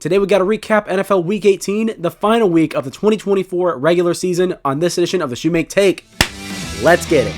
Today we got to recap NFL Week 18, the final week of the 2024 regular season on this edition of the Shumake Take. Let's get it.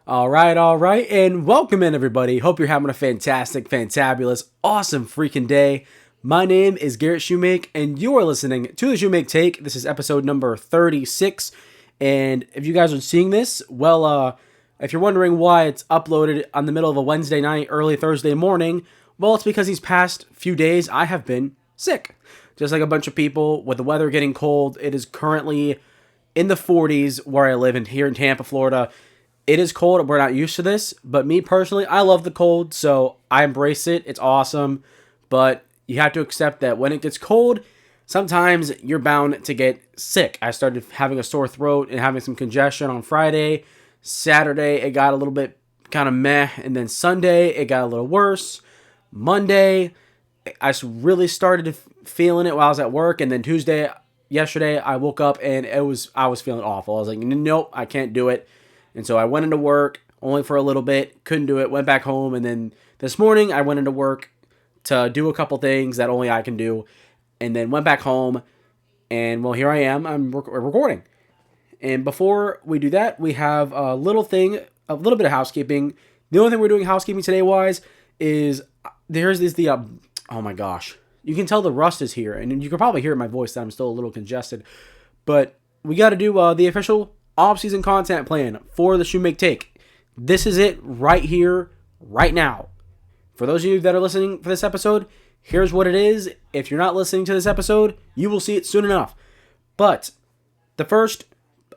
All right, and welcome in everybody. Hope you're having a fantastic, fantabulous, awesome freaking day. My name is Garrett Shumake, and you are listening to the Shumake Take. This is episode number 36, and if you guys are seeing this, well, if you're wondering why it's uploaded on the middle of a Wednesday night, early Thursday morning, well, it's because these past few days I have been sick. Just like a bunch of people, with the weather getting cold, it is currently in the 40s where I live here in Tampa, Florida. It is cold. We're not used to this, but me personally, I love the cold, so I embrace it. It's awesome, but you have to accept that when it gets cold, sometimes you're bound to get sick. I started having a sore throat and having some congestion on Friday. Saturday, it got a little bit kind of meh, and then Sunday, it got a little worse. Monday, I really started feeling it while I was at work, and then yesterday, I woke up and I was feeling awful. I was like, nope, I can't do it. And so I went into work only for a little bit, couldn't do it, went back home, and then this morning I went into work to do a couple things that only I can do, and then went back home, and well, here I am, I'm recording. And before we do that, we have a little bit of housekeeping. The only thing we're doing housekeeping today-wise is, oh my gosh, you can tell the rust is here, and you can probably hear in my voice that I'm still a little congested, but we got to do the official offseason content plan for the Shumake Take. This is it right here, right now. For those of you that are listening for this episode, here's what it is. If you're not listening to this episode, you will see it soon enough. But the first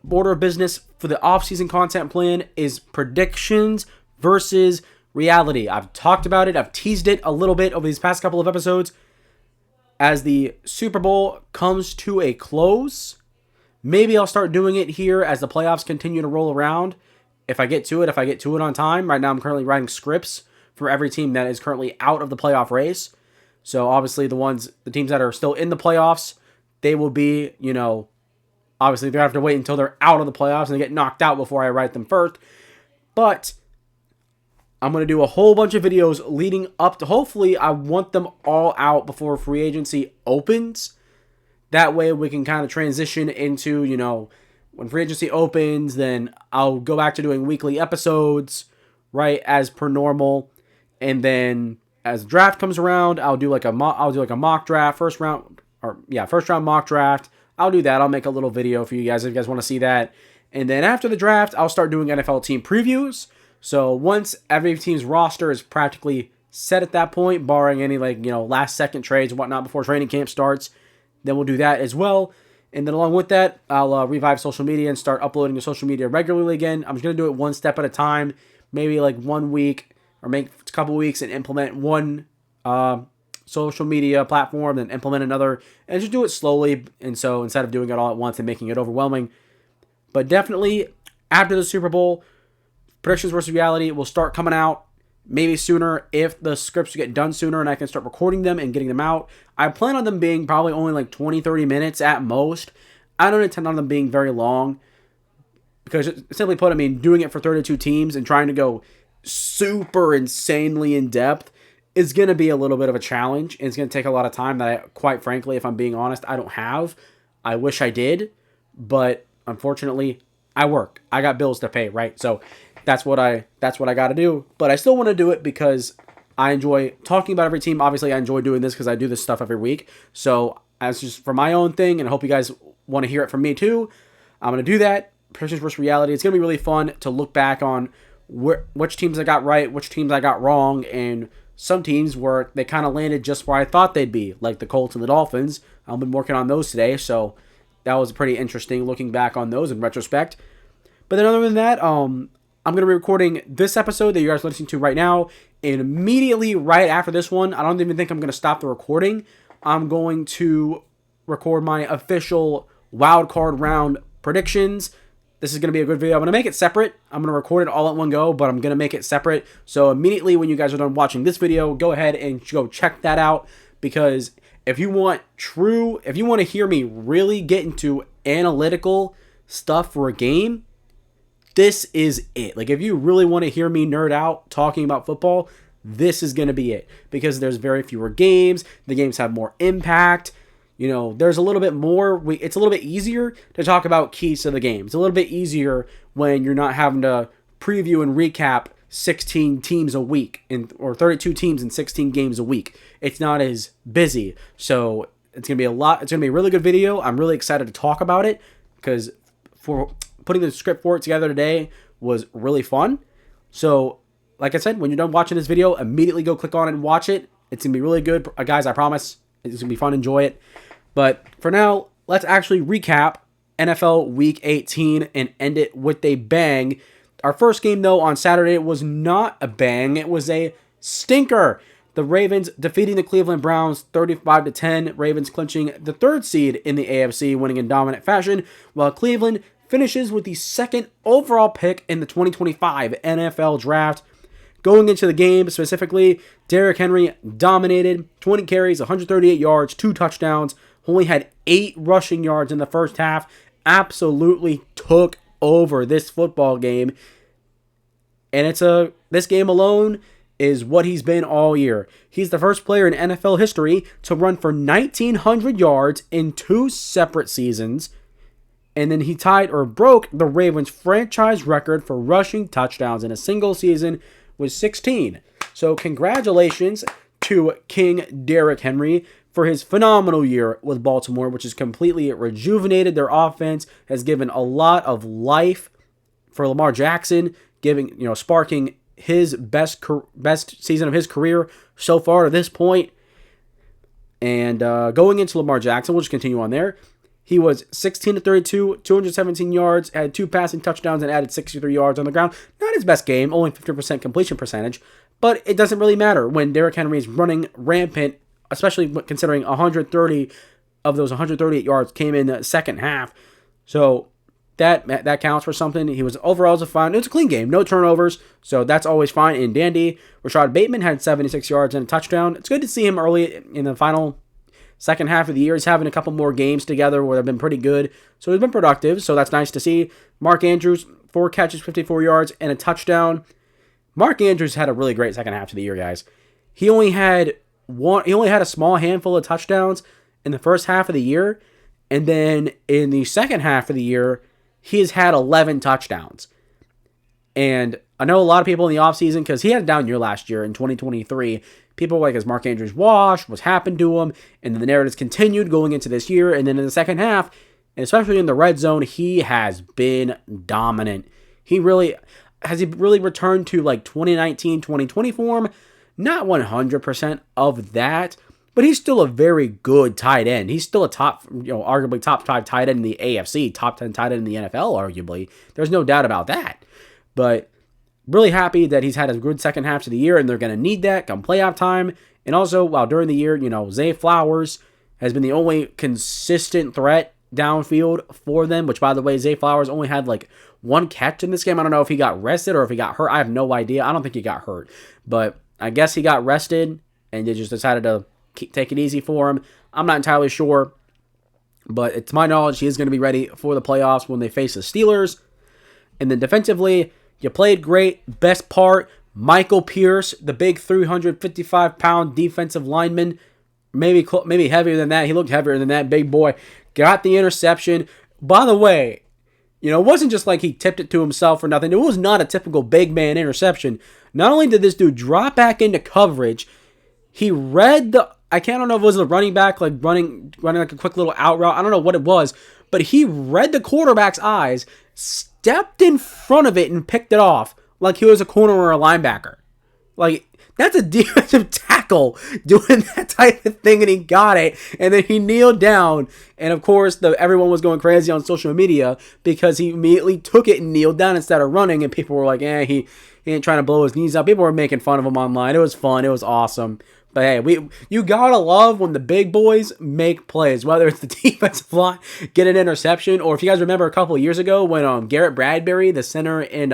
order of business for the offseason content plan is predictions versus reality. I've talked about it. I've teased it a little bit over these past couple of episodes. As the Super Bowl comes to a close, maybe I'll start doing it here as the playoffs continue to roll around. If I get to it on time. Right now I'm currently writing scripts for every team that is currently out of the playoff race. So obviously the teams that are still in the playoffs, they will be, obviously they're going to have to wait until they're out of the playoffs and they get knocked out before I write them first. But I'm going to do a whole bunch of videos leading up to, hopefully I want them all out before free agency opens. That way we can kind of transition into, when free agency opens, then I'll go back to doing weekly episodes, right, as per normal. And then as the draft comes around, I'll do like a mock draft, first round mock draft. I'll do that. I'll make a little video for you guys if you guys want to see that. And then after the draft, I'll start doing NFL team previews. So once every team's roster is practically set at that point, barring any last second trades and whatnot before training camp starts, then we'll do that as well. And then along with that, I'll revive social media and start uploading to social media regularly again. I'm just going to do it one step at a time, maybe like 1 week or make a couple weeks and implement one social media platform, then implement another, and just do it slowly. And so instead of doing it all at once and making it overwhelming. But definitely after the Super Bowl, predictions versus reality will start coming out. Maybe sooner if the scripts get done sooner and I can start recording them and getting them out. I plan on them being probably only like 20-30 minutes at most. I don't intend on them being very long because, simply put, doing it for 32 teams and trying to go super insanely in depth is going to be a little bit of a challenge. And it's going to take a lot of time that I, quite frankly, if I'm being honest, I don't have. I wish I did, but unfortunately, I work. I got bills to pay, right? So that's what I got to do. But I still want to do it because I enjoy talking about every team. Obviously, I enjoy doing this because I do this stuff every week. So as just for my own thing, and I hope you guys want to hear it from me too, I'm going to do that. Predictions versus reality. It's going to be really fun to look back on which teams I got right, which teams I got wrong, and some teams where they kind of landed just where I thought they'd be, like the Colts and the Dolphins. I've been working on those today, so that was pretty interesting looking back on those in retrospect. But then other than that, I'm going to be recording this episode that you guys are listening to right now, and immediately right after this one, I don't even think I'm going to stop the recording. I'm going to record my official wild card round predictions. This is going to be a good video. I'm going to make it separate. I'm going to record it all at one go, but I'm going to make it separate. So immediately when you guys are done watching this video, go ahead and go check that out because if you want to hear me really get into analytical stuff for a game, this is it. Like, if you really want to hear me nerd out talking about football, this is going to be it, because there's very fewer games. The games have more impact. There's a little bit more. It's a little bit easier to talk about keys to the game. It's a little bit easier when you're not having to preview and recap 16 teams a week or 32 teams in 16 games a week. It's not as busy. So it's going to be it's going to be a really good video. I'm really excited to talk about it, because for putting the script for it together today was really fun. So, like I said, when you're done watching this video, immediately go click on it and watch it. It's going to be really good. Guys, I promise. It's going to be fun. Enjoy it. But for now, let's actually recap NFL Week 18 and end it with a bang. Our first game, though, on Saturday was not a bang. It was a stinker. The Ravens defeating the Cleveland Browns 35-10. Ravens clinching the 3rd seed in the AFC, winning in dominant fashion, while Cleveland finishes with the 2nd overall pick in the 2025 NFL Draft. Going into the game specifically, Derrick Henry dominated, 20 carries, 138 yards, 2 touchdowns, only had 8 rushing yards in the first half. Absolutely took over this football game. And this game alone is what he's been all year. He's the first player in NFL history to run for 1,900 yards in 2 separate seasons. And then he tied or broke the Ravens franchise record for rushing touchdowns in a single season with 16. So congratulations to King Derrick Henry for his phenomenal year with Baltimore, which has completely rejuvenated their offense, has given a lot of life for Lamar Jackson, sparking his best season of his career so far to this point. And going into Lamar Jackson, we'll just continue on there. He was 16-32, 217 yards, had 2 passing touchdowns, and added 63 yards on the ground. Not his best game, only 50% completion percentage, but it doesn't really matter when Derrick Henry is running rampant, especially considering 130 of those 138 yards came in the second half. So that counts for something. He was overall fine. It was a clean game, no turnovers, so that's always fine and dandy. Rashad Bateman had 76 yards and a touchdown. It's good to see him early in the final second half of the year. He's having a couple more games together where they've been pretty good. So he's been productive. So that's nice to see. Mark Andrews, 4 catches, 54 yards, and a touchdown. Mark Andrews had a really great second half of the year, guys. He only had a small handful of touchdowns in the first half of the year. And then in the second half of the year, he's had 11 touchdowns. And I know a lot of people in the offseason, because he had a down year last year in 2023, people were like, is Mark Andrews washed? What's happened to him? And then the narratives continued going into this year. And then in the second half, and especially in the red zone, he has been dominant. He really returned to like 2019, 2020 form? Not 100% of that, but he's still a very good tight end. He's still a arguably top 5 tight end in the AFC, top 10 tight end in the NFL, arguably. There's no doubt about that. But really happy that he's had a good second half of the year, and they're going to need that come playoff time. And also, while during the year, Zay Flowers has been the only consistent threat downfield for them, which, by the way, Zay Flowers only had like 1 catch in this game. I don't know if he got rested or if he got hurt. I have no idea. I don't think he got hurt, but I guess he got rested, and they just decided to take it easy for him. I'm not entirely sure, but it's my knowledge he is going to be ready for the playoffs when they face the Steelers. And then defensively, you played great. Best part, Michael Pierce, the big 355-pound defensive lineman, maybe heavier than that. He looked heavier than that, big boy. Got the interception. By the way, it wasn't just like he tipped it to himself or nothing. It was not a typical big man interception. Not only did this dude drop back into coverage, he read I don't know if it was the running back, like running like a quick little out route. I don't know what it was, but he read the quarterback's eyes, stepped in front of it, and picked it off like he was a corner or a linebacker. Like, that's a defensive tackle doing that type of thing, and he got it. And then he kneeled down, and of course, everyone was going crazy on social media because he immediately took it and kneeled down instead of running, and people were like, he ain't trying to blow his knees out. People were making fun of him online. It was fun. It was awesome. But hey, you gotta love when the big boys make plays, whether it's the defensive line, get an interception, or if you guys remember a couple of years ago when Garrett Bradbury, the center in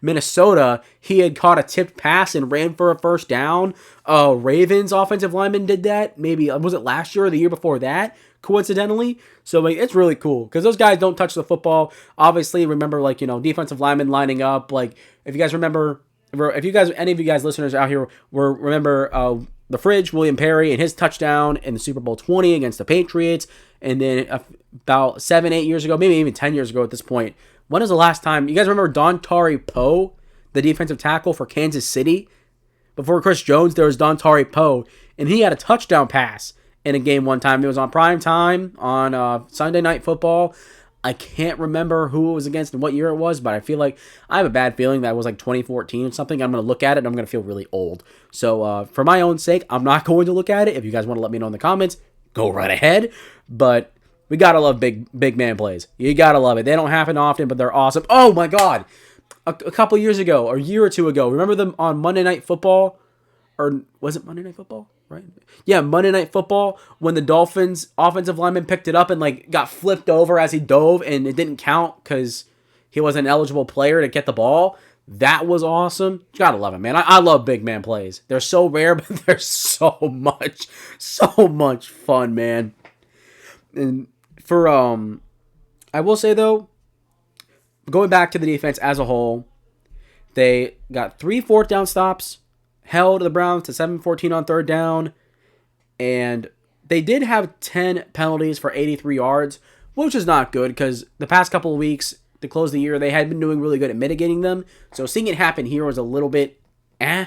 Minnesota, he had caught a tipped pass and ran for a first down. Ravens offensive lineman did that. Maybe, was it last year or the year before that? Coincidentally. So like, it's really cool because those guys don't touch the football. Obviously, remember, like, defensive linemen lining up. Like, if you guys remember, any of you guys listeners out here remember the Fridge, William Perry, and his touchdown in the Super Bowl 20 against the Patriots. And then about 7-8 years ago, maybe even 10 years ago at this point, when was the last time? You guys remember Dontari Poe, the defensive tackle for Kansas City? Before Chris Jones, there was Dontari Poe, and he had a touchdown pass in a game one time. It was on prime time on Sunday Night Football. I can't remember who it was against and what year it was, but I feel like I have a bad feeling that it was like 2014 or something. I'm going to look at it and I'm going to feel really old. So for my own sake, I'm not going to look at it. If you guys want to let me know in the comments, go right ahead. But we got to love big man plays. You got to love it. They don't happen often, but they're awesome. Oh my God. A couple years ago, or a year or two ago, remember them on Monday Night Football? Or was it Monday Night Football? Right? Yeah, Monday Night Football, when the Dolphins offensive lineman picked it up and like got flipped over as he dove and it didn't count because he was an eligible player to get the ball. That was awesome. You gotta love it, man. I love big man plays. They're so rare, but they're so much fun, man. And for I will say though, going back to the defense as a whole, they got 3 fourth down stops, held the Browns to 7-14 on third down, and they did have 10 penalties for 83 yards, which is not good because the past couple of weeks to close the year, they had been doing really good at mitigating them. So seeing it happen here was a little bit, You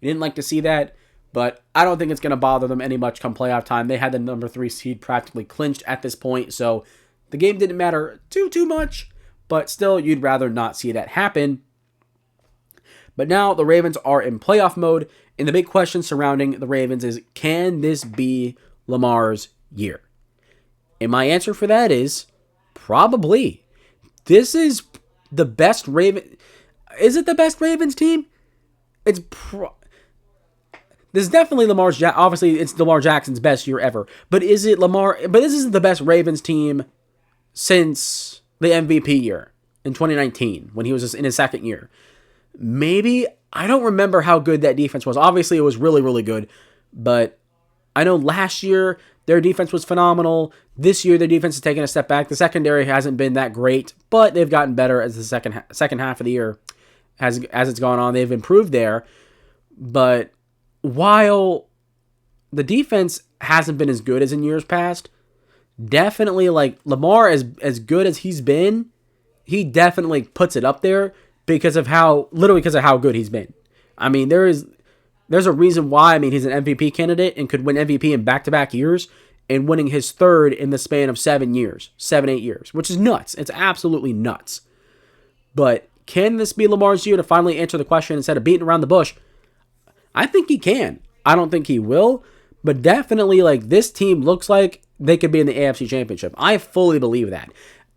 didn't like to see that, but I don't think it's going to bother them any much come playoff time. They had the number 3 seed practically clinched at this point, so the game didn't matter too much, but still, you'd rather not see that happen. But now the Ravens are in playoff mode, and the big question surrounding the Ravens is, can this be Lamar's year? And my answer for that is, probably. This is the best Raven. Is it the best Ravens team? This is definitely obviously, it's Lamar Jackson's best year ever. But is it Lamar? But this isn't the best Ravens team since the MVP year in 2019 when he was in his second year. Maybe. I don't remember how good that defense was. Obviously, it was really, really good. But I know last year, their defense was phenomenal. This year, their defense has taken a step back. The secondary hasn't been that great, but they've gotten better as the second half of the year as it's gone on. They've improved there. But while the defense hasn't been as good as in years past, definitely, like, Lamar, as good as he's been, he definitely puts it up there because of how good he's been. I mean, there's a reason why. I mean, he's an MVP candidate and could win MVP in back-to-back years, and winning his third in the span of 7 years, 7-8 years, which is nuts. It's absolutely nuts. But can this be Lamar's year to finally answer the question instead of beating around the bush? I think he can. I don't think he will, but definitely, like, this team looks like they could be in the AFC Championship. I fully believe that.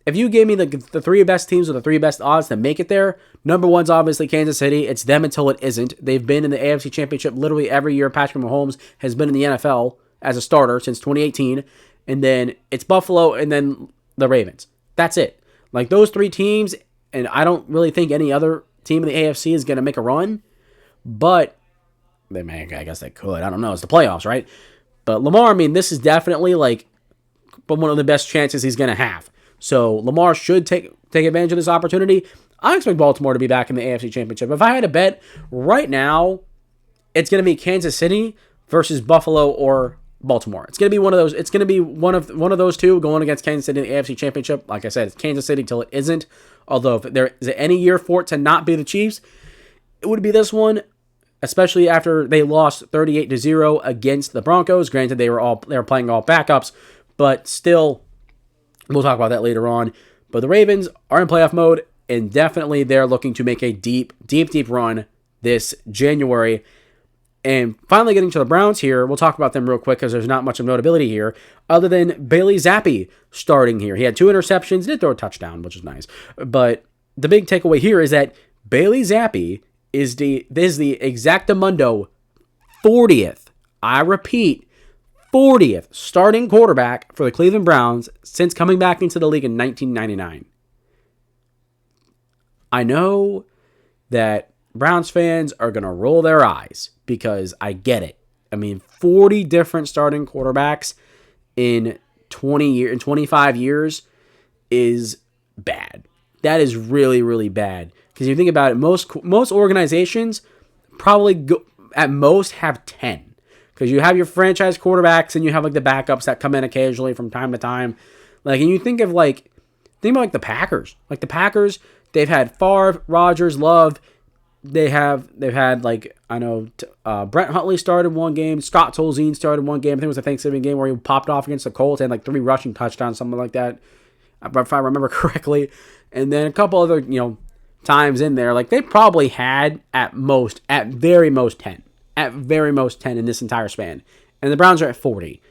If you gave me the 3 best teams with the 3 best odds to make it there, number 1's obviously Kansas City. It's them until it isn't. They've been in the AFC Championship literally every year Patrick Mahomes has been in the NFL as a starter since 2018. And then it's Buffalo and then the Ravens. That's it. Like, those 3 teams, and I don't really think any other team in the AFC is going to make a run. But, I guess they could. I don't know. It's the playoffs, right? But Lamar, I mean, this is definitely, like, one of the best chances he's going to have. So Lamar should take advantage of this opportunity. I expect Baltimore to be back in the AFC Championship. If I had to bet right now, it's going to be Kansas City versus Buffalo or Baltimore. It's going to be one of those. It's going to be one of those two going against Kansas City in the AFC Championship. Like I said, it's Kansas City till it isn't. Although if there is any year for it to not be the Chiefs, it would be this one. Especially after they lost 38-0 against the Broncos. Granted, they were playing all backups, but still. We'll talk about that later on. But the Ravens are in playoff mode, and definitely they're looking to make a deep run this January. And finally getting to the Browns here, we'll talk about them real quick because there's not much of notability here, other than Bailey Zappi starting here. He had 2 interceptions, did throw a touchdown, which is nice. But the big takeaway here is that Bailey Zappi is the exactamundo 40th, I repeat, 40th starting quarterback for the Cleveland Browns since coming back into the league in 1999. I know that Browns fans are going to roll their eyes because I get it. I mean, 40 different starting quarterbacks in 25 years is bad. That is really, really bad. Because you think about it, most organizations probably at most have 10. Because you have your franchise quarterbacks and you have like the backups that come in occasionally from time to time. Like, and you think about like the Packers. Like the Packers, they've had Favre, Rodgers, Love. They've had like, I know Brett Huntley started one game. Scott Tolzien started one game. I think it was a Thanksgiving game where he popped off against the Colts and had like 3 rushing touchdowns, something like that, if I remember correctly. And then a couple other, times in there. Like they probably had at very most 10. At very most 10 in this entire span. And the Browns are at 40.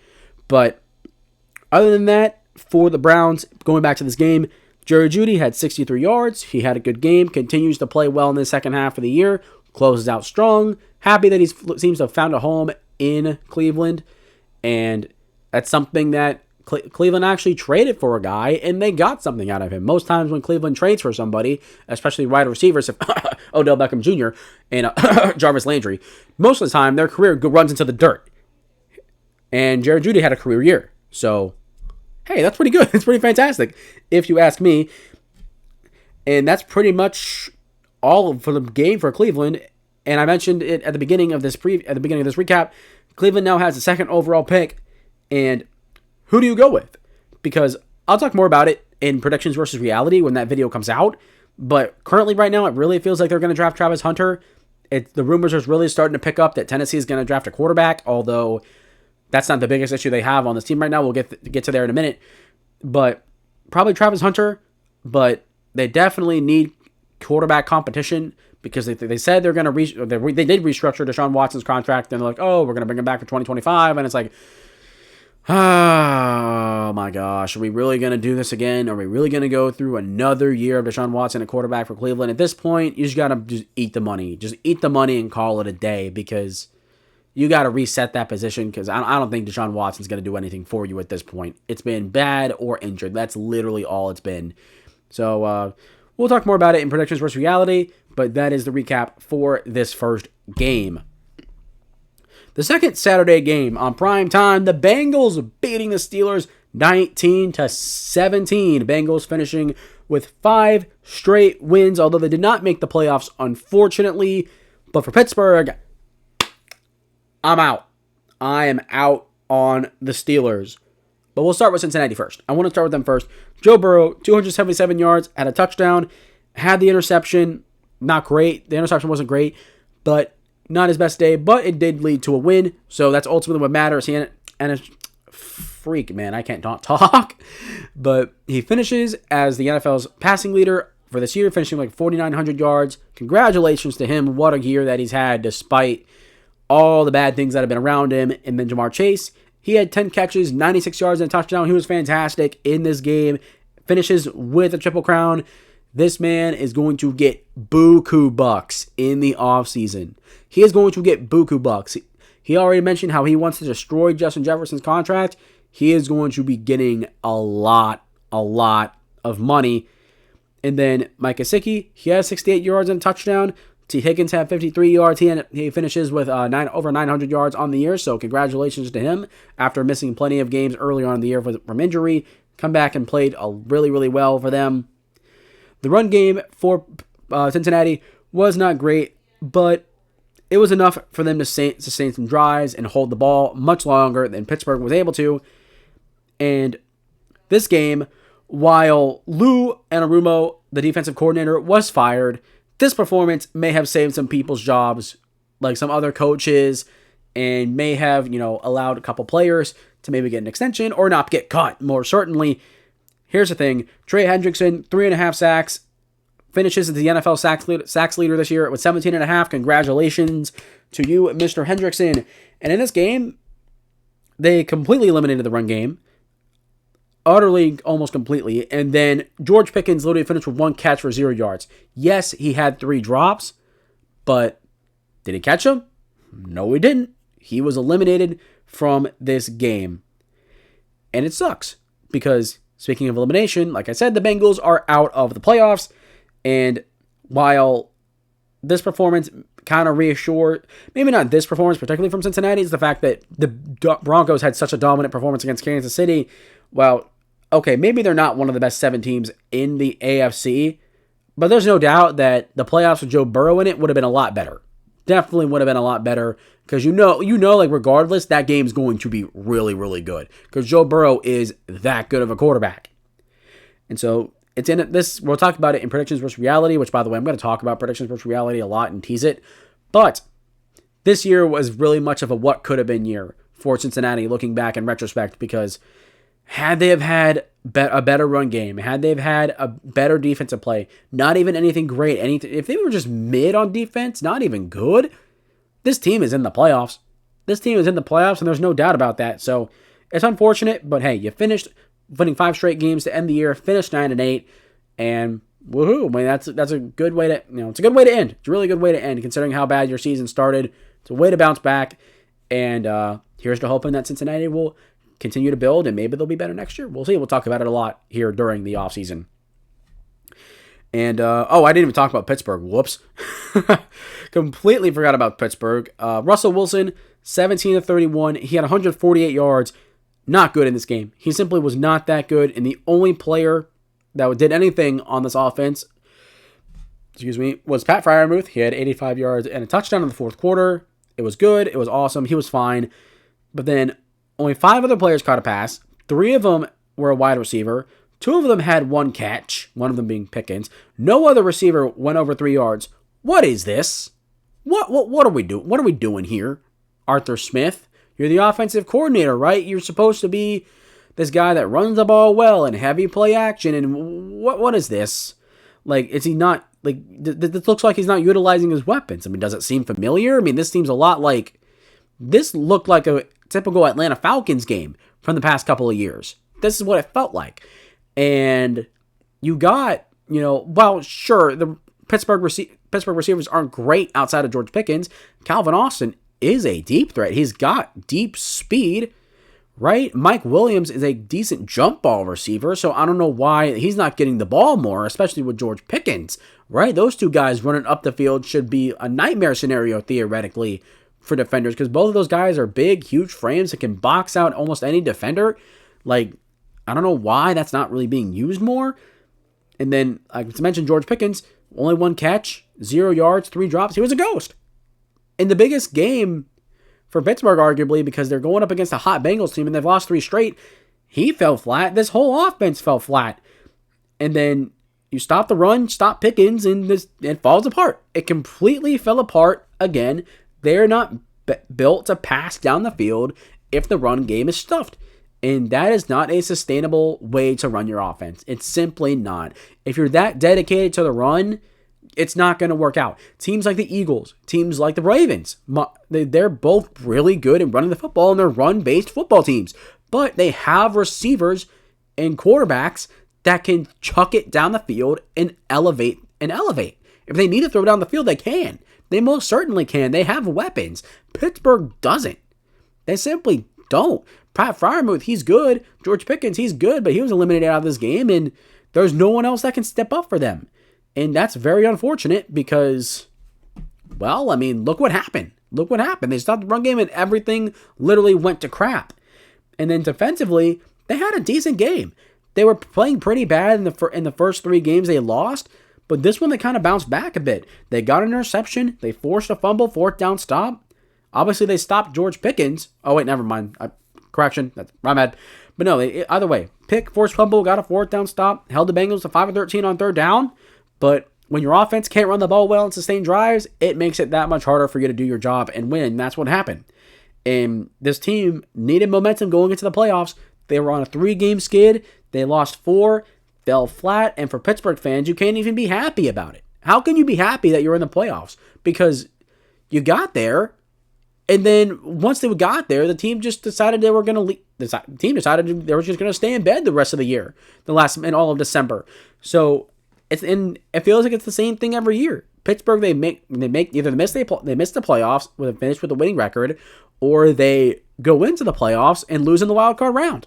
But other than that, for the Browns, going back to this game, Jerod had 63 yards. He had a good game. Continues to play well in the second half of the year. Closes out strong. Happy that he seems to have found a home in Cleveland. And that's something that Cleveland actually traded for a guy, and they got something out of him. Most times when Cleveland trades for somebody, especially wide receivers, if Odell Beckham Jr. and Jarvis Landry, most of the time their career runs into the dirt. And Jerod had a career year. So, hey, that's pretty good. It's pretty fantastic, if you ask me. And that's pretty much all for the game for Cleveland. And I mentioned it at the beginning of this recap. Cleveland now has the 2nd overall pick, and who do you go with? Because I'll talk more about it in predictions versus reality when that video comes out. But currently, right now, it really feels like they're going to draft Travis Hunter. The rumors are really starting to pick up that Tennessee is going to draft a quarterback, although that's not the biggest issue they have on this team right now. We'll get to there in a minute. But probably Travis Hunter, but they definitely need quarterback competition because they said they're going to they did restructure Deshaun Watson's contract, and they're like, oh, we're going to bring him back for 2025, and it's like, oh my gosh, are we really going to do this again? Are we really going to go through another year of Deshaun Watson at quarterback for Cleveland? At this point, you just got to just eat the money. Just eat the money and call it a day because you got to reset that position because I don't think Deshaun Watson's going to do anything for you at this point. It's been bad or injured. That's literally all it's been. So we'll talk more about it in predictions versus reality, but that is the recap for this first game. The second Saturday game on prime time, the Bengals beating the Steelers 19-17. Bengals finishing with 5 straight wins, although they did not make the playoffs, unfortunately. But for Pittsburgh, I'm out. I am out on the Steelers. But we'll start with Cincinnati first. I want to start with them first. Joe Burrow, 277 yards, had a touchdown, had the interception. Not great. The interception wasn't great, but not his best day, but it did lead to a win. So that's ultimately what matters. And a freak, man, I can't talk. But he finishes as the NFL's passing leader for this year, finishing like 4,900 yards. Congratulations to him. What a year that he's had despite all the bad things that have been around him. And then Jamar Chase, he had 10 catches, 96 yards, and a touchdown. He was fantastic in this game. Finishes with a triple crown. This man is going to get buku bucks in the offseason. He is going to get buku bucks. He already mentioned how he wants to destroy Justin Jefferson's contract. He is going to be getting a lot of money. And then Mike Gesicki, he has 68 yards and a touchdown. T. Higgins had 53 yards. He finishes with over 900 yards on the year, so congratulations to him. After missing plenty of games earlier on in the year from injury, come back and played really, really well for them. The run game for Cincinnati was not great, but it was enough for them to sustain some drives and hold the ball much longer than Pittsburgh was able to. And this game, while Lou Anarumo, the defensive coordinator, was fired, this performance may have saved some people's jobs, like some other coaches, and may have, allowed a couple players to maybe get an extension or not get cut, more certainly. Here's the thing. Trey Hendrickson, 3.5 sacks, finishes as the NFL sacks leader this year with 17.5. Congratulations to you, Mr. Hendrickson. And in this game, they completely eliminated the run game. Utterly, almost completely. And then George Pickens literally finished with 1 catch for 0 yards. Yes, he had 3 drops, but did he catch them? No, he didn't. He was eliminated from this game. And it sucks because, speaking of elimination, like I said, the Bengals are out of the playoffs. And while this performance kind of reassured, maybe not this performance particularly from Cincinnati, is the fact that the Broncos had such a dominant performance against Kansas City. Well, okay, maybe they're not one of the best 7 teams in the AFC, but there's no doubt that the playoffs with Joe Burrow in it would have been a lot better. Definitely would have been a lot better because you know, like regardless, that game's going to be really, really good because Joe Burrow is that good of a quarterback. And so it's in this. We'll talk about it in predictions versus reality, which, by the way, I'm going to talk about predictions versus reality a lot and tease it. But this year was really much of a what could have been year for Cincinnati, looking back in retrospect, because had they have had a better run game, had they have had a better defensive play, not even anything great, if they were just mid on defense, not even good, this team is in the playoffs. This team is in the playoffs, and there's no doubt about that. So it's unfortunate, but hey, you finished winning 5 straight games to end the year, finished 9-8, and woohoo! I mean, that's a good way to, it's a good way to end. It's a really good way to end, considering how bad your season started. It's a way to bounce back, and here's to hoping that Cincinnati will continue to build, and maybe they'll be better next year. We'll see. We'll talk about it a lot here during the offseason. And, I didn't even talk about Pittsburgh. Whoops. Completely forgot about Pittsburgh. Russell Wilson, 17-31. He had 148 yards. Not good in this game. He simply was not that good, and the only player that did anything on this offense, was Pat Freiermuth. He had 85 yards and a touchdown in the fourth quarter. It was good. It was awesome. He was fine. But then only 5 other players caught a pass. 3 of them were a wide receiver. 2 of them had 1 catch, one of them being Pickens. No other receiver went over 3 yards. What is this? What are we doing? What are we doing here? Arthur Smith, you're the offensive coordinator, right? You're supposed to be this guy that runs the ball well and heavy play action. And what is this? Like, is he not, like, this looks like he's not utilizing his weapons. I mean, does it seem familiar? I mean, this seems a lot like, this looked like a typical Atlanta Falcons game from the past couple of years. This is what it felt like. And you got, well, sure, the Pittsburgh receivers aren't great outside of George Pickens. Calvin Austin is a deep threat. He's got deep speed, right? Mike Williams is a decent jump ball receiver, so I don't know why he's not getting the ball more, especially with George Pickens, right? Those 2 guys running up the field should be a nightmare scenario, theoretically, for defenders, because both of those guys are big, huge frames that can box out almost any defender. Like, I don't know why that's not really being used more. And then, like I mentioned, George Pickens, only 1 catch, 0 yards, 3 drops. He was a ghost. In the biggest game for Pittsburgh, arguably, because they're going up against a hot Bengals team and they've lost 3 straight, he fell flat. This whole offense fell flat. And then you stop the run, stop Pickens, and it falls apart. It completely fell apart again. They're not built to pass down the field if the run game is stuffed. And that is not a sustainable way to run your offense. It's simply not. If you're that dedicated to the run, it's not going to work out. Teams like the Eagles, teams like the Ravens, they're both really good in running the football, and they're run-based football teams. But they have receivers and quarterbacks that can chuck it down the field and elevate. If they need to throw down the field, they can. They most certainly can. They have weapons. Pittsburgh doesn't. They simply don't. Pat Freiermuth, he's good. George Pickens, he's good, but he was eliminated out of this game, and there's no one else that can step up for them. And that's very unfortunate because, well, I mean, look what happened. Look what happened. They stopped the run game, and everything literally went to crap. And then defensively, they had a decent game. They were playing pretty bad in the first 3 games they lost, but this one they kind of bounced back a bit. They got an interception. They forced a fumble, 4th down stop. Obviously, they stopped George Pickens. Oh, wait, never mind. Correction. That's my bad. But no, either way, pick, forced fumble, got a 4th down stop, held the Bengals to 5-13 on 3rd down. But when your offense can't run the ball well and sustain drives, it makes it that much harder for you to do your job and win. That's what happened. And this team needed momentum going into the playoffs. They were on a 3-game skid. They lost 4, fell flat. And for Pittsburgh fans, you can't even be happy about it. How can you be happy that you're in the playoffs? Because you got there, and then once they got there, the team just decided they were going to leave. The team decided they were just going to stay in bed the rest of the year, in all of December. So it feels like it's the same thing every year. Pittsburgh, they either miss the playoffs with a finish with a winning record, or they go into the playoffs and lose in the wild card round.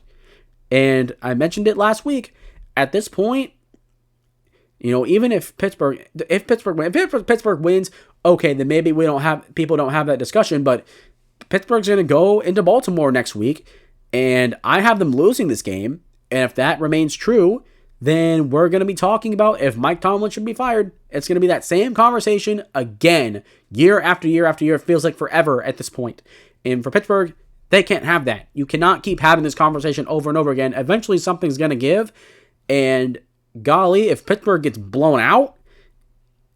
And I mentioned it last week. At this point, Even if Pittsburgh wins, okay, then maybe people don't have that discussion, but Pittsburgh's going to go into Baltimore next week, and I have them losing this game, and if that remains true, then we're going to be talking about if Mike Tomlin should be fired. It's going to be that same conversation again, year after year after year. It feels like forever at this point. And for Pittsburgh, they can't have that. You cannot keep having this conversation over and over again. Eventually, something's going to give. And golly, if Pittsburgh gets blown out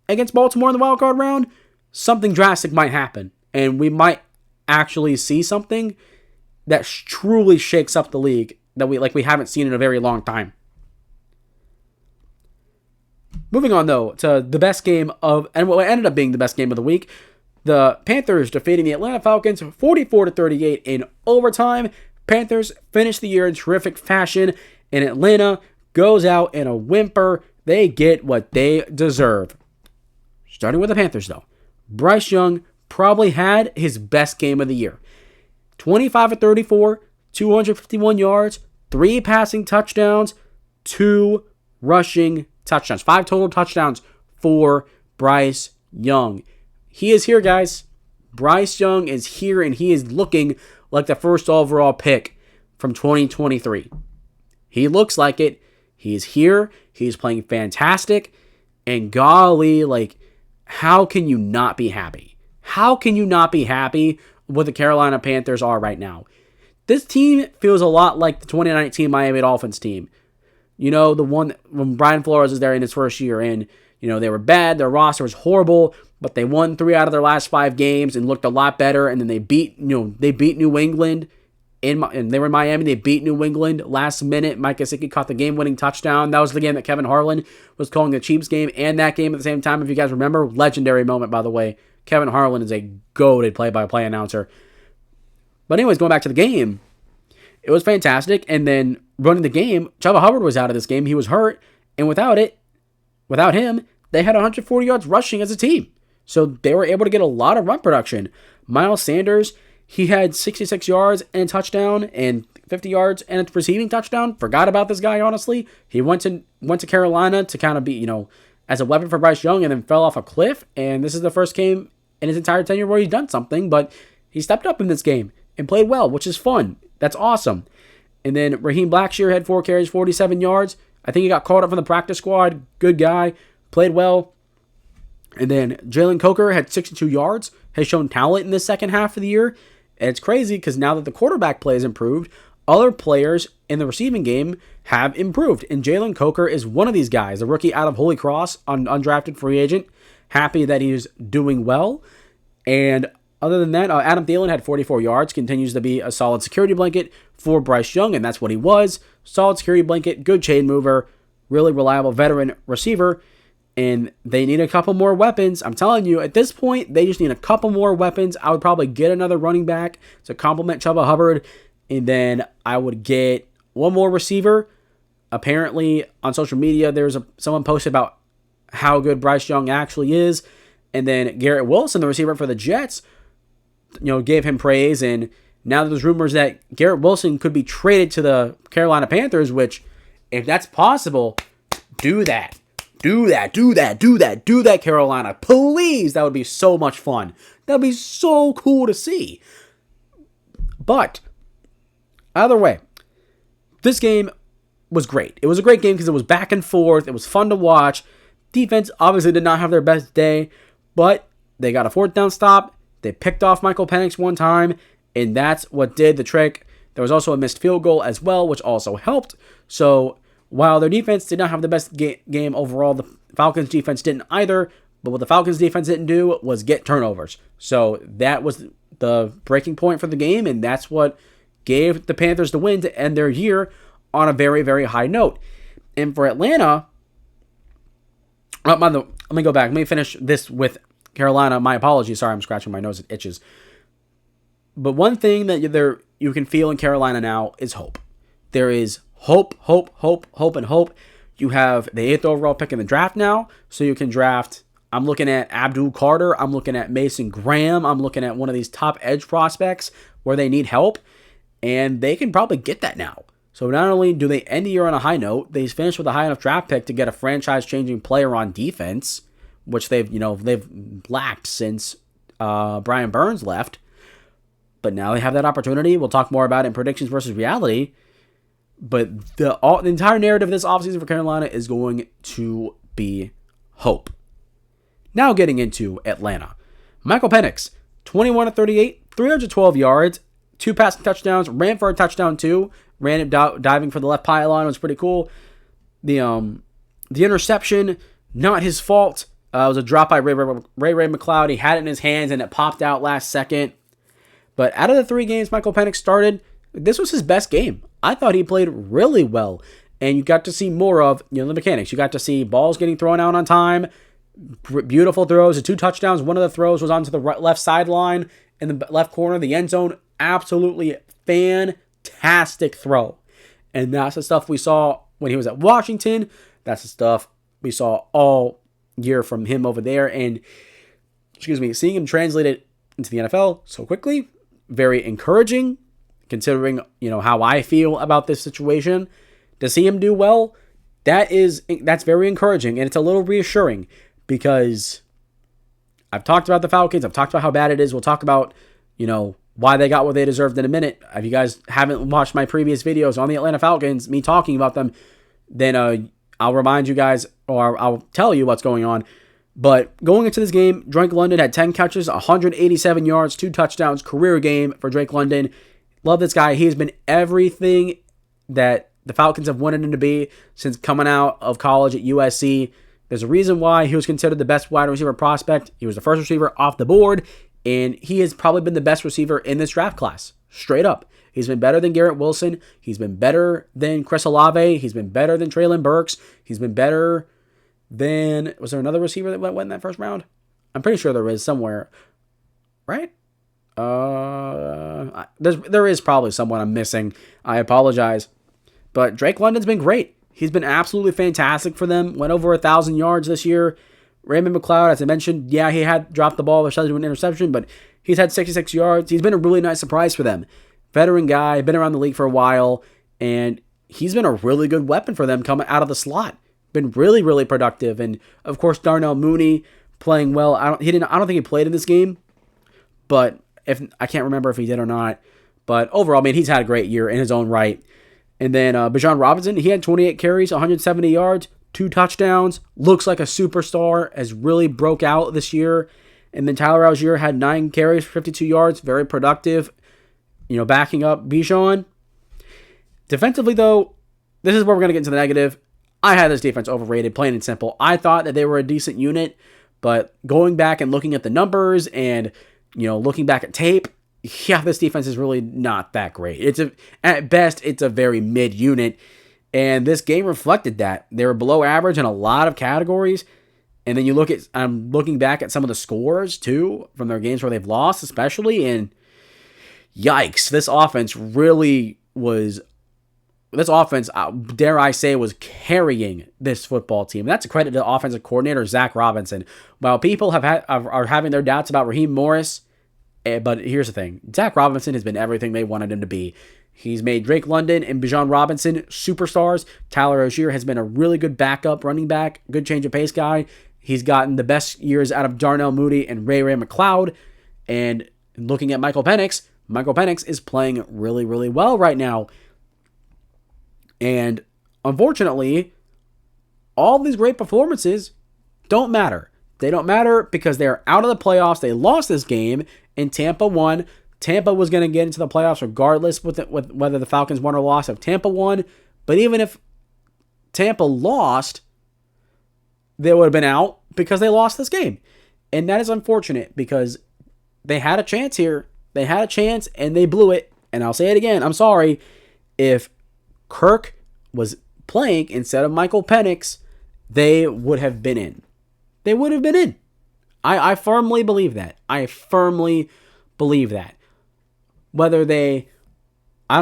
against Baltimore in the wild card round, something drastic might happen. And we might actually see something that truly shakes up the league that we haven't seen in a very long time. Moving on, though, to the best game and what ended up being the best game of the week, the Panthers defeating the Atlanta Falcons 44-38 in overtime. Panthers finished the year in terrific fashion, and Atlanta goes out in a whimper. They get what they deserve. Starting with the Panthers, though. Bryce Young probably had his best game of the year. 25-34, 251 yards, 3 passing touchdowns, 2 rushing touchdowns. 5 total touchdowns for Bryce Young. He is here, guys. Bryce Young is here, and he is looking like the first overall pick from 2023. He looks like it. He's here. He's playing fantastic. And golly, how can you not be happy? How can you not be happy with what the Carolina Panthers are right now? This team feels a lot like the 2019 Miami Dolphins team. The one when Brian Flores was there in his first year, and they were bad. Their roster was horrible, but they won 3 out of their last 5 games and looked a lot better. And then they beat New England, and they were in Miami. They beat New England last minute. Mike Gesicki caught the game-winning touchdown. That was the game that Kevin Harlan was calling the Chiefs game, and that game at the same time. If you guys remember, legendary moment, by the way. Kevin Harlan is a goated play-by-play announcer. But anyways, going back to the game, it was fantastic. And then running the game, Chuba Hubbard was out of this game. He was hurt. And without him, they had 140 yards rushing as a team. So they were able to get a lot of run production. Miles Sanders, he had 66 yards and a touchdown and 50 yards and a receiving touchdown. Forgot about this guy, honestly. He went to Carolina to kind of be, as a weapon for Bryce Young, and then fell off a cliff. And this is the first game in his entire tenure where he's done something, but he stepped up in this game and played well, which is fun. That's awesome. And then Raheem Blackshear had 4 carries, 47 yards. I think he got called up from the practice squad. Good guy. Played well. And then Jalen Coker had 62 yards. Has shown talent in the second half of the year. And it's crazy because now that the quarterback play has improved, other players in the receiving game have improved. And Jalen Coker is one of these guys, a rookie out of Holy Cross, undrafted free agent. Happy that he's doing well. And other than that, Adam Thielen had 44 yards, continues to be a solid security blanket for Bryce Young, and that's what he was. Solid security blanket, good chain mover, really reliable veteran receiver, and they need a couple more weapons. I'm telling you, at this point, they just need a couple more weapons. I would probably get another running back to complement Chuba Hubbard, and then I would get one more receiver. Apparently, on social media, someone posted about how good Bryce Young actually is, and then Garrett Wilson, the receiver for the Jets, gave him praise, and now there's rumors that Garrett Wilson could be traded to the Carolina Panthers, which, if that's possible, do that. Do that, Carolina. Please, that would be so much fun. That would be so cool to see. But, either way, this game was great. It was a great game because it was back and forth. It was fun to watch. Defense obviously did not have their best day, but they got a 4th down stop. They picked off Michael Penix one time, and that's what did the trick. There was also a missed field goal as well, which also helped. So while their defense did not have the best game overall, the Falcons defense didn't either. But what the Falcons defense didn't do was get turnovers. So that was the breaking point for the game, and that's what gave the Panthers the win to end their year on a very, very high note. And for Atlanta, let me go back. Let me finish this with Carolina. My apologies. Sorry, I'm scratching my nose. It itches. But one thing that you can feel in Carolina now is hope. There is hope. You have the 8th overall pick in the draft now, so you can draft. I'm looking at Abdul Carter. I'm looking at Mason Graham. I'm looking at one of these top edge prospects where they need help, and they can probably get that now. So not only do they end the year on a high note, they finish with a high enough draft pick to get a franchise-changing player on defense, which they've lacked since Brian Burns left. But now they have that opportunity. We'll talk more about it in predictions versus reality. But the entire narrative of this offseason for Carolina is going to be hope. Now getting into Atlanta. Michael Penix, 21-38, 312 yards, 2 passing touchdowns, ran for a touchdown too. Ran it diving for the left pylon. It was pretty cool. The interception, not his fault. It was a drop by Ray McLeod. He had it in his hands and it popped out last second. But out of the 3 games Michael Penix started, this was his best game. I thought he played really well. And you got to see more of the mechanics. You got to see balls getting thrown out on time. Beautiful throws. The 2 touchdowns. One of the throws was onto the left sideline in the left corner of the end zone. Absolutely fantastic throw. And that's the stuff we saw when he was at Washington. That's the stuff we saw all year from him over there. And, seeing him translate it into the NFL so quickly, very encouraging, considering, how I feel about this situation. To see him do well, that's very encouraging. And it's a little reassuring because I've talked about the Falcons. I've talked about how bad it is. We'll talk about, why they got what they deserved in a minute. If you guys haven't watched my previous videos on the Atlanta Falcons, me talking about them, then I'll remind you guys, or I'll tell you what's going on. But going into this game, Drake London had 10 catches, 187 yards, 2 touchdowns, career game for Drake London. Love this guy. He's been everything that the Falcons have wanted him to be since coming out of college at USC. There's a reason why he was considered the best wide receiver prospect. He was the first receiver off the board, and he has probably been the best receiver in this draft class. Straight up. He's been better than Garrett Wilson. He's been better than Chris Olave. He's been better than Treylon Burks. He's been better than... Was there another receiver that went in that first round? I'm pretty sure there is somewhere. Right? There is probably someone I'm missing. I apologize. But Drake London's been great. He's been absolutely fantastic for them. Went over 1,000 yards this year. Raymond McLeod, as I mentioned, yeah, he had dropped the ball, resulted in an interception, but he's had 66 yards. He's been a really nice surprise for them. Veteran guy, been around the league for a while, and he's been a really good weapon for them coming out of the slot. Been really, really productive. And, of course, Darnell Mooney playing well. I don't think he played in this game, but I can't remember if he did or not. But overall, he's had a great year in his own right. And then Bijan Robinson, he had 28 carries, 170 yards, 2 touchdowns. Looks like a superstar, has really broke out this year. And then Tyler Algier had 9 carries, 52 yards, very productive, backing up Bijan. Defensively, though, this is where we're going to get into the negative. I had this defense overrated, plain and simple. I thought that they were a decent unit, but going back and looking at the numbers and, looking back at tape, yeah, this defense is really not that great. At best, it's a very mid unit, and this game reflected that. They were below average in a lot of categories, and then I'm looking back at some of the scores, too, from their games where they've lost, especially, and yikes, this offense, dare I say, was carrying this football team. And that's a credit to the offensive coordinator, Zach Robinson. While people are having their doubts about Raheem Morris, but here's the thing. Zach Robinson has been everything they wanted him to be. He's made Drake London and Bijan Robinson superstars. Tyler Algier has been a really good backup running back, good change of pace guy. He's gotten the best years out of Darnell Mooney and Ray McLeod. And looking at Michael Penix is playing really, really well right now. And unfortunately, all these great performances don't matter. They don't matter because they're out of the playoffs. They lost this game, and Tampa won. Tampa was going to get into the playoffs regardless with whether the Falcons won or lost. If Tampa won, but even if Tampa lost, they would have been out because they lost this game. And that is unfortunate because they had a chance here. They had a chance, and they blew it. And I'll say it again. I'm sorry. If Kirk was playing instead of Michael Penix, they would have been in. They would have been in. I firmly believe that. I don't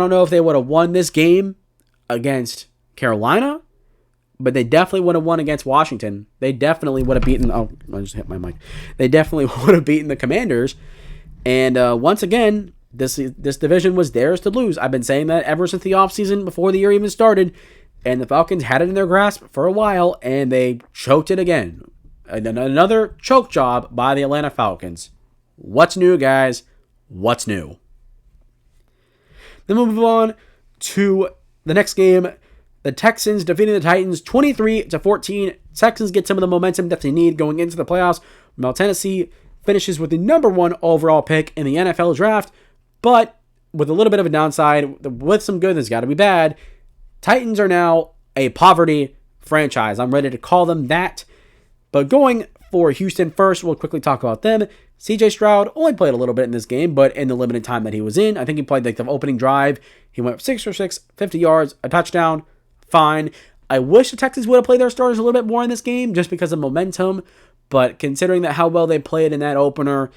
know if they would have won this game against Carolina, but they definitely would have won against Washington. They definitely would have beaten... I just hit my mic. They definitely would have beaten the Commanders. And once again, This division was theirs to lose. I've been saying that ever since the offseason, before the year even started. And the Falcons had it in their grasp for a while, and they choked it again. Another choke job by the Atlanta Falcons. What's new, guys? What's new? Then we'll move on to the next game. The Texans defeating the Titans 23-14. Texans get some of the momentum that they need going into the playoffs. While Tennessee finishes with the number 1 overall pick in the NFL draft, but with a little bit of a downside, with some good, there's got to be bad. Titans are now a poverty franchise. I'm ready to call them that. But going for Houston first, we'll quickly talk about them. CJ Stroud only played a little bit in this game, but in the limited time that he was in, I think he played like the opening drive. He went 6 for 6, 50 yards, a touchdown. Fine. I wish the Texans would have played their starters a little bit more in this game just because of momentum. But considering that how well they played in that opener,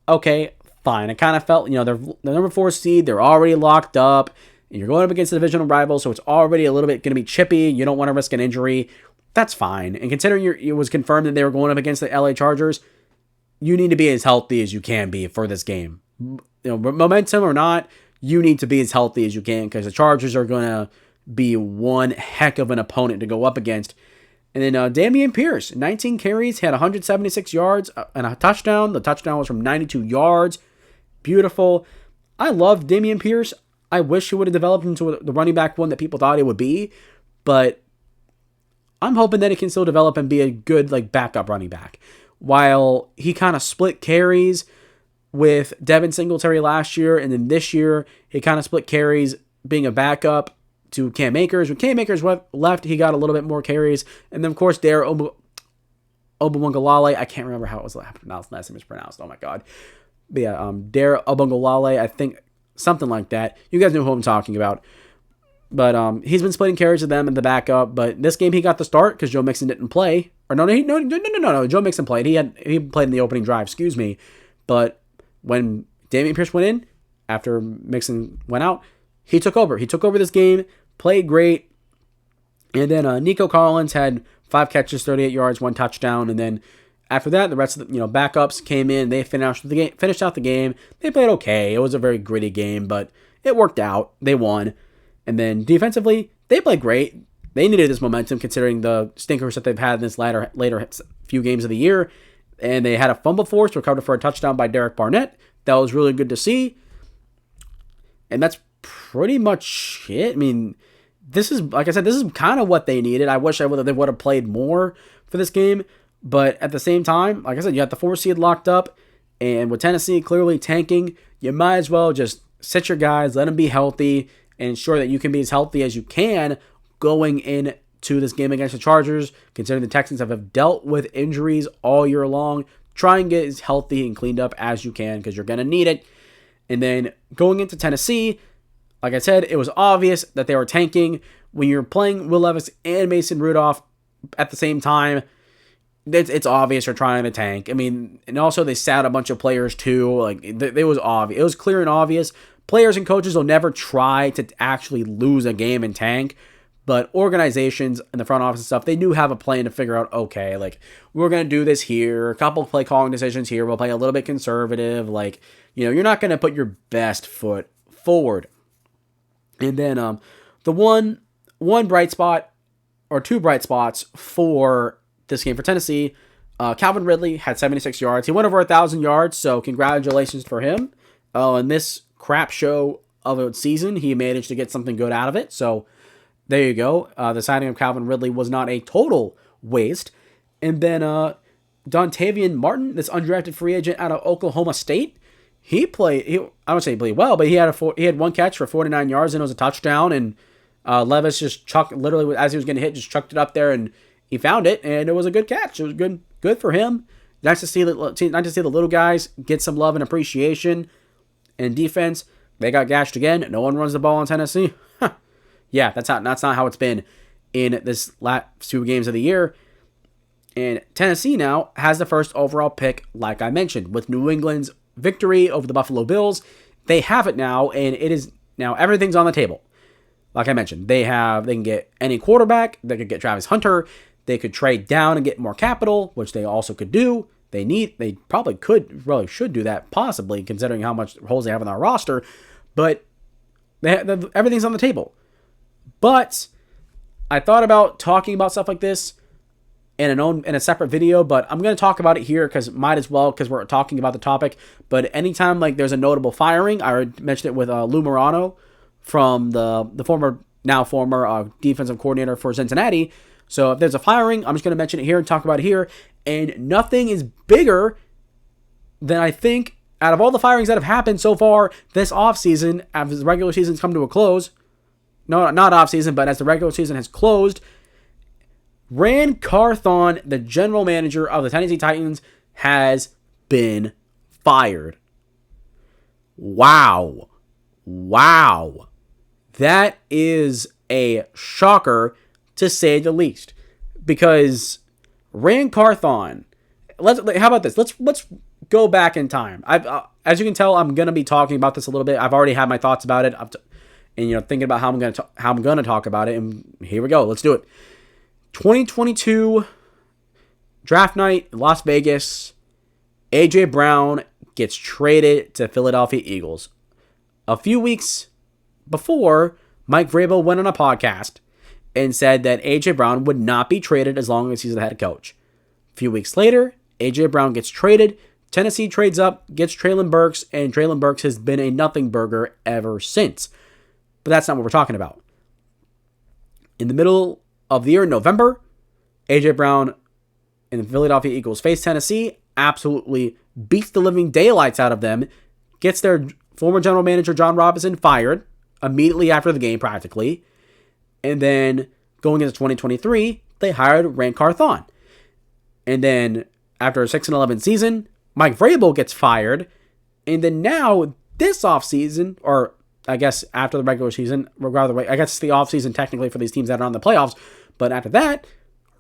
okay, fine. I kind of felt, they're the number 4 seed. They're already locked up. You're going up against a divisional rival, so it's already a little bit going to be chippy. You don't want to risk an injury. That's fine. And considering it was confirmed that they were going up against the LA Chargers, you need to be as healthy as you can be for this game. Momentum or not, you need to be as healthy as you can because the Chargers are going to be one heck of an opponent to go up against. And then Dameon Pierce, 19 carries, had 176 yards and a touchdown. The touchdown was from 92 yards. Beautiful. I love Dameon Pierce. I wish he would have developed into the running back one that people thought he would be, but I'm hoping that he can still develop and be a good backup running back. While he kind of split carries with Devin Singletary last year, and then this year he kind of split carries being a backup to Cam Akers. When Cam Akers left, he got a little bit more carries, and then of course Dare Obungalale. I can't remember how it was last name is pronounced. Oh my god, but yeah, Dare Obungalale. I think. Something like that. You guys know who I'm talking about. But he's been splitting carries with them in the backup. But this game he got the start because Joe Mixon didn't play. Or no. Joe Mixon played. He played in the opening drive. Excuse me. But when Dameon Pierce went in after Mixon went out, he took over. He took over this game. Played great. And then Nico Collins had 5 catches, 38 yards, 1 touchdown, and then. After that, the rest of the backups came in. They finished out the game. They played okay. It was a very gritty game, but it worked out. They won. And then defensively, they played great. They needed this momentum considering the stinkers that they've had in this later few games of the year. And they had a fumble force recovered for a touchdown by Derek Barnett. That was really good to see. And that's pretty much it. I mean, this is, like I said, this is kind of what they needed. I wish they would have played more for this game. But at the same time, like I said, you got the 4 seed locked up, and with Tennessee clearly tanking, you might as well just sit your guys, let them be healthy, and ensure that you can be as healthy as you can going into this game against the Chargers, considering the Texans have dealt with injuries all year long. Try and get as healthy and cleaned up as you can because you're going to need it. And then going into Tennessee, like I said, it was obvious that they were tanking. When you're playing Will Levis and Mason Rudolph at the same time, it's obvious you're trying to tank. I mean, and also they sat a bunch of players too. It was obvious. It was clear and obvious. Players and coaches will never try to actually lose a game and tank. But organizations in the front office and stuff, they do have a plan to figure out, okay, we're going to do this here. A couple of play calling decisions here. We'll play a little bit conservative. You're not going to put your best foot forward. And then the one bright spot or 2 bright spots for this game for Tennessee, Calvin Ridley had 76 yards. He went over 1,000 yards, so congratulations for him. In this crap show of a season, he managed to get something good out of it. So there you go. The signing of Calvin Ridley was not a total waste. And then Dontavian Martin, this undrafted free agent out of Oklahoma State, I don't say he played well, but he had 1 catch for 49 yards and it was a touchdown. And Levis just literally as he was getting hit, just chucked it up there and he found it, and it was a good catch. It was good for him. Nice to see the little guys get some love and appreciation. And defense, they got gashed again. No one runs the ball in Tennessee. Yeah, that's not how it's been in this last 2 games of the year. And Tennessee now has the first overall pick, like I mentioned, with New England's victory over the Buffalo Bills. They have it now, and it is now everything's on the table. Like I mentioned, they can get any quarterback. They could get Travis Hunter. They could trade down and get more capital, which they also could do. They probably really should do that, possibly, considering how much holes they have in their roster. But everything's on the table. But I thought about talking about stuff like this in a separate video, but I'm going to talk about it here because might as well, because we're talking about the topic. But anytime like there's a notable firing, I mentioned it with Lou Morano from the former defensive coordinator for Cincinnati. So if there's a firing, I'm just going to mention it here and talk about it here. And nothing is bigger than, I think, out of all the firings that have happened so far this offseason, as the regular season's come to a close. No, not offseason, but as the regular season has closed, Ran Carthon, the general manager of the Tennessee Titans, has been fired. Wow. That is a shocker, to say the least. Because Ran Carthon, how about this? Let's go back in time. As you can tell, I'm going to be talking about this a little bit. I've already had my thoughts about it. And thinking about how I'm going to talk about it, and here we go. Let's do it. 2022 draft night, Las Vegas. AJ Brown gets traded to Philadelphia Eagles. A few weeks before, Mike Vrabel went on a podcast and said that AJ Brown would not be traded as long as he's the head coach. A few weeks later, AJ Brown gets traded. Tennessee trades up, gets Treylon Burks, and Treylon Burks has been a nothing burger ever since. But that's not what we're talking about. In the middle of the year, in November, AJ Brown and the Philadelphia Eagles face Tennessee, absolutely beats the living daylights out of them, gets their former general manager John Robinson fired immediately after the game practically, and then going into 2023, they hired Ran Carthon. And then after a 6-11 season, Mike Vrabel gets fired, and then now this offseason, or I guess after the regular season, regardless, I guess it's the offseason technically for these teams that are on the playoffs, but after that,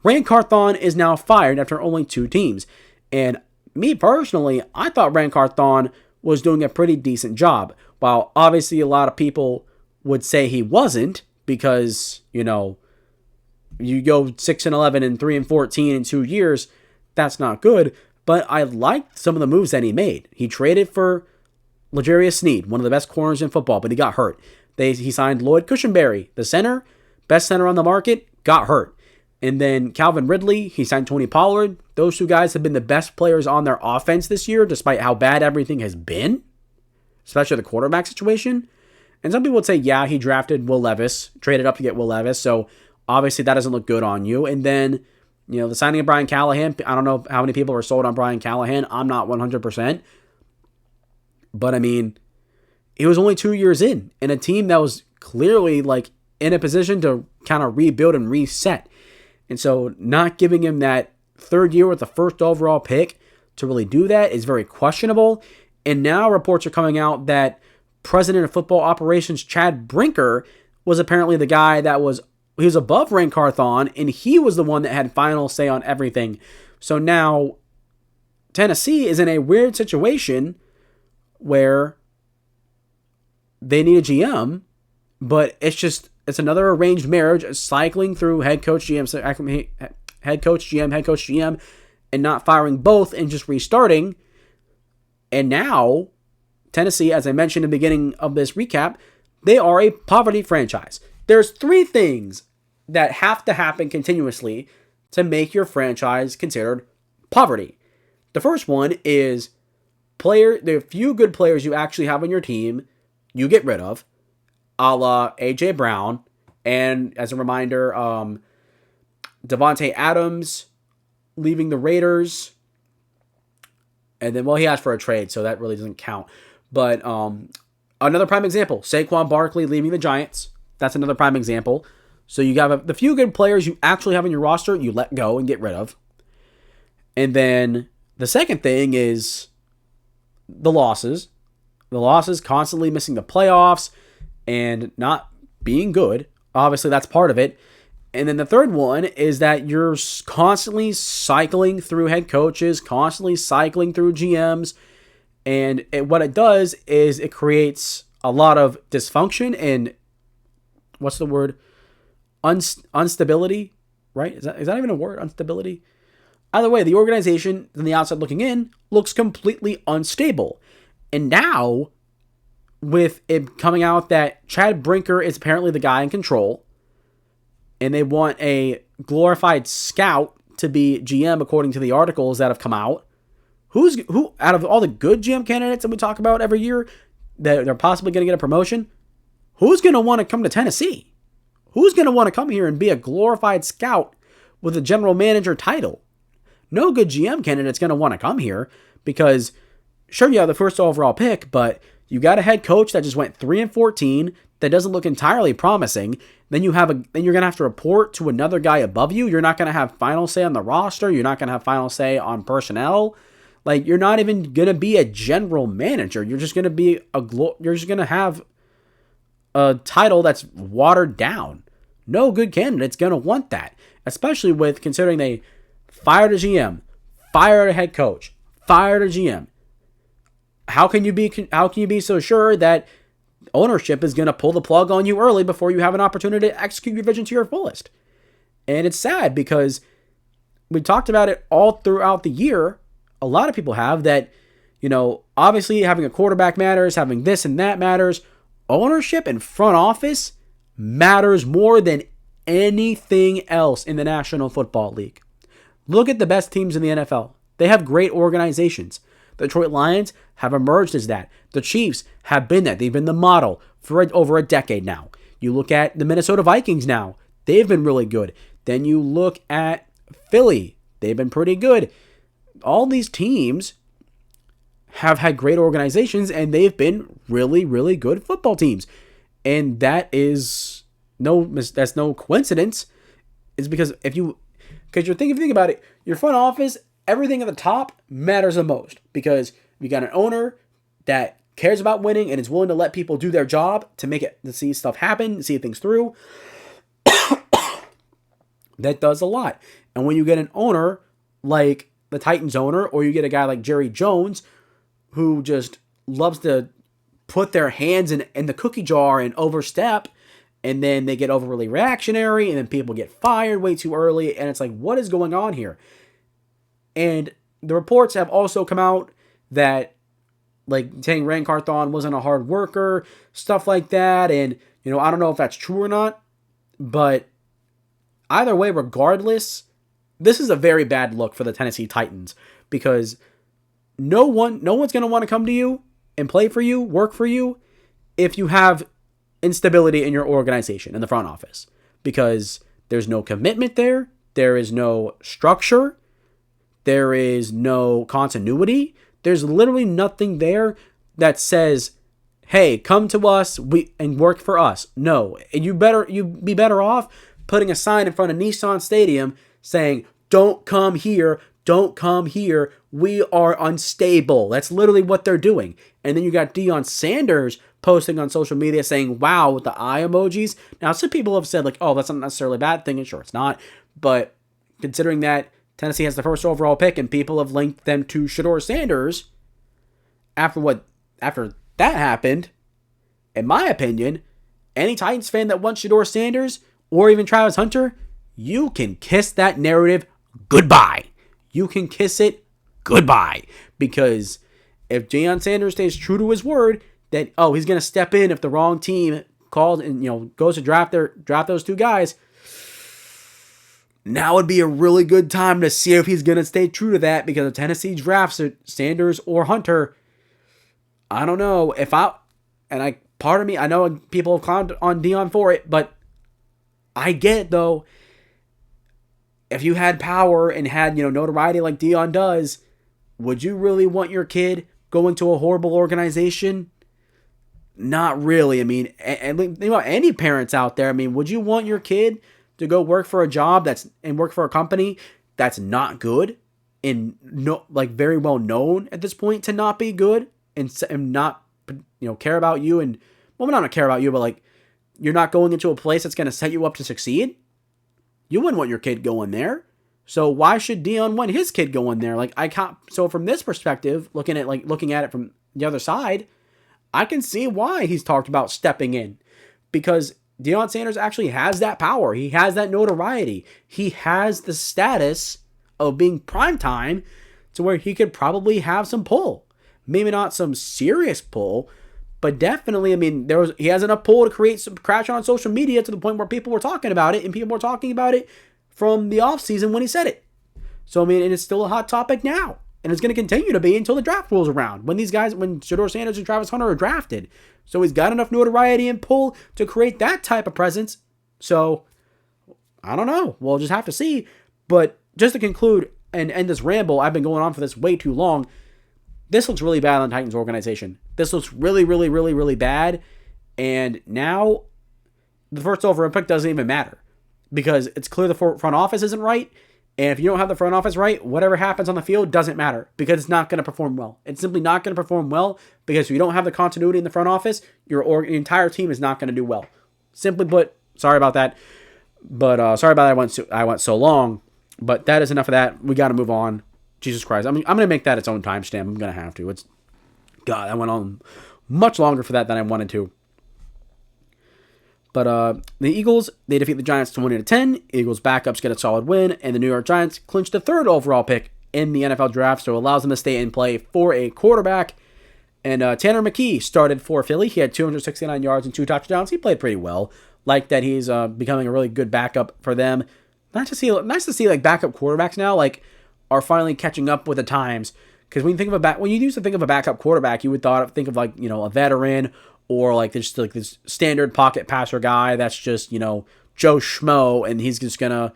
Ran Carthon is now fired after only 2 teams. And me personally, I thought Ran Carthon was doing a pretty decent job. While obviously a lot of people would say he wasn't, because, you go 6-11 and 3-14 in 2 years, that's not good. But I liked some of the moves that he made. He traded for L'Jarius Sneed, one of the best corners in football, but he got hurt. He signed Lloyd Cushenberry, the center, best center on the market, got hurt. And then Calvin Ridley, he signed Tony Pollard. Those 2 guys have been the best players on their offense this year, despite how bad everything has been, especially the quarterback situation. And some people would say, yeah, he drafted Will Levis, traded up to get Will Levis, so obviously that doesn't look good on you. And then, the signing of Brian Callahan, I don't know how many people are sold on Brian Callahan. I'm not 100%. But, it was only 2 years in a team that was clearly, in a position to kind of rebuild and reset. And so not giving him that 3rd year with the 1st overall pick to really do that is very questionable. And now reports are coming out that President of Football Operations Chad Brinker was apparently the guy he was above Ran Carthon, and he was the one that had final say on everything. So now Tennessee is in a weird situation where they need a GM, but it's another arranged marriage, cycling through head coach, GM, and not firing both and just restarting. And now, Tennessee, as I mentioned in the beginning of this recap, they are a poverty franchise. There's 3 things that have to happen continuously to make your franchise considered poverty. The first one is the few good players you actually have on your team, you get rid of, a la AJ Brown, and as a reminder, Devontae Adams leaving the Raiders, and then, he asked for a trade, so that really doesn't count. But another prime example, Saquon Barkley leaving the Giants, that's another prime example. So you got the few good players you actually have on your roster, you let go and get rid of. And then the second thing is the losses. The losses, constantly missing the playoffs and not being good. Obviously, that's part of it. And then the third one is that you're constantly cycling through head coaches, constantly cycling through GMs. And what it does is it creates a lot of dysfunction and, what's the word? Instability, right? Is that even a word? Instability? Either way, the organization, from the outside looking in, looks completely unstable. And now, with it coming out that Chad Brinker is apparently the guy in control, and they want a glorified scout to be GM according to the articles that have come out, who out of all the good GM candidates that we talk about every year that they're possibly going to get a promotion, who's going to want to come to Tennessee? Who's going to want to come here and be a glorified scout with a general manager title? No good GM candidate's going to want to come here because, sure, you have the first overall pick, but you got a head coach that just went 3-14 that doesn't look entirely promising. Then you're going to have to report to another guy above you. You're not going to have final say on the roster. You're not going to have final say on personnel. Like, you're not even going to be a general manager. You're just going to be you're just going to have a title that's watered down. No good candidate's going to want that, especially with considering they fired a GM, fired a head coach, fired a GM. How can you be so sure that ownership is going to pull the plug on you early before you have an opportunity to execute your vision to your fullest? And it's sad because we talked about it all throughout the year. A lot of people have that, obviously having a quarterback matters, having this and that matters. Ownership and front office matters more than anything else in the National Football League. Look at the best teams in the NFL. They have great organizations. The Detroit Lions have emerged as that. The Chiefs have been that. They've been the model for over a decade now. You look at the Minnesota Vikings now. They've been really good. Then you look at Philly. They've been pretty good. All these teams have had great organizations, and they've been really, really good football teams. And that's no coincidence. It's because if you think about it, your front office, everything at the top matters the most because you got an owner that cares about winning and is willing to let people do their job to see stuff happen, see things through. That does a lot. And when you get an owner like the Titans owner, or you get a guy like Jerry Jones who just loves to put their hands in the cookie jar and overstep, and then they get overly reactionary, and then people get fired way too early, and it's like, what is going on here? And the reports have also come out that, like, saying Ran Carthon wasn't a hard worker, stuff like that, and, I don't know if that's true or not, but either way, regardless, this is a very bad look for the Tennessee Titans, because no one's going to want to come to you and play for you, work for you, if you have instability in your organization, in the front office, because there's no commitment there. There is no structure. There is no continuity. There's literally nothing there that says, hey, come to us and work for us. No, and you'd be better off putting a sign in front of Nissan Stadium saying, don't come here, don't come here, we are unstable. That's literally what they're doing. And then you got Deion Sanders posting on social media saying, wow, with the eye emojis. Now, some people have said, like, oh, that's not necessarily a bad thing, and sure, it's not. But considering that Tennessee has the first overall pick and people have linked them to Shedeur Sanders, after that happened, in my opinion, any Titans fan that wants Shedeur Sanders or even Travis Hunter, you can kiss that narrative goodbye. You can kiss it goodbye. Because if Deion Sanders stays true to his word that, he's going to step in if the wrong team calls and, goes to draft those two guys, now would be a really good time to see if he's going to stay true to that, because if Tennessee drafts Sanders or Hunter, I don't know part of me, I know people have clowned on Deion for it, but I get it though. If you had power and had, notoriety like Deion does, would you really want your kid going to a horrible organization? Not really. I mean, and any parents out there, would you want your kid to go work for a job and work for a company that's not good and very well known at this point to not be good and not, care about you and, not care about you, but you're not going into a place that's going to set you up to succeed? You wouldn't want your kid going there. So why should Deion want his kid going there? So from this perspective, looking at it from the other side, I can see why he's talked about stepping in, because Deion Sanders actually has that power. He has that notoriety. He has the status of being prime time to where he could probably have some pull. Maybe not some serious pull, but definitely, I mean, he has enough pull to create some crash on social media to the point where people were talking about it, and people were talking about it from the offseason when he said it. So, I mean, and it's still a hot topic now. And it's going to continue to be until the draft rolls around. When Shedeur Sanders and Travis Hunter are drafted. So he's got enough notoriety and pull to create that type of presence. So, I don't know. We'll just have to see. But just to conclude and end this ramble, I've been going on for this way too long. This looks really bad on the Titans organization. This looks really, really, really, really bad. And now, the first overall pick doesn't even matter. Because it's clear the front office isn't right. And if you don't have the front office right, whatever happens on the field doesn't matter because it's not going to perform well. It's simply not going to perform well because if you don't have the continuity in the front office, your entire team is not going to do well. Simply put, sorry about that. But sorry about that I went so long. But that is enough of that. We got to move on. Jesus Christ. I'm going to make that its own timestamp. I'm going to have to. God, I went on much longer for that than I wanted to. But the Eagles, they defeat the Giants 20-10. Eagles backups get a solid win, and the New York Giants clinch the third overall pick in the NFL draft, so it allows them to stay in play for a quarterback. And Tanner McKee started for Philly. He had 269 yards and 2 touchdowns. He played pretty well. Like that, he's becoming a really good backup for them. Nice to see like backup quarterbacks now like are finally catching up with the times. Because when you used to think of a backup quarterback, you would think of like a veteran. Or like this standard pocket passer guy that's just, Joe Schmo and he's just gonna,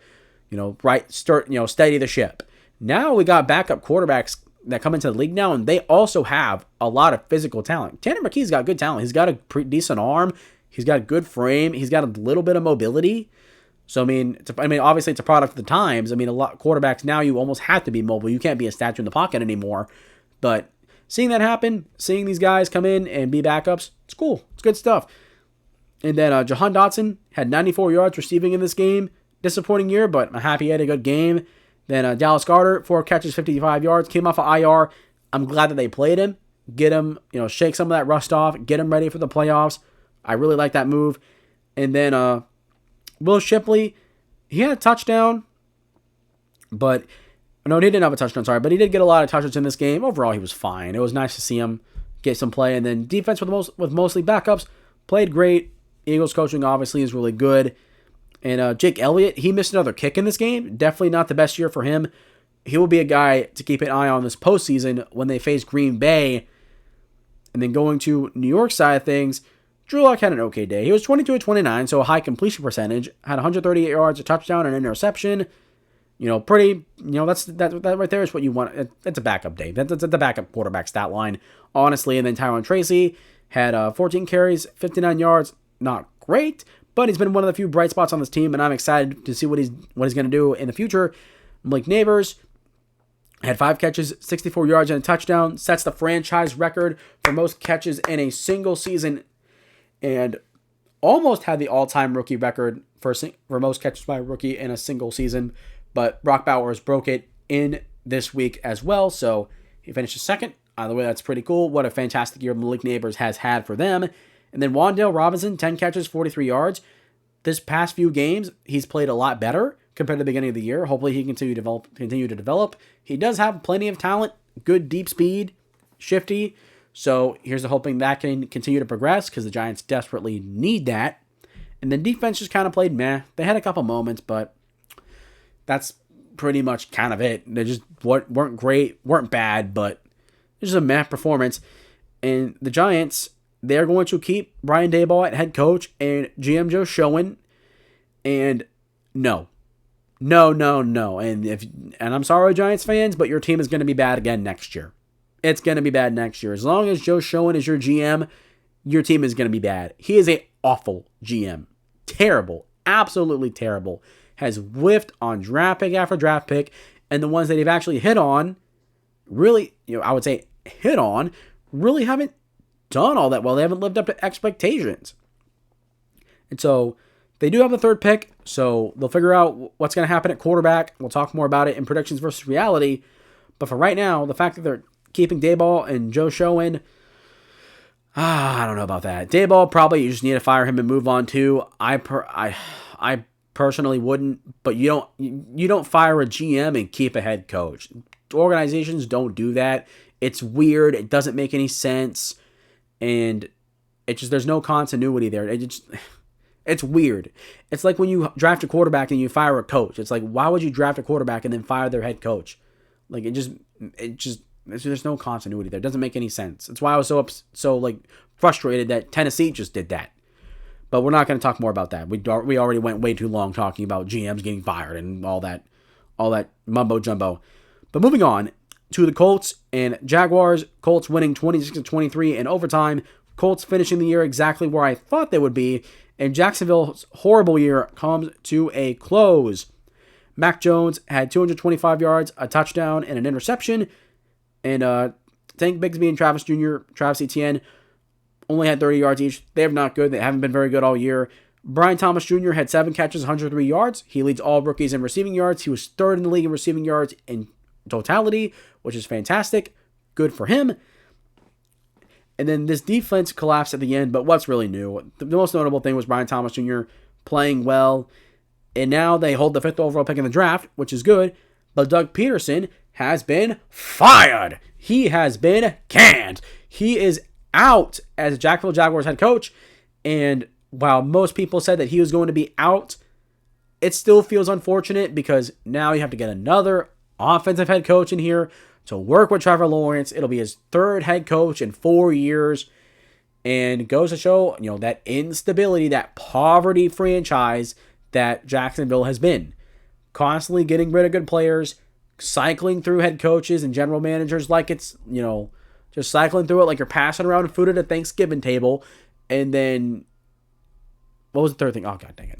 steady the ship. Now we got backup quarterbacks that come into the league now and they also have a lot of physical talent. Tanner McKee's got good talent. He's got a pretty decent arm. He's got a good frame. He's got a little bit of mobility. So, obviously it's a product of the times. A lot of quarterbacks now you almost have to be mobile. You can't be a statue in the pocket anymore. But seeing that happen, seeing these guys come in and be backups, it's cool. It's good stuff. And then Jahan Dotson had 94 yards receiving in this game. Disappointing year, but I'm happy he had a good game. Then Dallas Goedert, 4 catches, 55 yards, came off of IR. I'm glad that they played him. Get him, shake some of that rust off. Get him ready for the playoffs. I really like that move. And then Will Shipley, he had a touchdown, but no, he didn't have a touchdown, sorry, but he did get a lot of touchdowns in this game. Overall, he was fine. It was nice to see him get some play. And then defense with mostly backups played great. Eagles coaching obviously is really good. And Jake Elliott, he missed another kick in this game. Definitely not the best year for him. He will be a guy to keep an eye on this postseason when they face Green Bay. And then going to New York side of things, Drew Lock had an okay day. He was 22-29, so a high completion percentage. Had 138 yards, a touchdown, and an interception. That right there is what you want. That's a backup day. That's the backup quarterback stat line, honestly. And then Tyron Tracy had 14 carries, 59 yards. Not great, but he's been one of the few bright spots on this team, and I'm excited to see what he's going to do in the future. Blake Neighbors had 5 catches, 64 yards, and a touchdown. Sets the franchise record for most catches in a single season, and almost had the all-time rookie record for most catches by a rookie in a single season. But Brock Bowers broke it in this week as well, so he finished second. Either way, that's pretty cool. What a fantastic year Malik Neighbors has had for them. And then Wan'Dale Robinson, 10 catches, 43 yards. This past few games, he's played a lot better compared to the beginning of the year. Hopefully he can continue to develop. He does have plenty of talent, good deep speed, shifty. So here's the hoping that can continue to progress because the Giants desperately need that. And then defense just kind of played meh. They had a couple moments, but that's pretty much kind of it. They just weren't great, weren't bad, but it's just a meh performance. And the Giants, they're going to keep Brian Daboll at head coach and GM Joe Schoen. And no. And I'm sorry, Giants fans, but your team is going to be bad again next year. It's going to be bad next year. As long as Joe Schoen is your GM, your team is going to be bad. He is an awful GM. Terrible. Absolutely terrible. Has whiffed on draft pick after draft pick, and the ones that he've actually hit on, really, I would say hit on, really haven't done all that well. They haven't lived up to expectations. And so they do have the third pick, so they'll figure out what's going to happen at quarterback. We'll talk more about it in predictions versus reality. But for right now, the fact that they're keeping Daboll and Joe Schoen, I don't know about that. Daboll, probably you just need to fire him and move on too. I personally wouldn't, but you don't fire a GM and keep a head coach. Organizations don't do that. It's weird. It doesn't make any sense, and there's no continuity there. It's weird. It's like when you draft a quarterback and you fire a coach. It's like, why would you draft a quarterback and then fire their head coach? Like there's no continuity there. It doesn't make any sense. That's why I was so frustrated that Tennessee just did that. But we're not going to talk more about that. We already went way too long talking about GMs getting fired and all that mumbo jumbo. But moving on to the Colts and Jaguars. Colts winning 26-23 in overtime. Colts finishing the year exactly where I thought they would be. And Jacksonville's horrible year comes to a close. Mac Jones had 225 yards, a touchdown, and an interception. And Tank Bigsby and Travis Etienne only had 30 yards each. They're not good. They haven't been very good all year. Brian Thomas Jr. had 7 catches, 103 yards. He leads all rookies in receiving yards. He was third in the league in receiving yards in totality, which is fantastic. Good for him. And then this defense collapsed at the end, but what's really new? The most notable thing was Brian Thomas Jr. playing well. And now they hold the 5th overall pick in the draft, which is good. But Doug Peterson has been fired. He has been canned. He is out as Jacksonville Jaguars head coach. And while most people said that he was going to be out, it still feels unfortunate because now you have to get another offensive head coach in here to work with Trevor Lawrence. It'll be his 3rd head coach in 4 years. And it goes to show, that instability, that poverty franchise that Jacksonville has been. Constantly getting rid of good players, cycling through head coaches and general managers like it's, just cycling through it like you're passing around food at a Thanksgiving table. And then, what was the third thing? Oh, God dang it.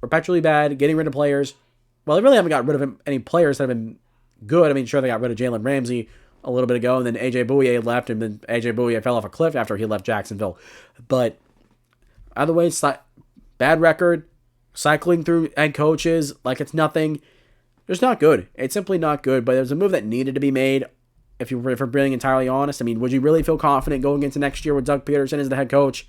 Perpetually bad, getting rid of players. Well, they really haven't got rid of any players that have been good. I mean, sure, they got rid of Jalen Ramsey a little bit ago, and then A.J. Bouye left, and then A.J. Bouye fell off a cliff after he left Jacksonville. But either way, bad record, cycling through head coaches like it's nothing. Just not good. It's simply not good, but it was a move that needed to be made. If we're being entirely honest, I mean, would you really feel confident going into next year with Doug Peterson as the head coach?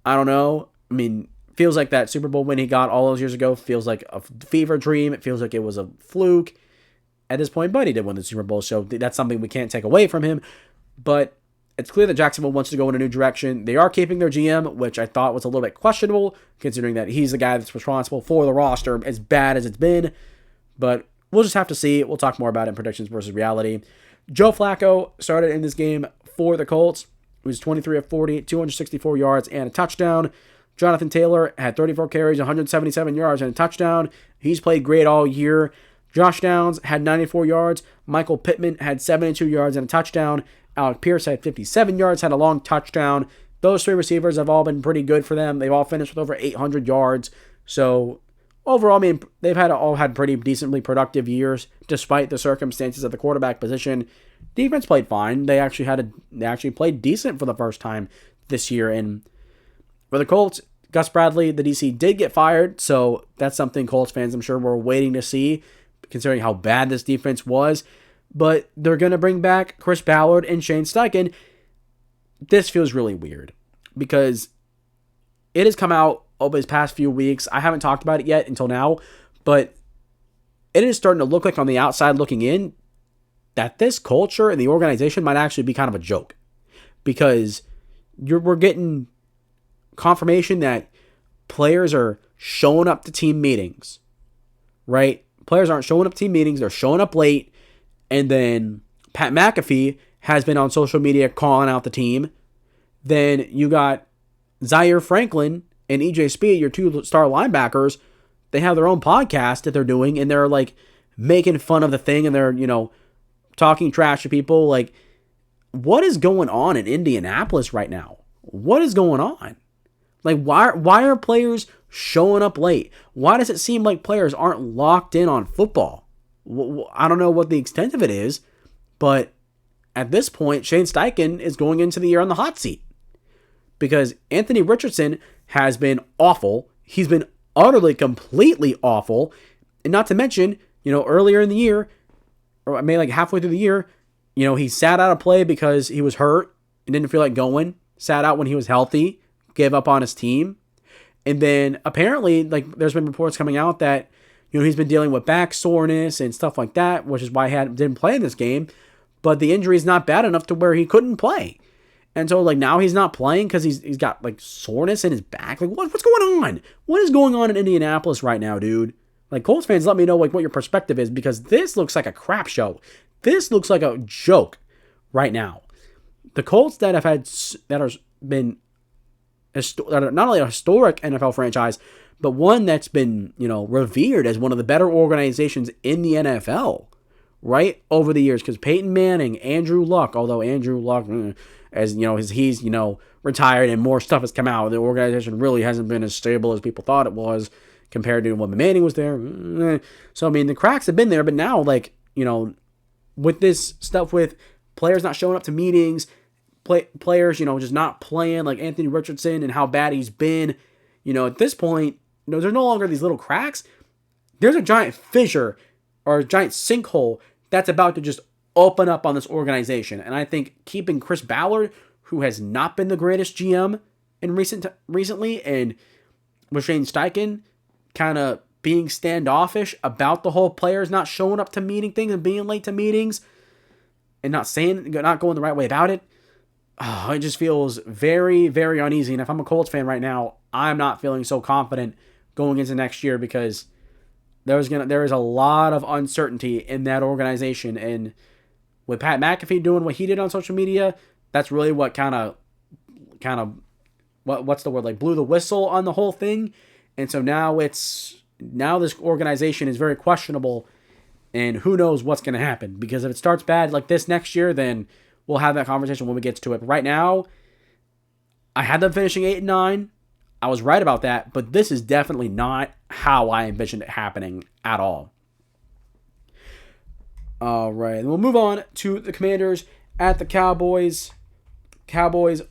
I don't know. I mean, feels like that Super Bowl win he got all those years ago feels like a fever dream. It feels like it was a fluke at this point, but he did win the Super Bowl, so that's something we can't take away from him. But it's clear that Jacksonville wants to go in a new direction. They are keeping their GM, which I thought was a little bit questionable, considering that he's the guy that's responsible for the roster as bad as it's been. But we'll just have to see. We'll talk more about it in predictions versus reality. Joe Flacco started in this game for the Colts. He was 23 of 40, 264 yards, and a touchdown. Jonathan Taylor had 34 carries, 177 yards, and a touchdown. He's played great all year. Josh Downs had 94 yards. Michael Pittman had 72 yards and a touchdown. Alec Pierce had 57 yards, had a long touchdown. Those 3 receivers have all been pretty good for them. They've all finished with over 800 yards. So overall, I mean, they've all had pretty decently productive years, despite the circumstances of the quarterback position. Defense played fine. They actually played decent for the first time this year. And for the Colts, Gus Bradley, the DC, did get fired. So that's something Colts fans, I'm sure, were waiting to see, considering how bad this defense was. But they're going to bring back Chris Ballard and Shane Steichen. This feels really weird because it has come out over these past few weeks. I haven't talked about it yet until now, but it is starting to look like on the outside looking in that this culture and the organization might actually be kind of a joke, because we're getting confirmation that players are showing up to team meetings, right? Players aren't showing up to team meetings. They're showing up late. And then Pat McAfee has been on social media calling out the team. Then you got Zaire Franklin and EJ Speed, your 2 star linebackers. They have their own podcast that they're doing, and they're like making fun of the thing, and they're, talking trash to people. Like, what is going on in Indianapolis right now? What is going on? Like, why are players showing up late? Why does it seem like players aren't locked in on football? I don't know what the extent of it is, but at this point, Shane Steichen is going into the year on the hot seat, because Anthony Richardson has been awful. He's been utterly, completely awful. And not to mention, earlier in the year, or maybe like halfway through the year, he sat out of play because he was hurt and didn't feel like going. Sat out when he was healthy. Gave up on his team. And then apparently, like, there's been reports coming out that, he's been dealing with back soreness and stuff like that, which is why he didn't play in this game. But the injury is not bad enough to where he couldn't play. And so, like, now he's not playing because he's got, like, soreness in his back. Like, what's going on? What is going on in Indianapolis right now, dude? Like, Colts fans, let me know, like, what your perspective is, because this looks like a crap show. This looks like a joke right now. The Colts that have had, that are not only a historic NFL franchise, but one that's been, revered as one of the better organizations in the NFL, right, over the years. Because Peyton Manning, Andrew Luck, although Andrew Luck, as he's retired and more stuff has come out, the organization really hasn't been as stable as people thought it was compared to when Manning was there. So, I mean, the cracks have been there, but now, like, with this stuff with players not showing up to meetings, players, just not playing, like Anthony Richardson and how bad he's been, at this point, there's no longer these little cracks. There's a giant fissure or a giant sinkhole that's about to just open up on this organization. And I think keeping Chris Ballard, who has not been the greatest GM in recently, and with Shane Steichen kind of being standoffish about the whole players not showing up to meeting things and being late to meetings and not going the right way about it. It just feels very, very uneasy. And if I'm a Colts fan right now, I'm not feeling so confident going into next year, because there is a lot of uncertainty in that organization. And with Pat McAfee doing what he did on social media, that's really what kind of what's the word, like, blew the whistle on the whole thing. And so now this organization is very questionable, and who knows what's going to happen, because if it starts bad like this next year, then we'll have that conversation when we get to it. But right now, I had them finishing 8-9. I was right about that, but this is definitely not how I envisioned it happening at all. All right, and we'll move on to the Commanders at the Cowboys. Commanders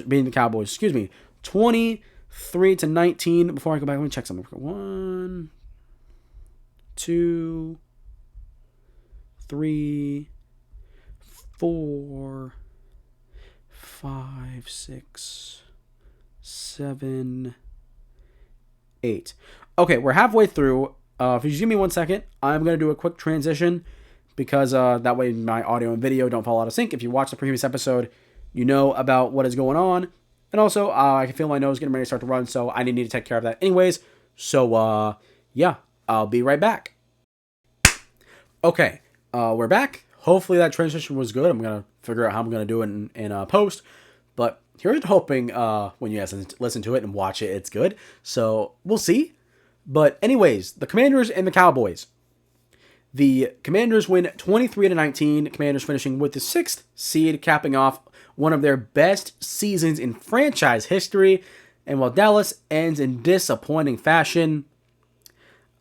being the Cowboys, 23-19. Before I go back, let me check something. 1, 2, 3, 4, 5, 6, 7, 8. Okay, we're halfway through. If you just give me 1 second, I'm going to do a quick transition, because that way my audio and video don't fall out of sync. If you watched the previous episode, you know about what is going on. And also, I can feel my nose getting ready to start to run, so I need to take care of that anyways. So, yeah, I'll be right back. Okay, we're back. Hopefully that transition was good. I'm going to figure out how I'm going to do it in post. But here's hoping when you guys listen to it and watch it, it's good. So we'll see. But anyways, the Commanders and the Cowboys. The Commanders win 23-19. Commanders finishing with the 6th seed, capping off one of their best seasons in franchise history. And while Dallas ends in disappointing fashion,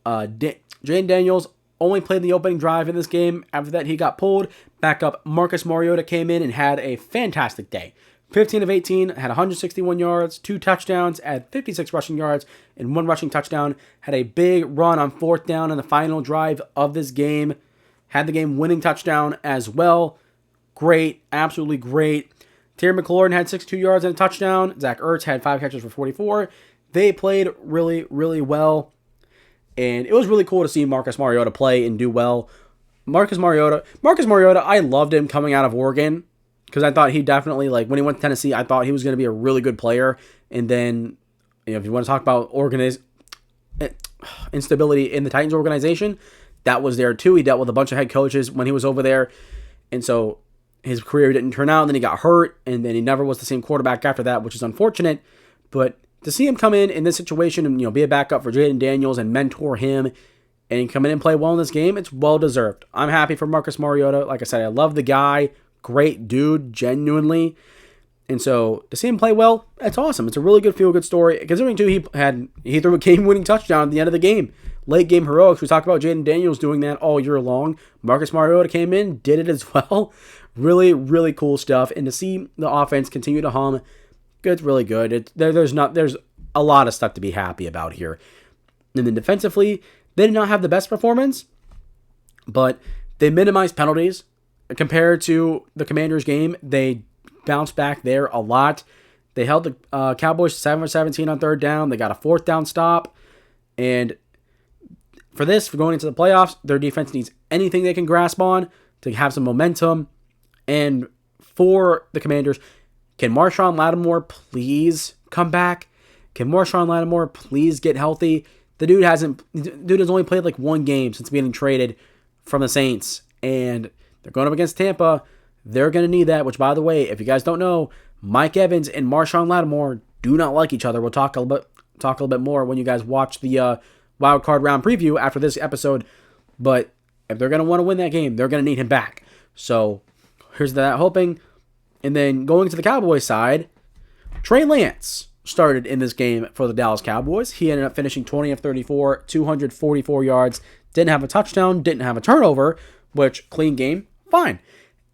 Jane Daniels only played the opening drive in this game. After that, he got pulled. Backup Marcus Mariota came in and had a fantastic day. 15 of 18, had 161 yards, 2 touchdowns, had 56 rushing yards, and 1 rushing touchdown. Had a big run on 4th down in the final drive of this game. Had the game-winning touchdown as well. Great, absolutely great. Terry McLaurin had 62 yards and a touchdown. Zach Ertz had 5 catches for 44. They played really, really well. And it was really cool to see Marcus Mariota play and do well. Marcus Mariota, I loved him coming out of Oregon, because I thought he definitely, like, when he went to Tennessee, I thought he was going to be a really good player. And then, if you want to talk about instability in the Titans organization, that was there too. He dealt with a bunch of head coaches when he was over there. And so his career didn't turn out, and then he got hurt, and then he never was the same quarterback after that, which is unfortunate. But to see him come in this situation and, be a backup for Jaden Daniels and mentor him and come in and play well in this game, it's well-deserved. I'm happy for Marcus Mariota. Like I said, I love the guy. Great dude, genuinely. And so to see him play well, that's awesome. It's a really good feel-good story. Considering too, he threw a game-winning touchdown at the end of the game. Late game heroics. We talked about Jaden Daniels doing that all year long. Marcus Mariota came in, did it as well. Really, really cool stuff. And to see the offense continue to hum, it's really good. There's a lot of stuff to be happy about here. And then defensively, they did not have the best performance, but they minimized penalties. Compared to the Commanders game, they bounced back there a lot. They held the Cowboys 7 for 17 on third down. They got a fourth down stop. And for going into the playoffs, their defense needs anything they can grasp on to have some momentum. And for the Commanders, can Marshawn Lattimore please come back? Can Marshawn Lattimore please get healthy? The dude has only played like one game since being traded from the Saints. And they're going up against Tampa. They're going to need that, which, by the way, if you guys don't know, Mike Evans and Marshawn Lattimore do not like each other. We'll talk a little bit more when you guys watch the wild card round preview after this episode. But if they're going to want to win that game, they're going to need him back. So here's that hoping. And then going to the Cowboys side, Trey Lance started in this game for the Dallas Cowboys. He ended up finishing 20 of 34, 244 yards. Didn't have a touchdown, didn't have a turnover, which, clean game, fine.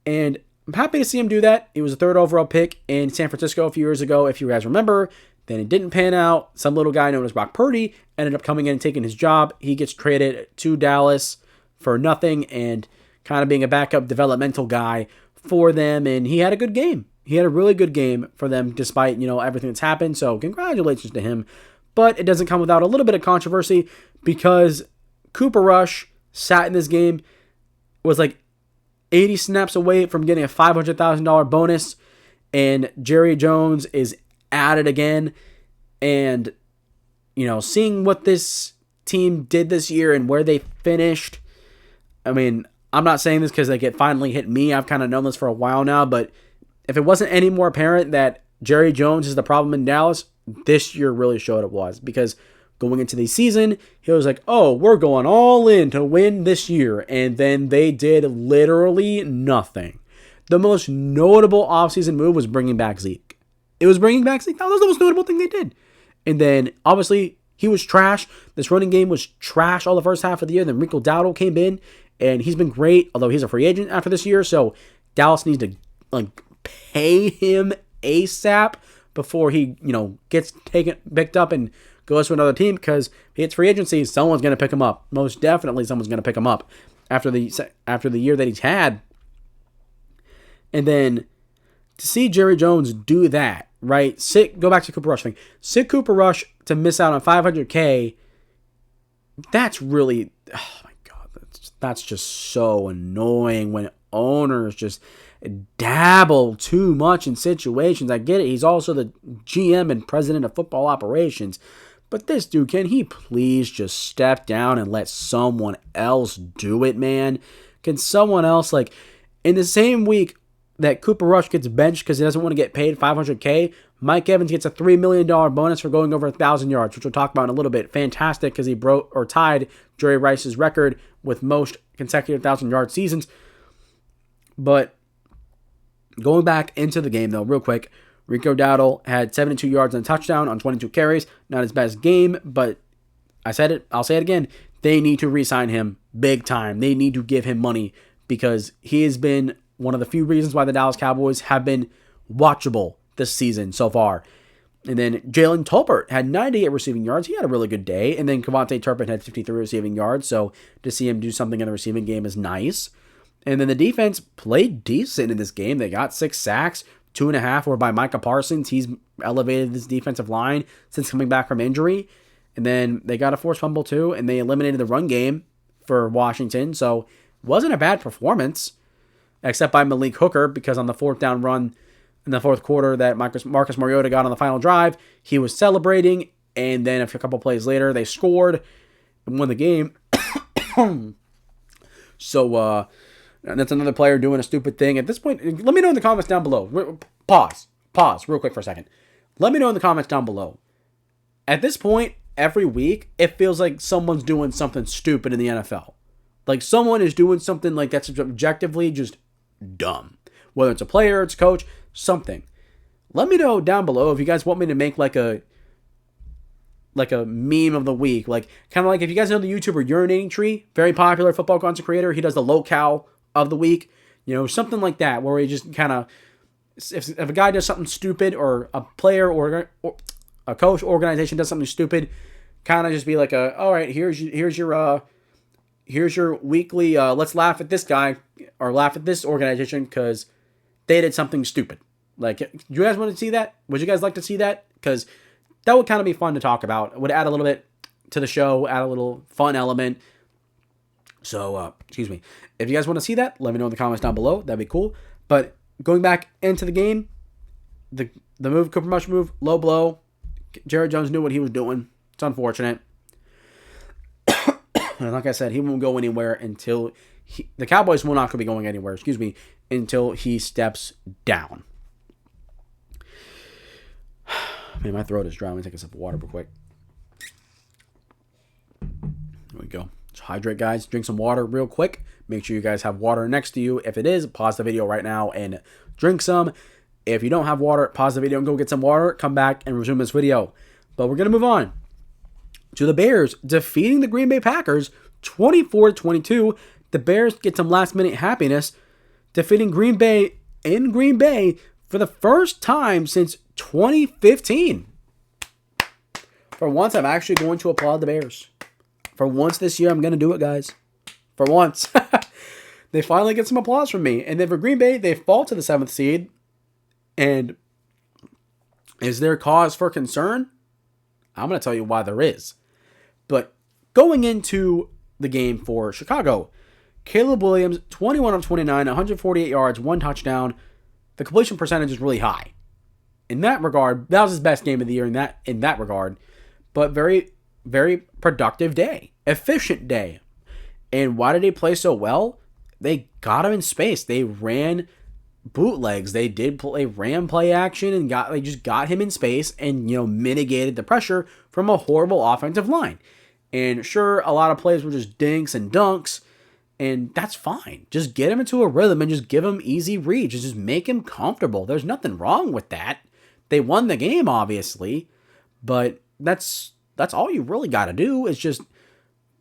And I'm happy to see him do that. He was a third overall pick in San Francisco a few years ago, if you guys remember. Then it didn't pan out. Some little guy known as Brock Purdy ended up coming in and taking his job. He gets traded to Dallas for nothing and kind of being a backup developmental guy for them. And he had a good game. He had a really good game for them despite, everything that's happened. So congratulations to him. But it doesn't come without a little bit of controversy because Cooper Rush sat in this game, was like 80 snaps away from getting a $500,000 bonus. And Jerry Jones is at it again. And, seeing what this team did this year and where they finished. I mean, I'm not saying this because it finally hit me. I've kind of known this for a while now. But if it wasn't any more apparent that Jerry Jones is the problem in Dallas, this year really showed it was. Because going into the season, he was like, oh, we're going all in to win this year. And then they did literally nothing. The most notable offseason move was bringing back Zeke. It was bringing back Zeke. That was the most notable thing they did. And then, obviously, he was trash. This running game was trash all the first half of the year. Then Rico Dowdle came in, and he's been great, although he's a free agent after this year. So Dallas needs to pay him ASAP before he, gets picked up and goes to another team, because if he hits free agency, someone's going to pick him up. Most definitely someone's going to pick him up after the year that he's had. And then to see Jerry Jones do that, right? Go back to Cooper Rush thing. Sit Cooper Rush to miss out on $500K. That's really, oh my God, that's just so annoying when owners just dabble too much in situations. I get it. He's also the GM and president of football operations. But this dude, can he please just step down and let someone else do it, man? Can someone else, in the same week that Cooper Rush gets benched because he doesn't want to get paid $500K, Mike Evans gets a $3 million bonus for going over 1,000 yards, which we'll talk about in a little bit. Fantastic, because he broke or tied Jerry Rice's record with most consecutive 1,000-yard seasons. But going back into the game, though, real quick, Rico Dowdle had 72 yards and a touchdown on 22 carries. Not his best game, but I said it, I'll say it again. They need to re-sign him big time. They need to give him money because he has been one of the few reasons why the Dallas Cowboys have been watchable this season so far. And then Jalen Tolbert had 98 receiving yards. He had a really good day. And then Kevontae Turpin had 53 receiving yards. So to see him do something in the receiving game is nice. And then the defense played decent in this game. They got 6 sacks. 2.5 were by Micah Parsons. He's elevated this defensive line since coming back from injury. And then they got a forced fumble too. And they eliminated the run game for Washington. So it wasn't a bad performance. Except by Malik Hooker, because on the fourth down run in the fourth quarter that Marcus Mariota got on the final drive, he was celebrating, and then a couple plays later, they scored and won the game. So, that's another player doing a stupid thing. At this point, let me know in the comments down below. Pause real quick for a second. Let me know in the comments down below. At this point, every week, it feels like someone's doing something stupid in the NFL. Like someone is doing something that's objectively just dumb. Whether it's a player, it's a coach, something. Let me know down below if you guys want me to make a meme of the week. Kind of if you guys know the YouTuber Urinating Tree, very popular football content creator. He does the locale of the week. Something like that, where he just kind of, if a guy does something stupid, or a player or a coach organization does something stupid, kind of just be all right, here's your weekly, let's laugh at this guy or laugh at this organization because they did something stupid. Like, do you guys want to see that? Would you guys like to see that? Because that would kind of be fun to talk about. It would add a little bit to the show, add a little fun element. So, excuse me. If you guys want to see that, let me know in the comments down below. That'd be cool. But going back into the game, the move, Cooper Rush move, low blow. Jerod Jones knew what he was doing. It's unfortunate. And like I said, he won't go anywhere until the Cowboys will not be going anywhere, until he steps down. Man, my throat is dry. Let me take a sip of water real quick. There we go. Just hydrate, guys. Drink some water real quick. Make sure you guys have water next to you. If it is, pause the video right now and drink some. If you don't have water, pause the video and go get some water. Come back and resume this video. But we're going to move on to the Bears defeating the Green Bay Packers 24-22. The Bears get some last-minute happiness, defeating Green Bay in Green Bay for the first time since 2015. For once, I'm actually going to applaud the Bears. For once this year, I'm going to do it, guys. For once. They finally get some applause from me. And then for Green Bay, they fall to the 7th seed. And is there cause for concern? I'm going to tell you why there is. But going into the game for Chicago, Caleb Williams, 21 of 29, 148 yards, 1 touchdown. The completion percentage is really high. In that regard, that was his best game of the year in that regard. But very, very productive day. Efficient day. And why did he play so well? They got him in space. They ran bootlegs. They ran play action and they just got him in space and, mitigated the pressure from a horrible offensive line. And sure, a lot of plays were just dinks and dunks, and that's fine. Just get him into a rhythm and just give him easy reads. Just make him comfortable. There's nothing wrong with that. They won the game, obviously, but that's all you really got to do is just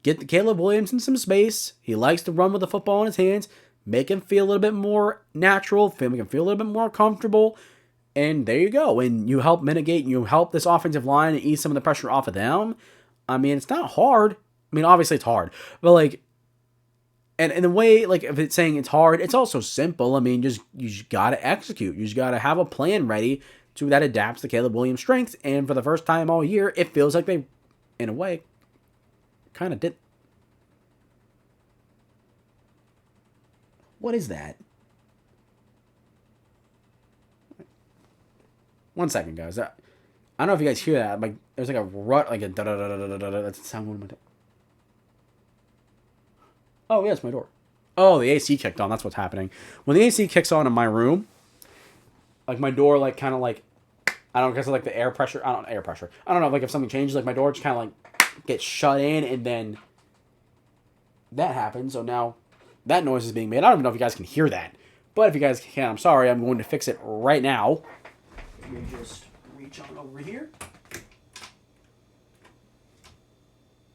get the Caleb Williams in some space. He likes to run with the football in his hands. Make him feel a little bit more natural. Make him feel a little bit more comfortable. And there you go. And you help mitigate, you help this offensive line and ease some of the pressure off of them. I mean, it's not hard. I mean, obviously it's hard. But and in a way, if it's saying it's hard, it's also simple. I mean, you just got to execute. You just got to have a plan ready that adapts to Caleb Williams' strengths. And for the first time all year, it feels like they, in a way, kind of did. What is that? One second, guys. I don't know if you guys hear that. There's a rut, a da da da da da da da. That's the sound of my door. Oh, yes, my door. Oh, the AC kicked on. That's what's happening. When the AC kicks on in my room, my door, I don't know, because of the air pressure. I don't know, if something changes, my door just kind of gets shut in, and then that happens. So now that noise is being made. I don't even know if you guys can hear that. But if you guys can, I'm sorry. I'm going to fix it right now. Let me just reach on over here.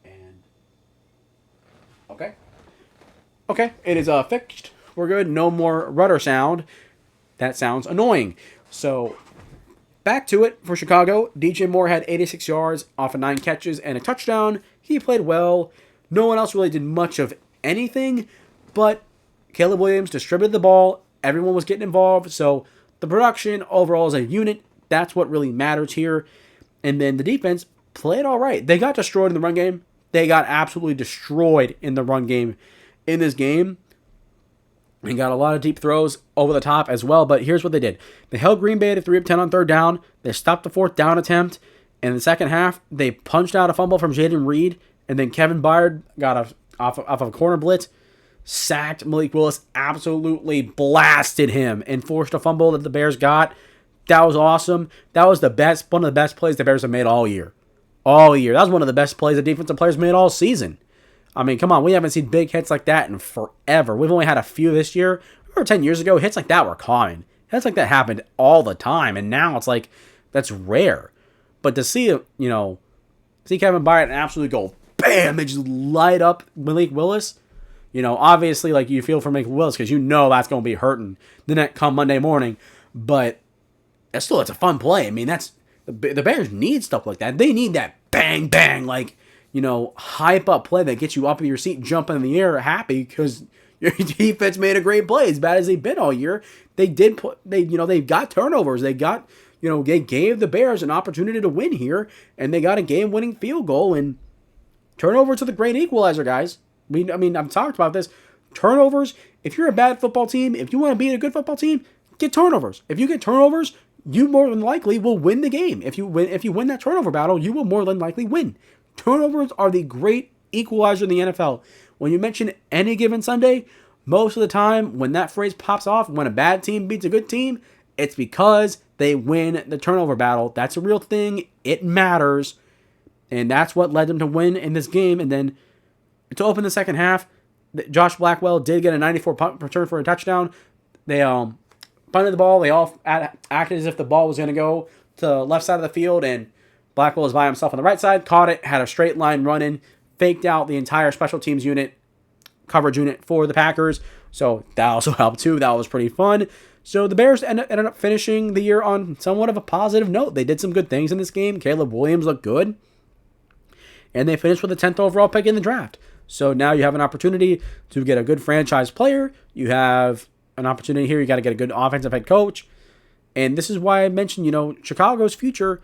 And okay. Okay, it is fixed. We're good. No more rudder sound. That sounds annoying. So, back to it for Chicago. DJ Moore had 86 yards off of 9 catches and a touchdown. He played well. No one else really did much of anything, but Caleb Williams distributed the ball. Everyone was getting involved. So, the production overall as a unit, that's what really matters here. And then the defense played all right. They got destroyed in the run game. They got absolutely destroyed in the run game in this game. And got a lot of deep throws over the top as well. But here's what they did. They held Green Bay to 3 of 10 on 3rd down. They stopped the 4th down attempt. And in the second half, they punched out a fumble from Jaden Reed. And then Kevin Byard got off of a corner blitz. Sacked Malik Willis. Absolutely blasted him. And forced a fumble that the Bears got. That was awesome. That was one of the best plays the Bears have made all year. All year. That was one of the best plays the defensive players made all season. I mean, come on. We haven't seen big hits like that in forever. We've only had a few this year. Remember 10 years ago, hits like that were common. Hits like that happened all the time. And now it's that's rare. But to see, see Kevin Byard and absolutely go, bam, and just light up Malik Willis. Obviously, you feel for Malik Willis because that's going to be hurting the next come Monday morning. But it's a fun play. I mean, the Bears need stuff like that. They need that bang, bang, hype up play that gets you up in your seat, jumping in the air, happy because, Your defense made a great play, as bad as they've been all year. They got turnovers. They gave the Bears an opportunity to win here, and they got a game-winning field goal. And turnovers are the great equalizer, guys. I've talked about this. Turnovers, if you're a bad football team, if you want to beat a good football team, get turnovers. If you get turnovers, you more than likely will win the game. If you win that turnover battle, you will more than likely win. Turnovers are the great equalizer in the NFL. When you mention any given Sunday, most of the time when that phrase pops off, when a bad team beats a good team, it's because they win the turnover battle. That's a real thing. It matters. And that's what led them to win in this game. And then to open the second half, Josh Blackwell did get a 94 punt return for a touchdown. They punted the ball. They all acted as if the ball was going to go to the left side of the field, and Blackwell was by himself on the right side, caught it, had a straight line running, faked out the entire special teams coverage unit for the Packers. So that also helped too. That was pretty fun. So the Bears ended up finishing the year on somewhat of a positive note. They did some good things in this game. Caleb Williams looked good. And they finished with the 10th overall pick in the draft. So now you have an opportunity to get a good franchise player. You have an opportunity here. You got to get a good offensive head coach. And this is why I mentioned, Chicago's future,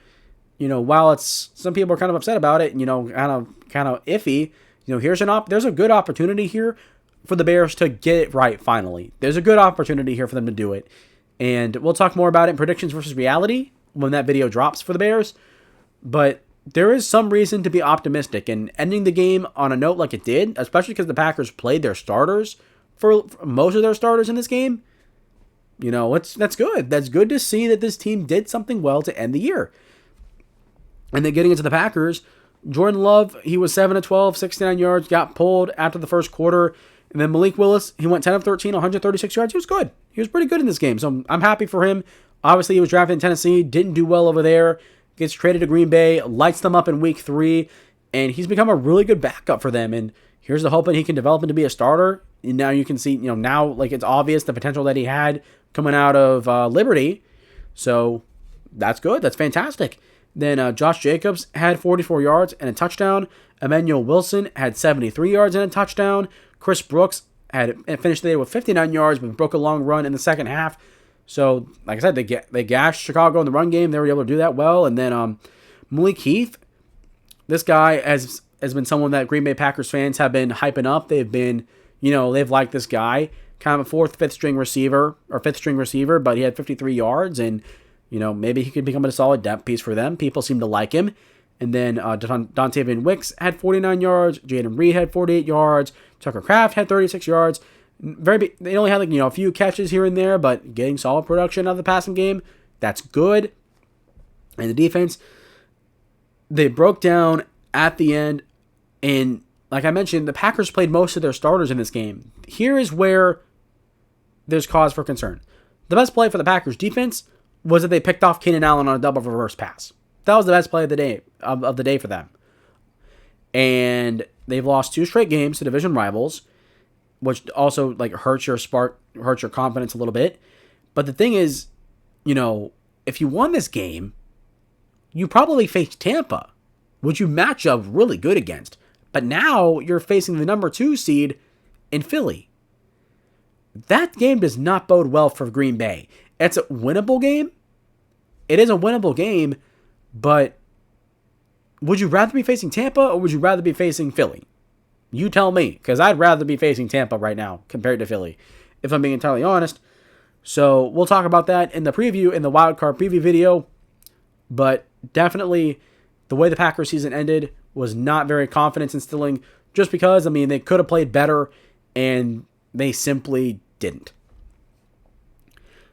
while it's some people are kind of upset about it, kind of iffy, there's a good opportunity here for the Bears to get it right finally. There's a good opportunity here for them to do it. And we'll talk more about it in predictions versus reality when that video drops for the Bears. But there is some reason to be optimistic, and ending the game on a note like it did, especially because the Packers played their starters for most of their starters in this game, that's good. That's good to see that this team did something well to end the year. And then getting into the Packers, Jordan Love, he was 7 of 12, 69 yards, got pulled after the first quarter. And then Malik Willis, he went 10 of 13, 136 yards. He was good. He was pretty good in this game, so I'm happy for him. Obviously, he was drafted in Tennessee, didn't do well over there. Gets traded to Green Bay, lights them up in week 3, and he's become a really good backup for them. And here's the hoping he can develop into be a starter. And now you can see, now it's obvious the potential that he had coming out of Liberty. So that's good. That's fantastic. Then Josh Jacobs had 44 yards and a touchdown. Emmanuel Wilson had 73 yards and a touchdown. Chris Brooks had finished the day with 59 yards, but broke a long run in the second half. So, like I said, they gashed Chicago in the run game. They were able to do that well. And then Malik Heath, this guy has been someone that Green Bay Packers fans have been hyping up. They've been, they've liked this guy. Kind of a fifth string receiver, but he had 53 yards. And, maybe he could become a solid depth piece for them. People seem to like him. And then Dontavian Wicks had 49 yards. Jaden Reed had 48 yards. Tucker Kraft had 36 yards. They only had a few catches here and there, but getting solid production out of the passing game, that's good. And the defense, they broke down at the end, and like I mentioned, the Packers played most of their starters in this game. Here is where there's cause for concern. The best play for the Packers defense was that they picked off Keenan Allen on a double reverse pass. That was the best play of the day for them. And they've lost 2 straight games to division rivals, which also hurts your confidence a little bit. But the thing is, if you won this game, you probably faced Tampa, which you match up really good against. But now you're facing the number 2 seed in Philly. That game does not bode well for Green Bay. It's a winnable game. It is a winnable game, but would you rather be facing Tampa or would you rather be facing Philly? You tell me, because I'd rather be facing Tampa right now compared to Philly, if I'm being entirely honest. So we'll talk about that in the wildcard preview video. But definitely, the way the Packers season ended was not very confidence instilling, just because, they could have played better, and they simply didn't.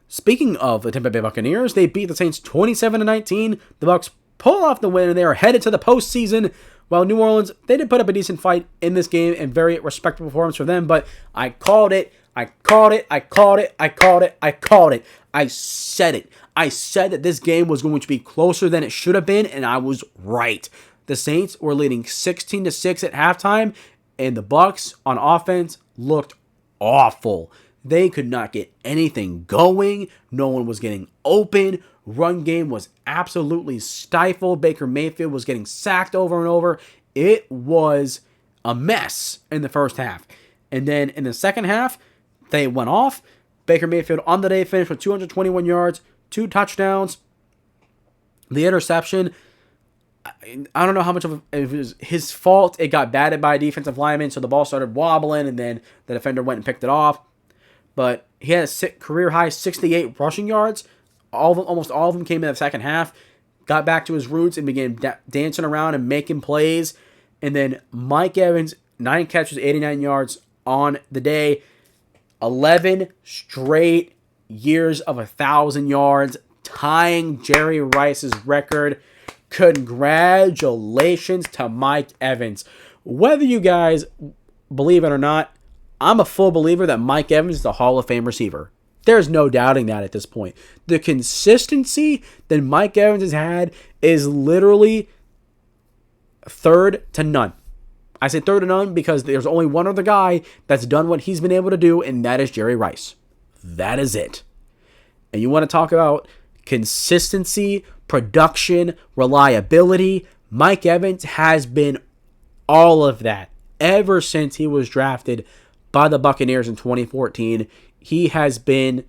Speaking of the Tampa Bay Buccaneers, they beat the Saints 27-19. The Bucs pull off the win, and they are headed to the postseason. While New Orleans, they did put up a decent fight in this game and very respectable performance for them, but I called it. I said it. I said that this game was going to be closer than it should have been, and I was right. The Saints were leading 16-6 at halftime, and the Bucs on offense looked awful. They could not get anything going. No one was getting open. Run game was absolutely stifled. Baker Mayfield was getting sacked over and over. It was a mess in the first half. And then in the second half, they went off. Baker Mayfield on the day finished with 221 yards, 2 touchdowns. The interception, I don't know how much of it was his fault. It got batted by a defensive lineman, so the ball started wobbling, and then the defender went and picked it off. But he had a career-high 68 rushing yards. Almost all of them came in the second half. Got back to his roots and began dancing around and making plays. And then Mike Evans, 9 catches, 89 yards on the day. 11 straight years of 1,000 yards, tying Jerry Rice's record. Congratulations to Mike Evans. Whether you guys believe it or not, I'm a full believer that Mike Evans is a Hall of Fame receiver. There's no doubting that at this point. The consistency that Mike Evans has had is literally third to none. I say third to none because there's only one other guy that's done what he's been able to do, and that is Jerry Rice. That is it. And you want to talk about consistency, production, reliability. Mike Evans has been all of that ever since he was drafted by the Buccaneers in 2014. He has been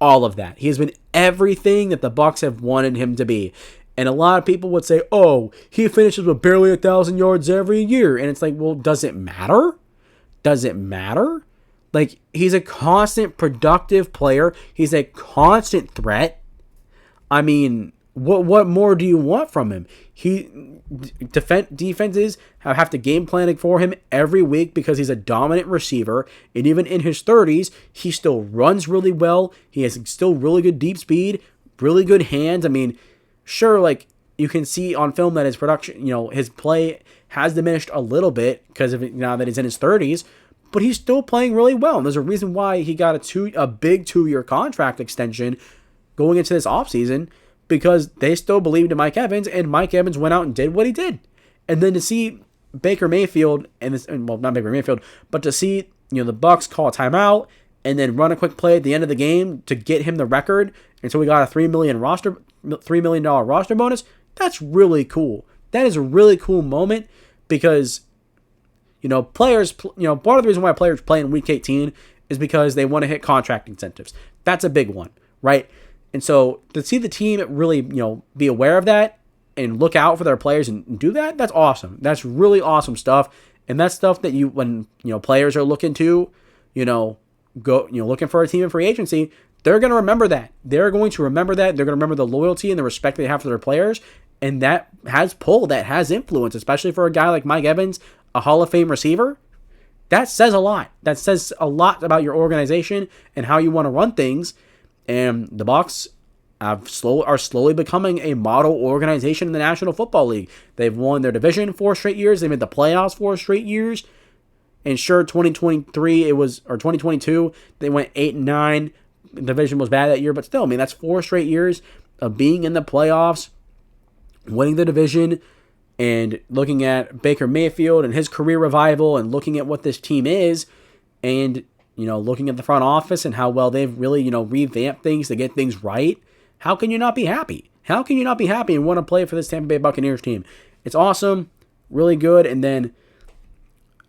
all of that. He has been everything that the Bucs have wanted him to be. And a lot of people would say, oh, he finishes with barely 1,000 yards every year. And it's like, well, does it matter? Does it matter? Like, he's a constant productive player. He's a constant threat. I mean, what more do you want from him? Defenses have to game plan for him every week because he's a dominant receiver. And even in his 30s, he still runs really well. He has still really good deep speed, really good hands. I mean, sure, like, you can see on film that his production, his play has diminished a little bit because of now that he's in his 30s, but he's still playing really well. And there's a reason why he got a big 2-year contract extension going into this offseason, because they still believed in Mike Evans, and Mike Evans went out and did what he did. And then to see Baker Mayfield, not Baker Mayfield, but to see the Bucs call a timeout and then run a quick play at the end of the game to get him the record, and so we got a $3 million roster bonus. That's really cool. That is a really cool moment because players, part of the reason why players play in Week 18 is because they want to hit contract incentives. That's a big one, right? And so to see the team really, be aware of that and look out for their players and do that, that's awesome. That's really awesome stuff. And that's stuff that when players are looking to, looking for a team in free agency, they're going to remember that. They're going to remember that. They're going to remember the loyalty and the respect they have for their players. And that has pull, that has influence, especially for a guy like Mike Evans, a Hall of Fame receiver. That says a lot. That says a lot about your organization and how you want to run things. And the Bucs are slowly becoming a model organization in the National Football League. They've won their division 4 straight years. They made the playoffs 4 straight years. And sure, 2022, they went 8-9. The division was bad that year, but still, I mean, that's 4 straight years of being in the playoffs, winning the division, and looking at Baker Mayfield and his career revival, and looking at what this team is, and looking at the front office and how well they've really, revamped things to get things right. How can you not be happy? How can you not be happy and want to play for this Tampa Bay Buccaneers team? It's awesome, really good. And then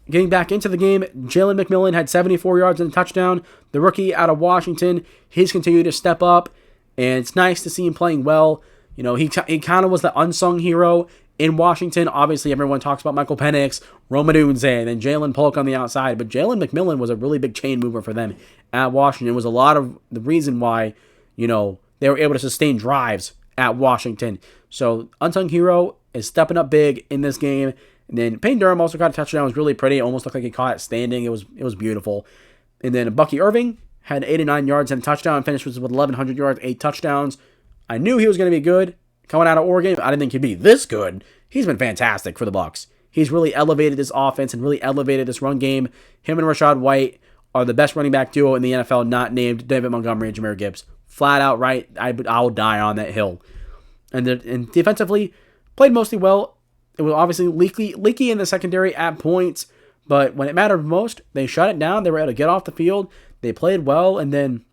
getting back into the game, Jalen McMillan had 74 yards and a touchdown. The rookie out of Washington, he's continued to step up, and it's nice to see him playing well. He kind of was the unsung hero in Washington. Obviously, everyone talks about Michael Penix, Rome Odunze, and then Jalen Polk on the outside. But Jalen McMillan was a really big chain mover for them at Washington. It was a lot of the reason why, they were able to sustain drives at Washington. So, unsung hero is stepping up big in this game. And then Payne Durham also got a touchdown. It was really pretty. It almost looked like he caught it standing. It was beautiful. And then Bucky Irving had 89 yards and a touchdown. Finished with 1,100 yards, 8 touchdowns. I knew he was going to be good coming out of Oregon. I didn't think he'd be this good. He's been fantastic for the Bucs. He's really elevated this offense and really elevated this run game. Him and Rachaad White are the best running back duo in the NFL, not named David Montgomery and Jahmyr Gibbs. Flat out right. I'll die on that hill. And defensively, played mostly well. It was obviously leaky in the secondary at points, but when it mattered most, they shut it down. They were able to get off the field. They played well, and then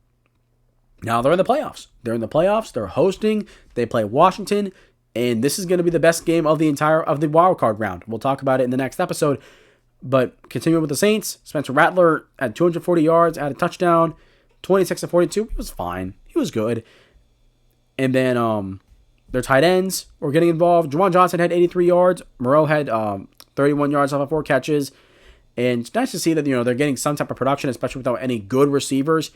now they're in the playoffs. They're hosting. They play Washington, and this is going to be the best game of the wild card round. We'll talk about it in the next episode. But continuing with the Saints, Spencer Rattler had 240 yards, had a touchdown, 26-42. He was fine. He was good. And then their tight ends were getting involved. Juwan Johnson had 83 yards. Moreau had 31 yards off of 4 catches. And it's nice to see that, they're getting some type of production, especially without any good receivers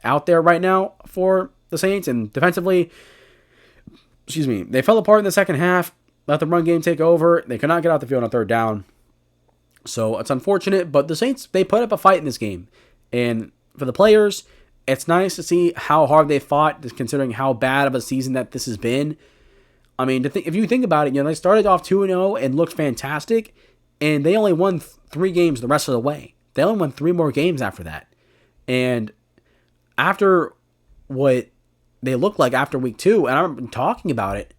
out there right now for the Saints. And defensively, they fell apart in the second half, let the run game take over. They could not get out the field on third down. So it's unfortunate, but the Saints, they put up a fight in this game. And for the players, it's nice to see how hard they fought, considering how bad of a season that this has been. I mean, if you think about it, they started off 2-0 and looked fantastic, and they only won 3 games the rest of the way. They only won 3 more games after that. And after what they looked like after week 2, and I've been talking about it,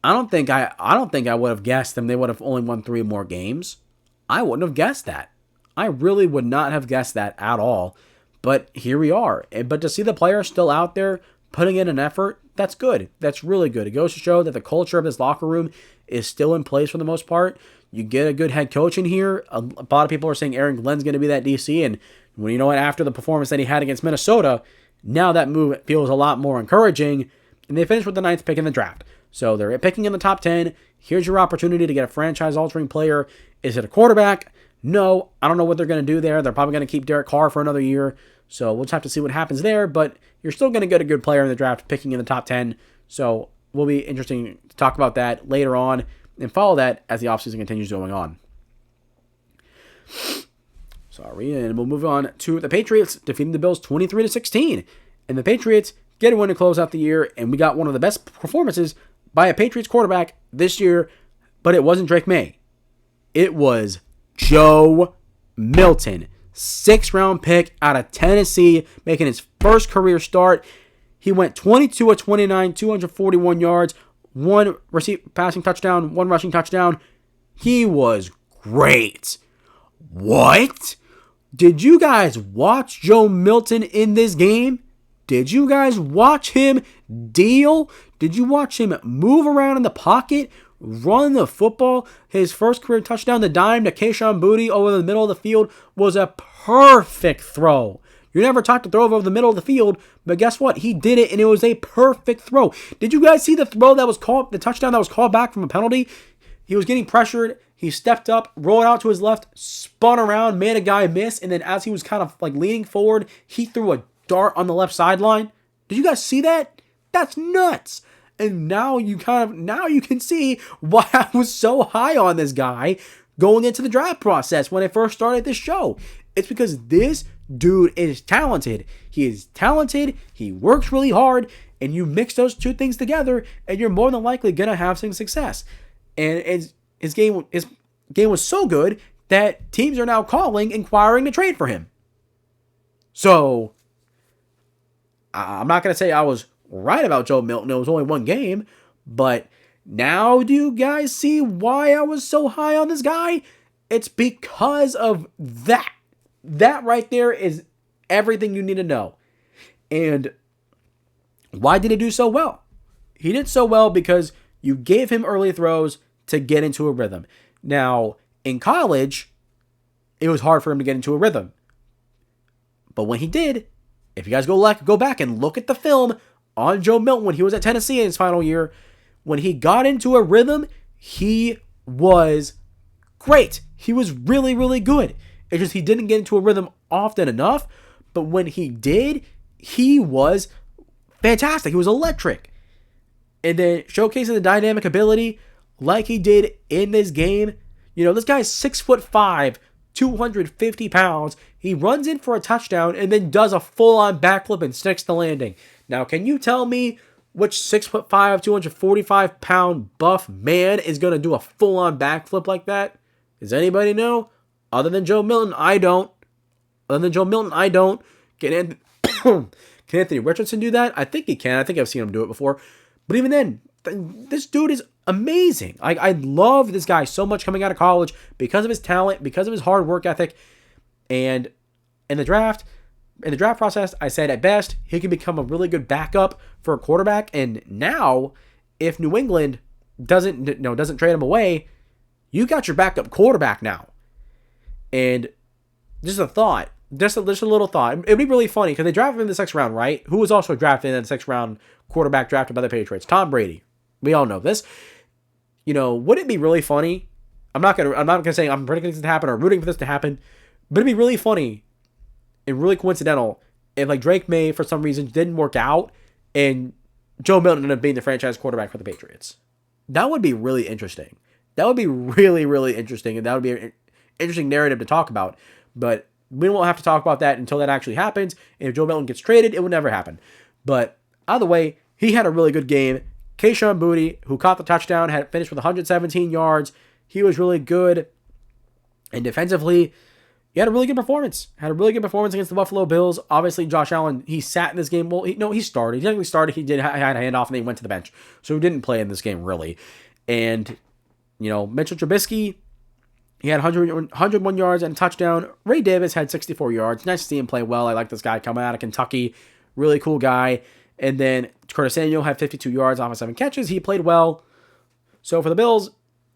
I don't think I would have guessed them. They would have only won 3 more games. I wouldn't have guessed that. I really would not have guessed that at all. But here we are. But to see the players still out there putting in an effort, that's good. That's really good. It goes to show that the culture of this locker room is still in place for the most part. You get a good head coach in here. A lot of people are saying Aaron Glenn's going to be that DC. And you know what? After the performance that he had against Minnesota, now that move feels a lot more encouraging. And they finished with the 9th pick in the draft. So they're picking in the top 10. Here's your opportunity to get a franchise-altering player. Is it a quarterback? No, I don't know what they're going to do there. They're probably going to keep Derek Carr for another year. So we'll just have to see what happens there. But you're still going to get a good player in the draft picking in the top 10. So will be interesting to talk about that later on and follow that as the offseason continues going on. And we'll move on to the Patriots defeating the Bills 23-16. And the Patriots get a win to close out the year. And we got one of the best performances by a Patriots quarterback this year. But it wasn't Drake May. It was Joe Milton, 6th-round pick out of Tennessee, making his first career start. He went 22 of 29, 241 yards, 1 passing touchdown, 1 rushing touchdown. He was great. What? Did you guys watch Joe Milton in this game? Did you guys watch him deal? Did you watch him move around in the pocket? Run the football. His first career touchdown, the dime to Kayshon Boutte over the middle of the field, was a perfect throw. You're never taught to throw over the middle of the field, but guess what? He did it, and it was a perfect throw. Did you guys see the throw that was called, the touchdown that was called back from a penalty? He was getting pressured. He stepped up, rolled out to his left, spun around, made a guy miss, and then as he was kind of like leaning forward, he threw a dart on the left sideline. Did you guys see that? That's nuts. And now you can see why I was so high on this guy going into the draft process when I first started this show. It's because this dude is talented. He is talented. He works really hard. And you mix those two things together, and you're more than likely going to have some success. And his game was so good that teams are now inquiring to trade for him. So, I'm not going to say I was right about Joe Milton. It was only 1 game. But now do you guys see why I was so high on this guy? It's because of that. That right there is everything you need to know. And why did he do so well? He did so well because you gave him early throws to get into a rhythm. Now, in college, it was hard for him to get into a rhythm. But when he did, if you guys go back and look at the film on Joe Milton when he was at Tennessee in his final year, when he got into a rhythm, he was great. He was really, really good. It's just he didn't get into a rhythm often enough, but when he did, he was fantastic. He was electric. And then showcasing the dynamic ability like he did in this game. This guy's 6'5", 250 pounds. He runs in for a touchdown and then does a full-on backflip and sticks the landing. Now, can you tell me which 6'5", 245-pound buff man is going to do a full-on backflip like that? Does anybody know? Other than Joe Milton, I don't. Can Anthony Richardson do that? I think he can. I think I've seen him do it before. But even then, this dude is amazing. I love this guy so much coming out of college because of his talent, because of his hard work ethic. And in the draft process, I said at best, he can become a really good backup for a quarterback. And now, if New England doesn't trade him away, you got your backup quarterback now. And just a thought, just a little thought. It'd be really funny because they drafted him in the 6th round, right? Who was also drafted in the 6th round quarterback drafted by the Patriots? Tom Brady. We all know this. Would it be really funny? I'm not gonna say I'm predicting this to happen or rooting for this to happen, but it'd be really funny and really coincidental if like Drake May for some reason didn't work out and Joe Milton ended up being the franchise quarterback for the Patriots. That would be really interesting. That would be really, really interesting, and that would be an interesting narrative to talk about. But we won't have to talk about that until that actually happens. And if Joe Milton gets traded, it will never happen. But either way, he had a really good game. Kayshon Boutte, who caught the touchdown, had finished with 117 yards. He was really good. And defensively, he had a really good performance. Had a really good performance against the Buffalo Bills. Obviously, Josh Allen, he sat in this game. Well, he started. He technically started. He had a handoff, and then he went to the bench. So he didn't play in this game, really. And, Mitchell Trubisky, he had 101 yards and a touchdown. Ray Davis had 64 yards. Nice to see him play well. I like this guy coming out of Kentucky. Really cool guy. And then Curtis Samuel had 52 yards off of 7 catches. He played well. So for the Bills,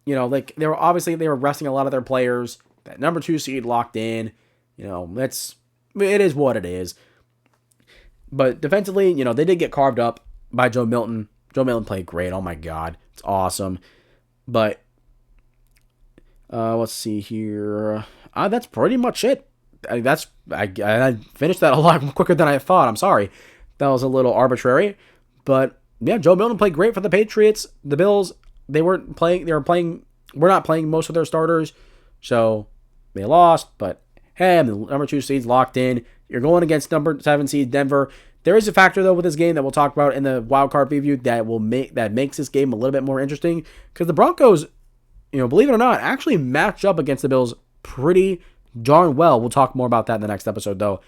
they were resting a lot of their players. That number 2 seed locked in. It is what it is. But defensively, they did get carved up by Joe Milton. Joe Milton played great. Oh my God. It's awesome. But let's see here. That's pretty much it. I finished that a lot quicker than I thought. I'm sorry. That was a little arbitrary. But yeah, Joe Milton played great for the Patriots. The Bills, we're not playing most of their starters. So they lost, but hey, the number 2 seed's locked in. You're going against number 7 seed Denver. There is a factor though with this game that we'll talk about in the wild card preview that makes this game a little bit more interesting because the Broncos, believe it or not, actually match up against the Bills pretty darn well. We'll talk more about that in the next episode though.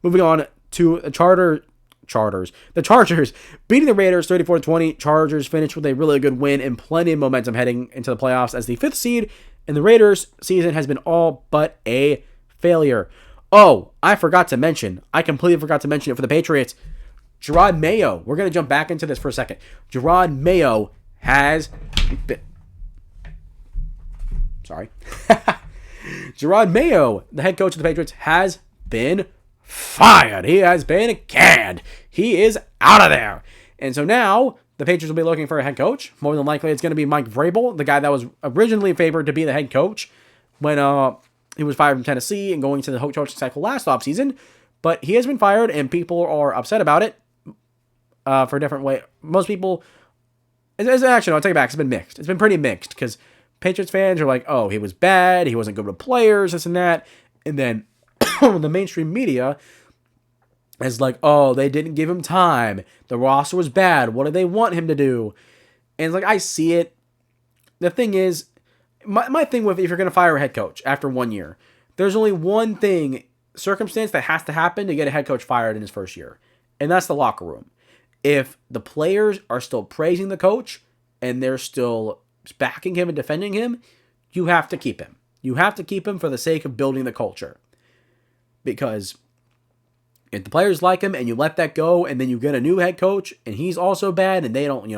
Moving on to the Chargers. The Chargers beating the Raiders 34-20. Chargers finished with a really good win and plenty of momentum heading into the playoffs as the 5th seed. And the Raiders' season has been all but a failure. Oh, I completely forgot to mention it for the Patriots. Jerod Mayo. We're going to jump back into this for a second. Jerod Mayo has been... Sorry. Jerod Mayo, the head coach of the Patriots, has been fired. He has been canned. He is out of there. And so now the Patriots will be looking for a head coach. More than likely, it's going to be Mike Vrabel, the guy that was originally favored to be the head coach when he was fired from Tennessee and going to the coaching cycle last offseason. But he has been fired, and people are upset about it for a different way. Most people... Actually, I'll take it back. It's been mixed. It's been pretty mixed because Patriots fans are like, oh, he was bad. He wasn't good with players, this and that. And then the mainstream media is like, oh, they didn't give him time. The roster was bad. What do they want him to do? And it's like, I see it. The thing is, my thing with if you're going to fire a head coach after 1 year, there's only one circumstance that has to happen to get a head coach fired in his first year. And that's the locker room. If the players are still praising the coach and they're still backing him and defending him, you have to keep him. You have to keep him for the sake of building the culture. Because if the players like him and you let that go and then you get a new head coach and he's also bad and they don't,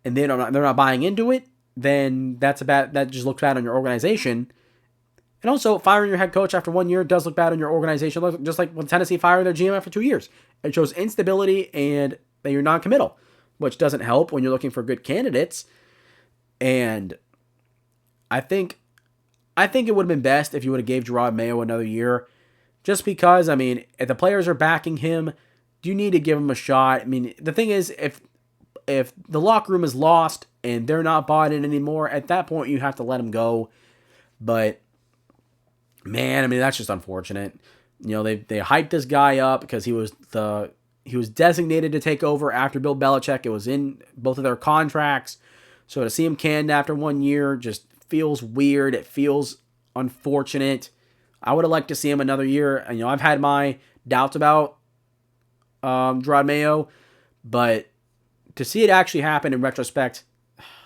and they're not buying into it, then that just looks bad on your organization. And also, firing your head coach after 1 year does look bad on your organization, just like when Tennessee fired their GM after 2 years. It shows instability and that you're non-committal, which doesn't help when you're looking for good candidates. And I think it would have been best if you would have gave Jerod Mayo another year, just because, if the players are backing him, you need to give him a shot. The thing is, if the locker room is lost and they're not bought in anymore, at that point you have to let him go. But man, that's just unfortunate. They hyped this guy up because he was designated to take over after Bill Belichick. It was in both of their contracts. So to see him canned after 1 year just feels weird. It feels unfortunate. I would have liked to see him another year. I've had my doubts about Jerod Mayo, but to see it actually happen in retrospect,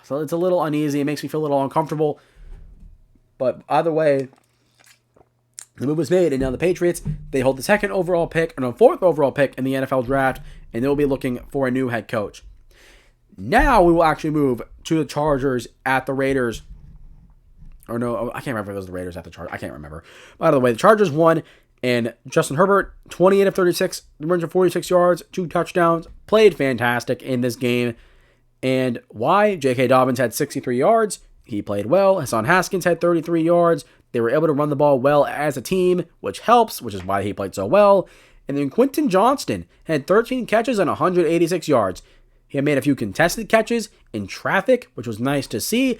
so it's a little uneasy. It makes me feel a little uncomfortable. But either way, the move was made, and now the Patriots, they hold the 4th overall pick in the NFL draft, and they'll be looking for a new head coach. Now we will actually move to the Chargers at the Raiders. Or no, I can't remember if it was the Raiders at the Chargers. I can't remember. By the way, the Chargers won, and Justin Herbert, 28 of 36, 346 yards, 2 touchdowns, played fantastic in this game. And why? J.K. Dobbins had 63 yards. He played well. Hassan Haskins had 33 yards. They were able to run the ball well as a team, which helps, which is why he played so well. And then Quentin Johnston had 13 catches and 186 yards. He had made a few contested catches in traffic, which was nice to see.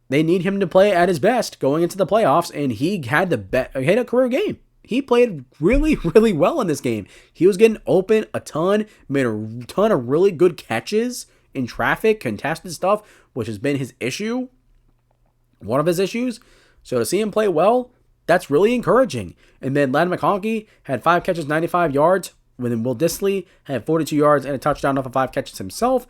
They need him to play at his best going into the playoffs, and he had a career game. He played really, really well in this game. He was getting open a ton, made a ton of really good catches in traffic, contested stuff, which has been his issue, one of his issues. So to see him play well, that's really encouraging. And then Ladd McConkey had 5 catches, 95 yards. Then Will Dissly had 42 yards and a touchdown off of 5 catches himself.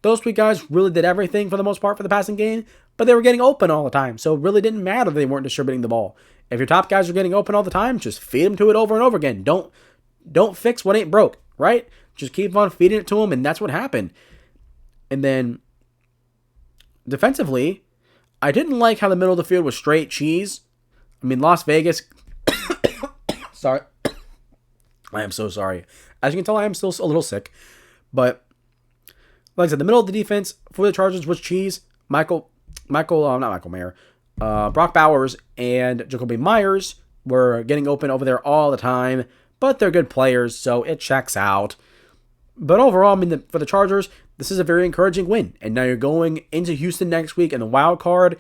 Those 3 guys really did everything for the most part for the passing game, but they were getting open all the time, so it really didn't matter they weren't distributing the ball. If your top guys are getting open all the time, just feed them to it over and over again. Don't fix what ain't broke, right? Just keep on feeding it to them, and that's what happened. And then, defensively, I didn't like how the middle of the field was straight cheese. I mean, Las Vegas... Sorry. I am so sorry. As you can tell, I am still a little sick. But, like I said, the middle of the defense for the Chargers was cheese. Brock Bowers and Jacoby Myers were getting open over there all the time. But they're good players, so it checks out. But overall, I mean, for the Chargers, this is a very encouraging win. And now you're going into Houston next week in the wild card.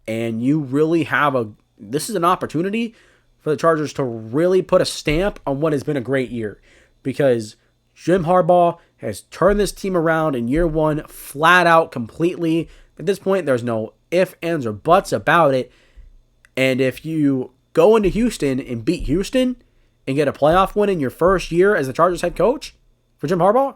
And you really have this is an opportunity for the Chargers to really put a stamp on what has been a great year. Because Jim Harbaugh has turned this team around in year 1 flat out completely. At this point, there's no ifs, ands, or buts about it. And if you go into Houston and beat Houston and get a playoff win in your first year as the Chargers head coach for Jim Harbaugh,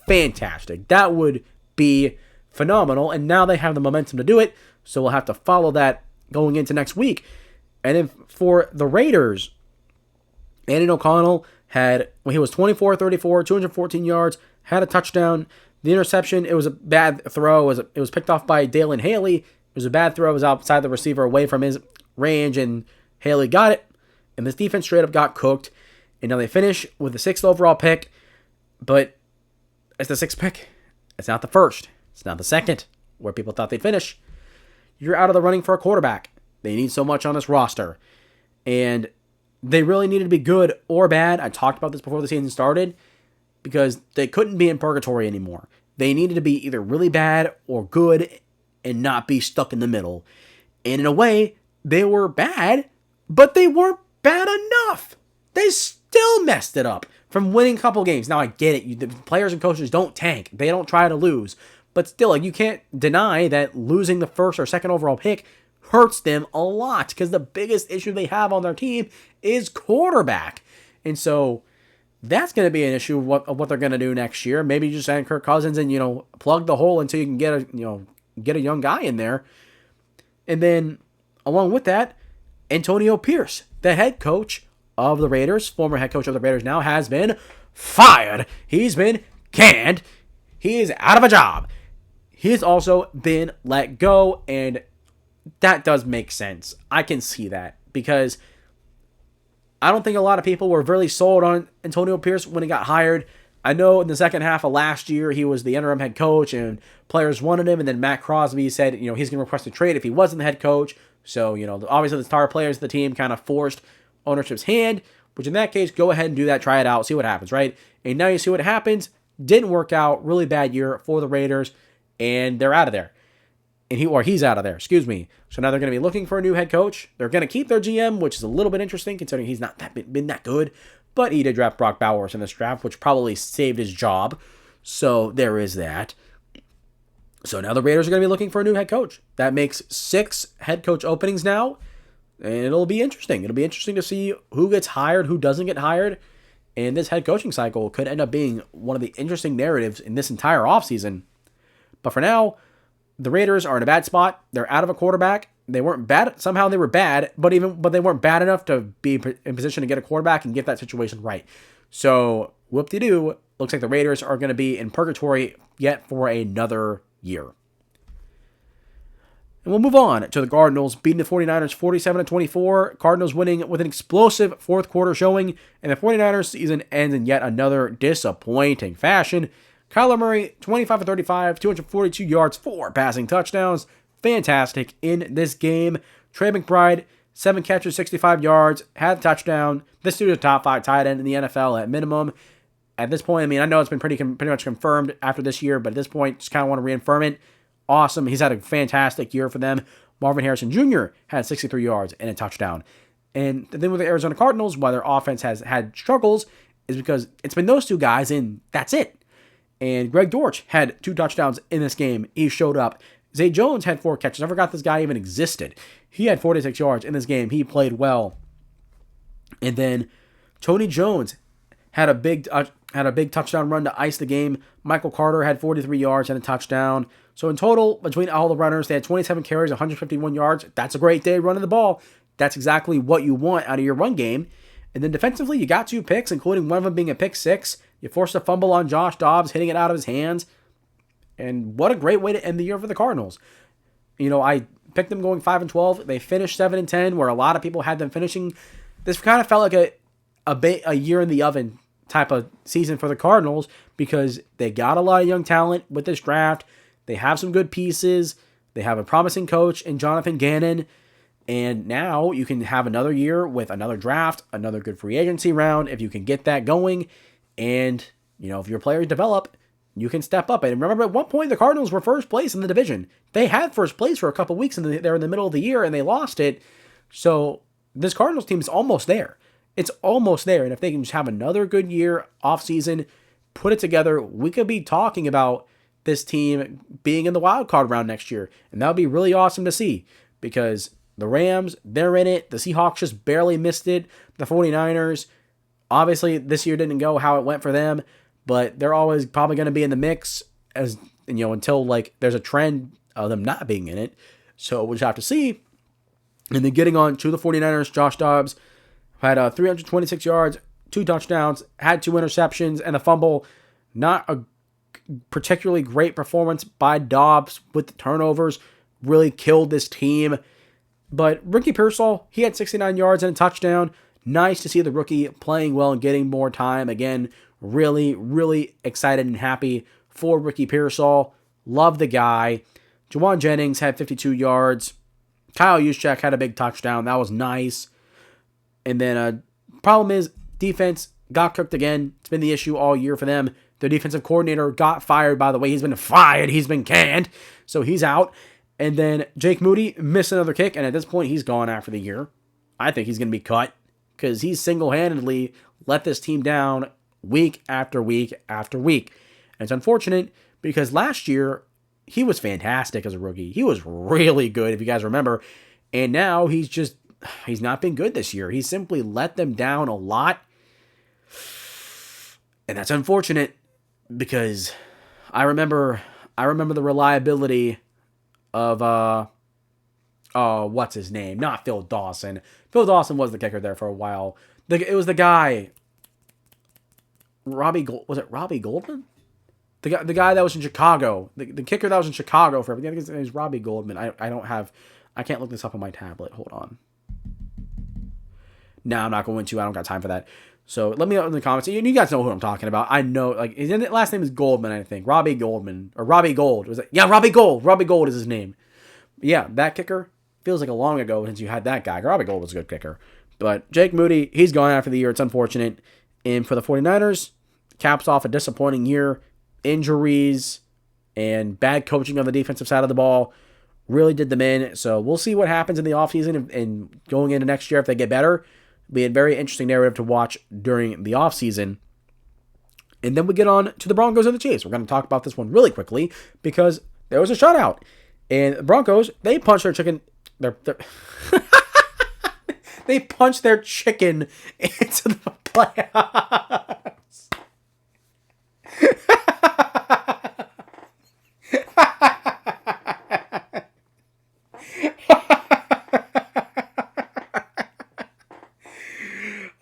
fantastic. That would be phenomenal. And now they have the momentum to do it. So we'll have to follow that going into next week. And then for the Raiders, Andy O'Connell he was 24-34, 214 yards, had a touchdown. The interception, it was a bad throw. It was picked off by Dalen Haley. It was a bad throw. It was outside the receiver, away from his range, and Haley got it. And this defense straight up got cooked. And now they finish with the 6th overall pick. But it's the 6th pick. It's not the 1st. It's not the 2nd, where people thought they'd finish. You're out of the running for a quarterback. They need so much on this roster. And they really needed to be good or bad. I talked about this before the season started. Because they couldn't be in purgatory anymore. They needed to be either really bad or good and not be stuck in the middle. And in a way, they were bad, but they weren't bad enough. They still messed it up from winning a couple games. Now, I get it. The players and coaches don't tank. They don't try to lose. But still, you can't deny that losing the 1st or 2nd overall pick hurts them a lot. Because the biggest issue they have on their team is quarterback. And so that's going to be an issue of what they're going to do next year. Maybe just add Kirk Cousins and, plug the hole until you can get a young guy in there. And then, along with that, Antonio Pierce, the head coach of the Raiders, former head coach of the Raiders now, has been fired. He's been canned. He is out of a job. He has also been let go, and that does make sense. I can see that because I don't think a lot of people were really sold on Antonio Pierce when he got hired. I know in the second half of last year, he was the interim head coach and players wanted him. And then Matt Crosby said, he's going to request a trade if he wasn't the head coach. So, obviously the star players of the team kind of forced ownership's hand, which in that case, go ahead and do that, try it out, see what happens, right? And now you see what happens. Didn't work out. Really bad year for the Raiders, and they're out of there. He's out of there, excuse me. So now they're going to be looking for a new head coach. They're going to keep their GM, which is a little bit interesting considering he's not been that good. But he did draft Brock Bowers in this draft, which probably saved his job. So there is that. So now the Raiders are going to be looking for a new head coach. That makes 6 head coach openings now. And it'll be interesting. It'll be interesting to see who gets hired, who doesn't get hired. And this head coaching cycle could end up being one of the interesting narratives in this entire offseason. But for now, the Raiders are in a bad spot. They're out of a quarterback. They weren't bad. Somehow they were bad, but they weren't bad enough to be in position to get a quarterback and get that situation right. So, whoop-de-doo, looks like the Raiders are going to be in purgatory yet for another year. And we'll move on to the Cardinals beating the 49ers 47-24. Cardinals winning with an explosive fourth quarter showing, and the 49ers season ends in yet another disappointing fashion. Kyler Murray, 25-35, 242 yards, 4 passing touchdowns. Fantastic in this game. Trey McBride, 7 catches, 65 yards, had a touchdown. This dude is a top 5 tight end in the NFL at minimum. At this point, I mean, I know it's been pretty much confirmed after this year, but at this point, just kind of want to reaffirm it. Awesome. He's had a fantastic year for them. Marvin Harrison Jr. had 63 yards and a touchdown. And the thing with the Arizona Cardinals, why their offense has had struggles, is because it's been those two guys, and that's it. And Greg Dortch had 2 touchdowns in this game. He showed up. Zay Jones had 4 catches. I forgot this guy even existed. He had 46 yards in this game. He played well. And then Tony Jones had a big touchdown run to ice the game. Michael Carter had 43 yards and a touchdown. So in total, between all the runners, they had 27 carries, 151 yards. That's a great day running the ball. That's exactly what you want out of your run game. And then defensively, you got 2 picks, including one of them being a pick 6. You forced a fumble on Josh Dobbs, hitting it out of his hands. And what a great way to end the year for the Cardinals. You know, I picked them going 5-12. They finished 7-10, where a lot of people had them finishing. This kind of felt like a year in the oven type of season for the Cardinals, because they got a lot of young talent with this draft. They have some good pieces. They have a promising coach in Jonathan Gannon. And now you can have another year with another draft, another good free agency round, if you can get that going. And, you know, if your players develop, you can step up. And remember, at one point, the Cardinals were first place in the division. They had first place for a couple weeks, and they're in the middle of the year, and they lost it. So this Cardinals team is almost there. It's almost there. And if they can just have another good year offseason, put it together, we could be talking about this team being in the wild card round next year. And that would be really awesome to see, because the Rams, they're in it. The Seahawks just barely missed it. The 49ers, obviously this year didn't go how it went for them, but they're always probably going to be in the mix, as you know, until like there's a trend of them not being in it. So we'll just have to see. And then getting on to the 49ers, Josh Dobbs had 326 yards, 2 touchdowns, had 2 interceptions, and a fumble. Not a particularly great performance by Dobbs with the turnovers. Really killed this team. But Ricky Pearsall, he had 69 yards and a touchdown. Nice to see the rookie playing well and getting more time. Again, really, really excited and happy for Ricky Pearsall. Love the guy. Juwan Jennings had 52 yards. Kyle Juszczyk had a big touchdown. That was nice. And then problem is, defense got cooked again. It's been the issue all year for them. Their defensive coordinator got fired. By the way, he's been fired. He's been canned. So he's out. And then Jake Moody missed another kick. And at this point, he's gone after the year. I think he's going to be cut, because he's single-handedly let this team down week after week after week. And it's unfortunate, because last year, he was fantastic as a rookie. He was really good, if you guys remember. And now he's not been good this year. He's simply let them down a lot. And that's unfortunate, because I remember the reliability of what's his name? Not Phil Dawson. Phil Dawson was the kicker there for a while. It was the guy, was it Robbie Goldman? The guy that was in Chicago. The kicker that was in Chicago for everything. I think his name is Robbie Goldman. I can't look this up on my tablet. Hold on. No, I'm not going to. I don't got time for that. So let me know in the comments. You guys know who I'm talking about. I know, like, his last name is Goldman, I think. Robbie Goldman. Or Robbie Gold. Was it? Yeah, Robbie Gold. Robbie Gold is his name. But yeah, that kicker feels like a long ago since you had that guy. Robbie Gold was a good kicker. But Jake Moody, he's gone after the year. It's unfortunate. And for the 49ers, caps off a disappointing year. Injuries and bad coaching on the defensive side of the ball really did them in. So we'll see what happens in the offseason and going into next year if they get better. It'll be a very interesting narrative to watch during the offseason. And then we get on to the Broncos and the Chiefs. We're going to talk about this one really quickly because there was a shutout. And the Broncos, they punched their chicken. They punched their chicken into the playoffs.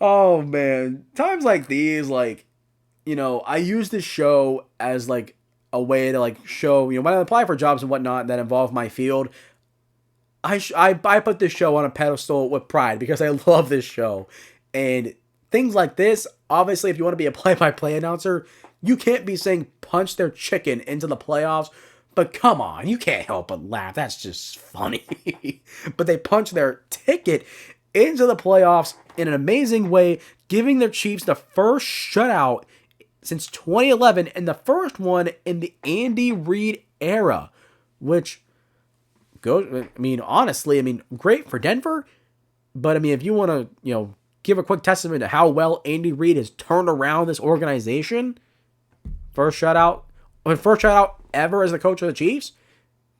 Oh man, times like these, like, you know, I use this show as like a way to like show, you know, when I apply for jobs and whatnot that involve my field, I put this show on a pedestal with pride because I love this show. And things like this, obviously, if you want to be a play-by-play announcer, you can't be saying punch their chicken into the playoffs. But come on, you can't help but laugh. That's just funny. But they punched their ticket into the playoffs in an amazing way, giving their Chiefs the first shutout since 2011 and the first one in the Andy Reid era, which goes, honestly, great for Denver. But if you want to, give a quick testament to how well Andy Reid has turned around this organization, first shutout ever as the coach of the Chiefs.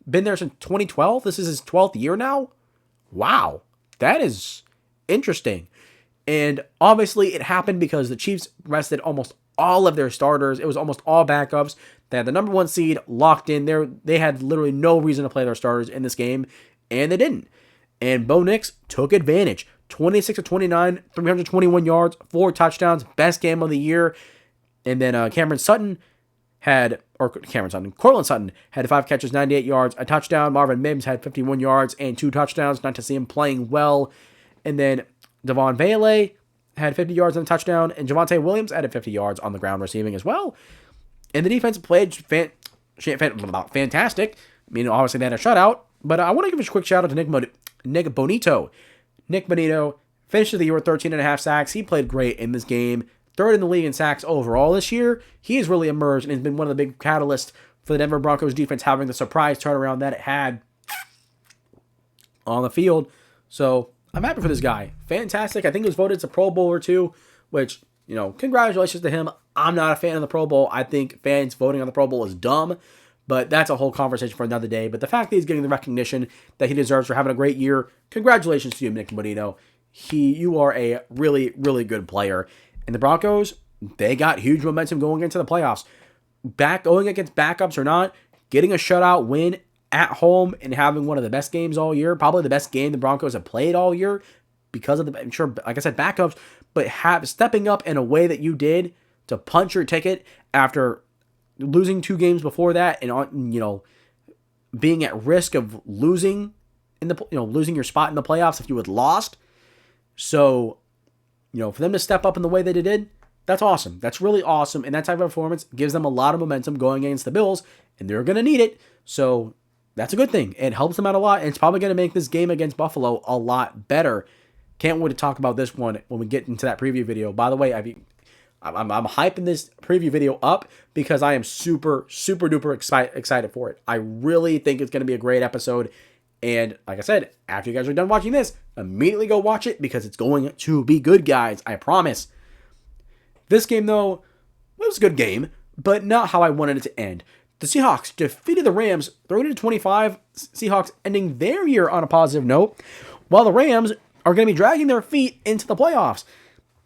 Been there since 2012. This is his 12th year now. Wow. That is interesting. And obviously it happened because the Chiefs rested almost all of their starters. It was almost all backups. They had the number 1 seed locked in there. They had literally no reason to play their starters in this game, and they didn't. And Bo Nix took advantage. 26 of 29, 321 yards, 4 touchdowns, best game of the year. And then Courtland Sutton had 5 catches, 98 yards, a touchdown. Marvin Mims had 51 yards and 2 touchdowns. Not to see him playing well. And then Devon Bailey had 50 yards and a touchdown, and Javonte Williams added 50 yards on the ground receiving as well. And the defense played fantastic. Obviously they had a shutout, but I want to give a quick shout out to Nick Bonito. Nick Bonito finished the year with 13.5 sacks. He played great in this game. 3rd in the league in sacks overall this year. He has really emerged and has been one of the big catalysts for the Denver Broncos defense having the surprise turnaround that it had on the field. So I'm happy for this guy. Fantastic. I think he was voted as a Pro Bowler too, which, congratulations to him. I'm not a fan of the Pro Bowl. I think fans voting on the Pro Bowl is dumb, but that's a whole conversation for another day. But the fact that he's getting the recognition that he deserves for having a great year, congratulations to you, Nick Bonito. You are a really, really good player. And the Broncos, they got huge momentum going into the playoffs. Going against backups or not, getting a shutout win at home and having one of the best games all year, probably the best game the Broncos have played all year because of I'm sure, like I said, backups, but stepping up in a way that you did to punch your ticket after losing 2 games before that and, being at risk of losing losing your spot in the playoffs if you had lost. So, for them to step up in the way that they did, that's awesome. That's really awesome. And that type of performance gives them a lot of momentum going against the Bills, and they're going to need it. So that's a good thing. It helps them out a lot, and it's probably going to make this game against Buffalo a lot better. Can't wait to talk about this one when we get into that preview video. By the way, I'm hyping this preview video up because I am super, super duper excited for it. I really think it's going to be a great episode. And like I said, after you guys are done watching this, immediately go watch it because it's going to be good, guys. I promise. This game, though, was a good game, but not how I wanted it to end. The Seahawks defeated the Rams 30-25, Seahawks ending their year on a positive note, while the Rams are going to be dragging their feet into the playoffs.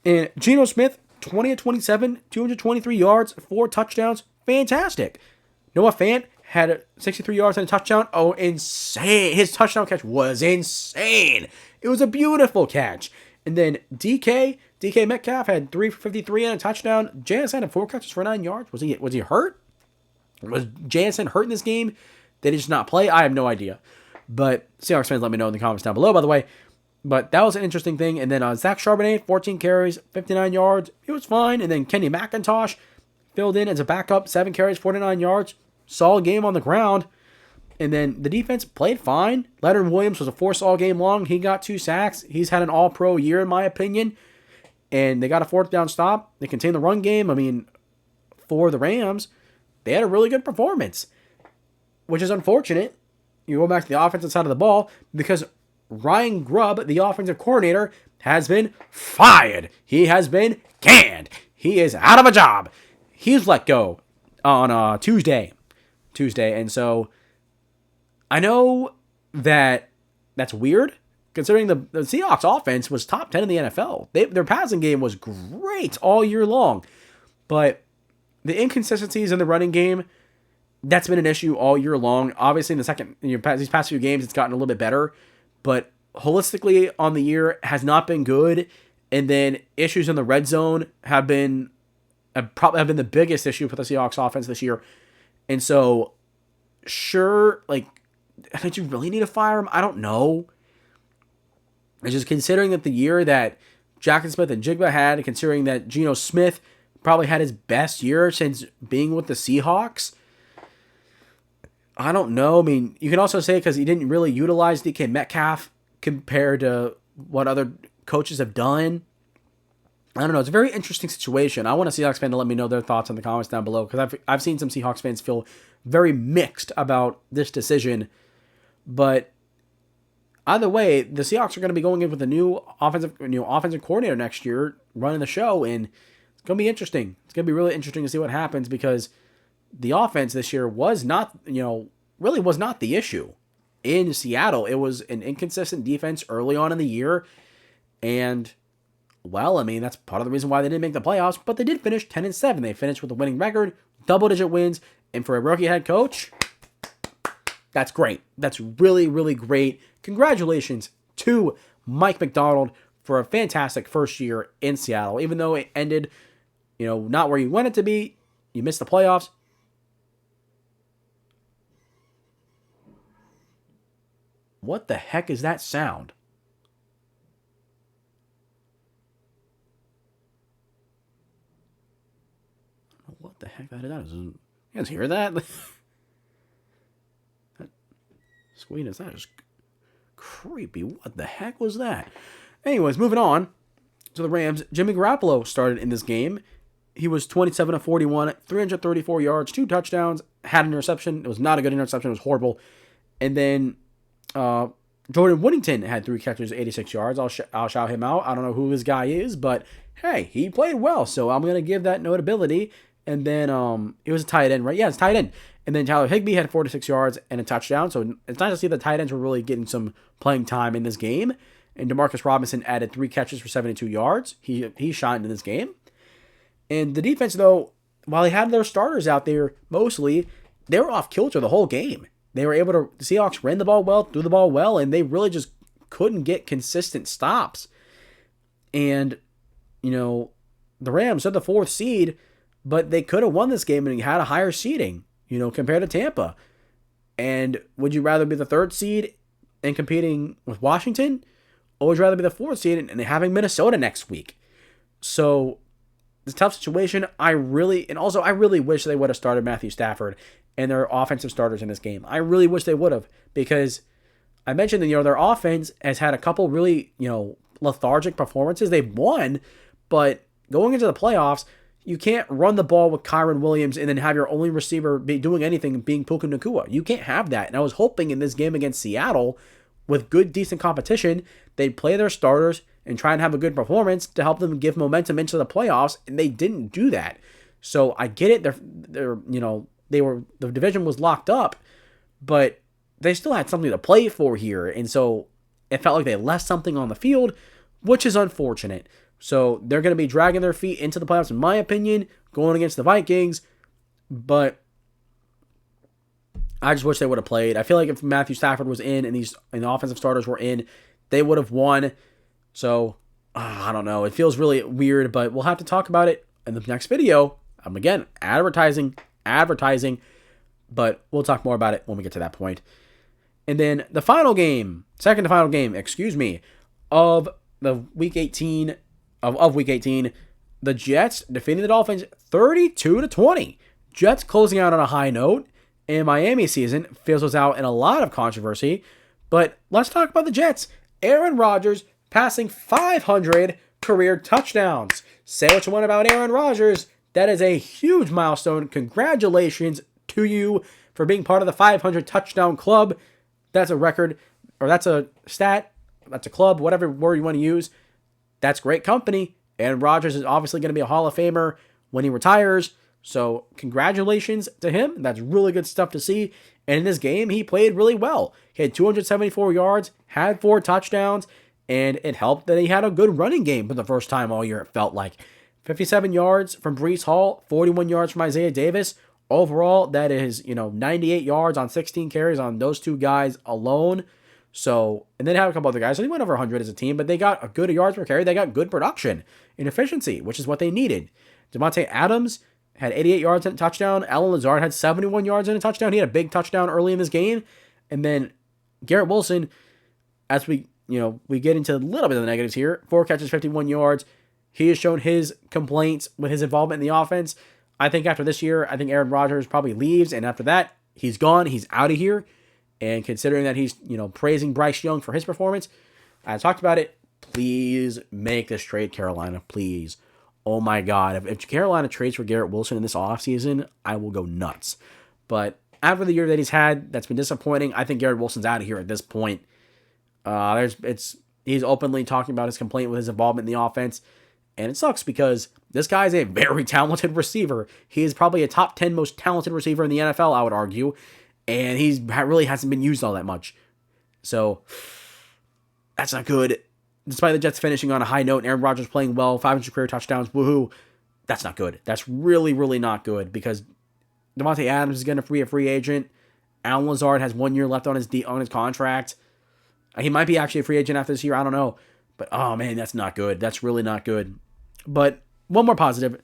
And Geno Smith, 20-27, 223 yards, 4 touchdowns. Fantastic. Noah Fant had 63 yards and a touchdown. Oh, insane. His touchdown catch was insane. It was a beautiful catch. And then DK Metcalf had 353 and a touchdown. Jansen had 4 catches for 9 yards. Was he hurt? Was Jansen hurt in this game? Did he just not play? I have no idea. But Seahawks fans, let me know in the comments down below, by the way. But that was an interesting thing. And then Zach Charbonnet, 14 carries, 59 yards. It was fine. And then Kenny McIntosh filled in as a backup, 7 carries, 49 yards. Solid game on the ground. And then the defense played fine. Leonard Williams was a force all game long. He got 2 sacks. He's had an all-pro year, in my opinion. And they got a 4th down stop. They contained the run game. For the Rams, they had a really good performance, which is unfortunate. You go back to the offensive side of the ball because Ryan Grubb, the offensive coordinator, has been fired. He has been canned. He is out of a job. He's let go on Tuesday. And so I know that that's weird considering the Seahawks offense was top 10 in the NFL. Their passing game was great all year long. But the inconsistencies in the running game, that's been an issue all year long. Obviously, these past few games, it's gotten a little bit better. But holistically on the year has not been good. And then issues in the red zone have been the biggest issue for the Seahawks offense this year. And so, sure, did you really need to fire him? I don't know. It's just considering that the year that Jackson Smith and Jigba had, considering that Geno Smith probably had his best year since being with the Seahawks. I don't know. I mean, you can also say because he didn't really utilize DK Metcalf compared to what other coaches have done. I don't know. It's a very interesting situation. I want a Seahawks fan to let me know their thoughts in the comments down below because I've seen some Seahawks fans feel very mixed about this decision. But either way, the Seahawks are going to be going in with a new offensive coordinator next year running the show, and it's going to be interesting. It's going to be really interesting to see what happens because the offense this year was not, really was not the issue in Seattle. It was an inconsistent defense early on in the year. And, well, I mean, that's part of the reason why they didn't make the playoffs, but they did finish 10-7. They finished with a winning record, double-digit wins, and for a rookie head coach, that's great. That's really, really great. Congratulations to Mike Macdonald for a fantastic first year in Seattle. Even though it ended, not where you want it to be, you missed the playoffs. What the heck is that sound? What the heck that is? You guys hear that? That squeak, that is creepy. What the heck was that? Anyways, moving on to the Rams. Jimmy Garoppolo started in this game. He was 27 of 41, 334 yards, 2 touchdowns, had an interception. It was not a good interception. It was horrible. And then Jordan Whittington had 3 catches, 86 yards. I'll shout him out. I don't know who this guy is, but hey, he played well, so I'm going to give that notability. And then it was a tight end, right? Yeah, it's tight end. And then Tyler Higbee had 46 yards and a touchdown. So it's nice to see the tight ends were really getting some playing time in this game. And Demarcus Robinson added 3 catches for 72 yards. He shined in this game. And the defense, though, while they had their starters out there mostly, they were off kilter the whole game. They were able to, the Seahawks ran the ball well, threw the ball well, and they really just couldn't get consistent stops. And, the Rams are the 4th seed, but they could have won this game and had a higher seeding, compared to Tampa. And would you rather be the 3rd seed and competing with Washington, or would you rather be the 4th seed and having Minnesota next week? So it's a tough situation. I really wish they would have started Matthew Stafford and their offensive starters in this game. I really wish they would have, because I mentioned that, their offense has had a couple really, lethargic performances. They've won, but going into the playoffs, you can't run the ball with Kyron Williams and then have your only receiver be doing anything being Puka Nacua. You can't have that. And I was hoping in this game against Seattle, with good, decent competition, they'd play their starters and try and have a good performance to help them give momentum into the playoffs, and they didn't do that. So I get it. The division was locked up, but they still had something to play for here, and so it felt like they left something on the field, which is unfortunate. So they're going to be dragging their feet into the playoffs, in my opinion, going against the Vikings. But I just wish they would have played. I feel like if Matthew Stafford was in and the offensive starters were in, they would have won. So I don't know. It feels really weird, but we'll have to talk about it in the next video. Again, advertising, but we'll talk more about it when we get to that point. And then the second to final game, of the week 18. Of week 18, the Jets defeating the Dolphins 32-20. Jets closing out on a high note, and Miami season fizzles out in a lot of controversy. But let's talk about the Jets. Aaron Rodgers passing 500 career touchdowns. Say what you want about Aaron Rodgers. That is a huge milestone. Congratulations to you for being part of the 500 touchdown club. That's a record, or that's a stat, that's a club, whatever word you want to use. That's great company. Aaron Rodgers is obviously going to be a Hall of Famer when he retires. So congratulations to him. That's really good stuff to see. And in this game, he played really well. He had 274 yards, had 4 touchdowns, and it helped that he had a good running game for the first time all year, it felt like. 57 yards from Breece Hall, 41 yards from Isaiah Davis. Overall, that is, 98 yards on 16 carries on those 2 guys alone. So, and then have a couple other guys. So they went over 100 as a team, but they got a good yards per carry. They got good production and efficiency, which is what they needed. Devontae Adams had 88 yards and a touchdown. Allen Lazard had 71 yards and a touchdown. He had a big touchdown early in this game. And then Garrett Wilson, as we get into a little bit of the negatives here, 4 catches, 51 yards. He has shown his complaints with his involvement in the offense. I think after this year, I think Aaron Rodgers probably leaves, and after that, he's gone. He's out of here. And considering that he's, praising Bryce Young for his performance, I talked about it. Please make this trade, Carolina. Please. Oh my God. If Carolina trades for Garrett Wilson in this offseason, I will go nuts. But after the year that he's had, that's been disappointing. I think Garrett Wilson's out of here at this point. He's openly talking about his complaint with his involvement in the offense. And it sucks because this guy is a very talented receiver. He is probably a top 10 most talented receiver in the NFL, I would argue. And he really hasn't been used all that much. So, that's not good. Despite the Jets finishing on a high note, Aaron Rodgers playing well, 500 career touchdowns, woohoo. That's not good. That's really, really not good because Devontae Adams is going to be a free agent. Allen Lazard has 1 year left on his contract. He might be actually a free agent after this year. I don't know. But, oh, man, that's not good. That's really not good. But one more positive.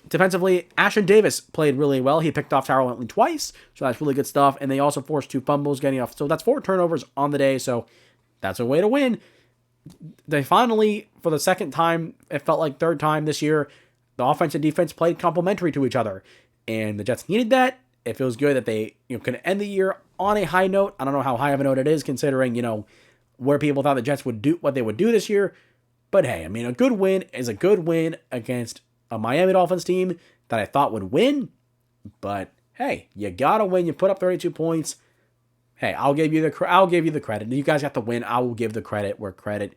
Defensively, Ashton Davis played really well. He picked off Tyrell Huntley twice, so that's really good stuff. And they also forced 2 fumbles getting off. So that's 4 turnovers on the day, so that's a way to win. They finally, for the second time, it felt like third time this year, the offense and defense played complementary to each other. And the Jets needed that. It feels good that they could end the year on a high note. I don't know how high of a note it is considering, where people thought the Jets would do what they would do this year. But hey, a good win is a good win against a Miami Dolphins team that I thought would win. But hey, you gotta win. You put up 32 points. Hey, I'll give you the credit. You guys got the win. I will give the credit where credit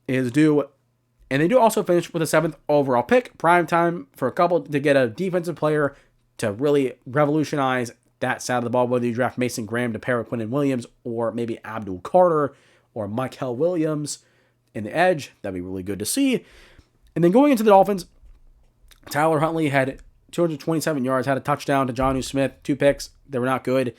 is due. And they do also finish with a 7th overall pick. Prime time for a couple to get a defensive player to really revolutionize that side of the ball, whether you draft Mason Graham to pair with Quinnen Williams or maybe Abdul Carter or Michael Williams in the edge. That'd be really good to see. And then going into the Dolphins, Tyler Huntley had 227 yards, had a touchdown to Jonnu Smith, 2 picks. They were not good.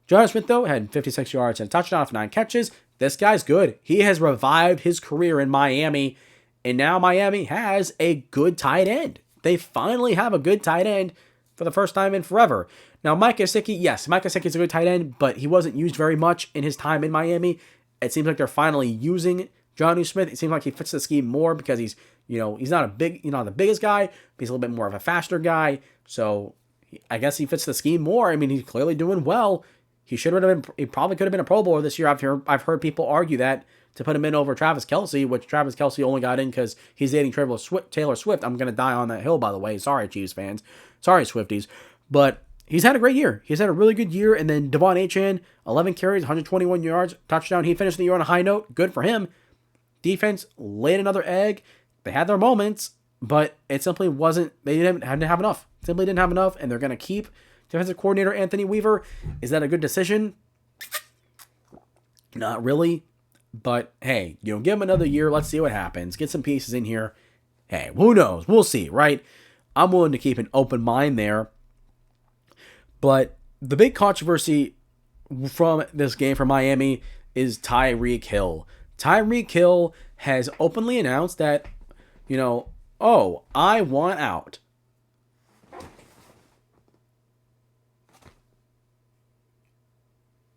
Jonnu Smith, though, had 56 yards and a touchdown for 9 catches. This guy's good. He has revived his career in Miami, and now Miami has a good tight end. They finally have a good tight end for the first time in forever. Now, Mike Gesicki, yes, Mike Gesicki is a good tight end, but he wasn't used very much in his time in Miami. It seems like they're finally using Jonnu Smith. It seems like he fits the scheme more because he's not the biggest guy, but he's a little bit more of a faster guy. So I guess he fits the scheme more. He's clearly doing well. He probably could have been a Pro Bowler this year. I've heard people argue that to put him in over Travis Kelce, which Travis Kelce only got in because he's dating Taylor Swift. I'm going to die on that hill, by the way. Sorry, Chiefs fans. Sorry, Swifties. But he's had a great year. He's had a really good year. And then Devon Achane, 11 carries, 121 yards, touchdown. He finished the year on a high note. Good for him. Defense laid another egg. They had their moments, but it simply wasn't. They didn't have enough. Simply didn't have enough, and they're going to keep defensive coordinator Anthony Weaver. Is that a good decision? Not really. But hey, give him another year. Let's see what happens. Get some pieces in here. Hey, who knows? We'll see, right? I'm willing to keep an open mind there. But the big controversy from this game for Miami is Tyreek Hill. Tyreek Hill has openly announced that, I want out.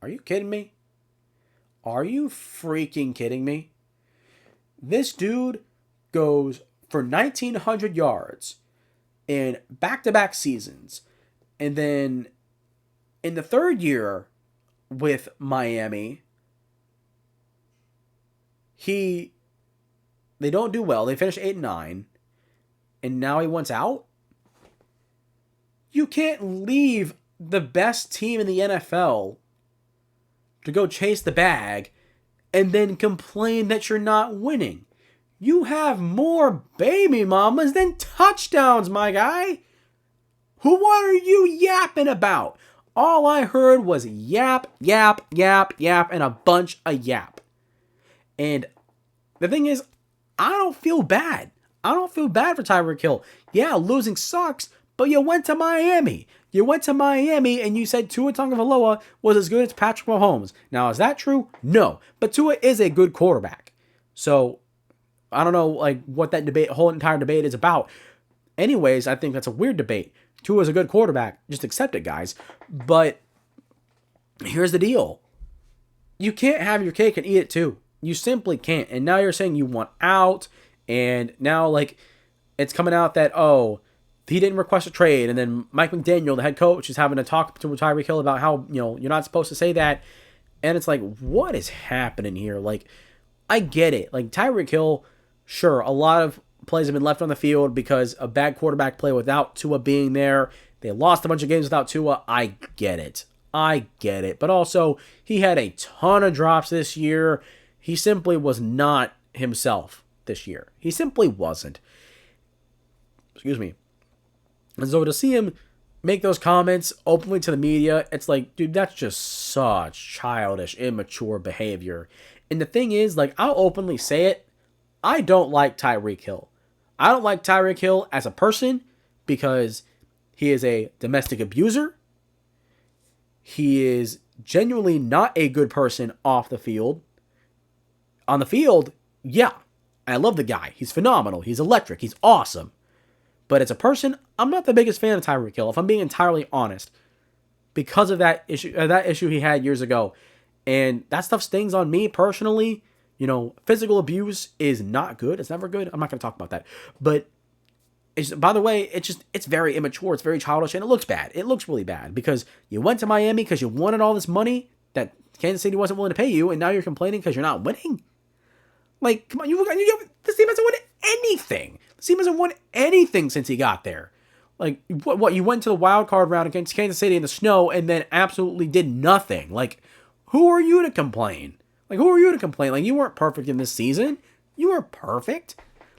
Are you kidding me? Are you freaking kidding me? This dude goes for 1,900 yards in back-to-back seasons. And then in the third year with Miami, they don't do well. They finish 8-9. And now he wants out? You can't leave the best team in the NFL to go chase the bag and then complain that you're not winning. You have more baby mamas than touchdowns, my guy. What are you yapping about? All I heard was yap, yap, yap, yap, and a bunch of yap. And the thing is, I don't feel bad. I don't feel bad for Tyreek Hill. Yeah, losing sucks, but you went to Miami. You went to Miami and you said Tua Tagovailoa was as good as Patrick Mahomes. Now, is that true? No. But Tua is a good quarterback. So, I don't know what that whole entire debate is about. Anyways, I think that's a weird debate. Tua is a good quarterback. Just accept it, guys. But here's the deal. You can't have your cake and eat it too. You simply can't. And now you're saying you want out. And now, like, it's coming out that, oh, he didn't request a trade. And then Mike McDaniel, the head coach, is having to talk to Tyreek Hill about how, you're not supposed to say that. And it's like, what is happening here? Like, I get it. Like, Tyreek Hill, sure, a lot of plays have been left on the field because of bad quarterback play without Tua being there. They lost a bunch of games without Tua. I get it. But also, he had a ton of drops this year. He simply was not himself this year. He simply wasn't. Excuse me. And so to see him make those comments openly to the media, it's like, dude, that's just such childish, immature behavior. And the thing is, like, I'll openly say it. I don't like Tyreek Hill. I don't like Tyreek Hill as a person because he is a domestic abuser. He is genuinely not a good person off the field. On the field, yeah, I love the guy. He's phenomenal. He's electric. He's awesome. But as a person, I'm not the biggest fan of Tyreek Hill, if I'm being entirely honest, because of that issue he had years ago. And that stuff stings on me personally. Physical abuse is not good. It's never good. I'm not going to talk about that. But by the way, it's very immature. It's very childish, and it looks bad. It looks really bad because you went to Miami because you wanted all this money that Kansas City wasn't willing to pay you, and now you're complaining because you're not winning. Like, come on, this team hasn't won anything. This team hasn't won anything since he got there. Like, what? You went to the wild card round against Kansas City in the snow and then absolutely did nothing. Like, who are you to complain? Like, you weren't perfect in this season. You weren't perfect.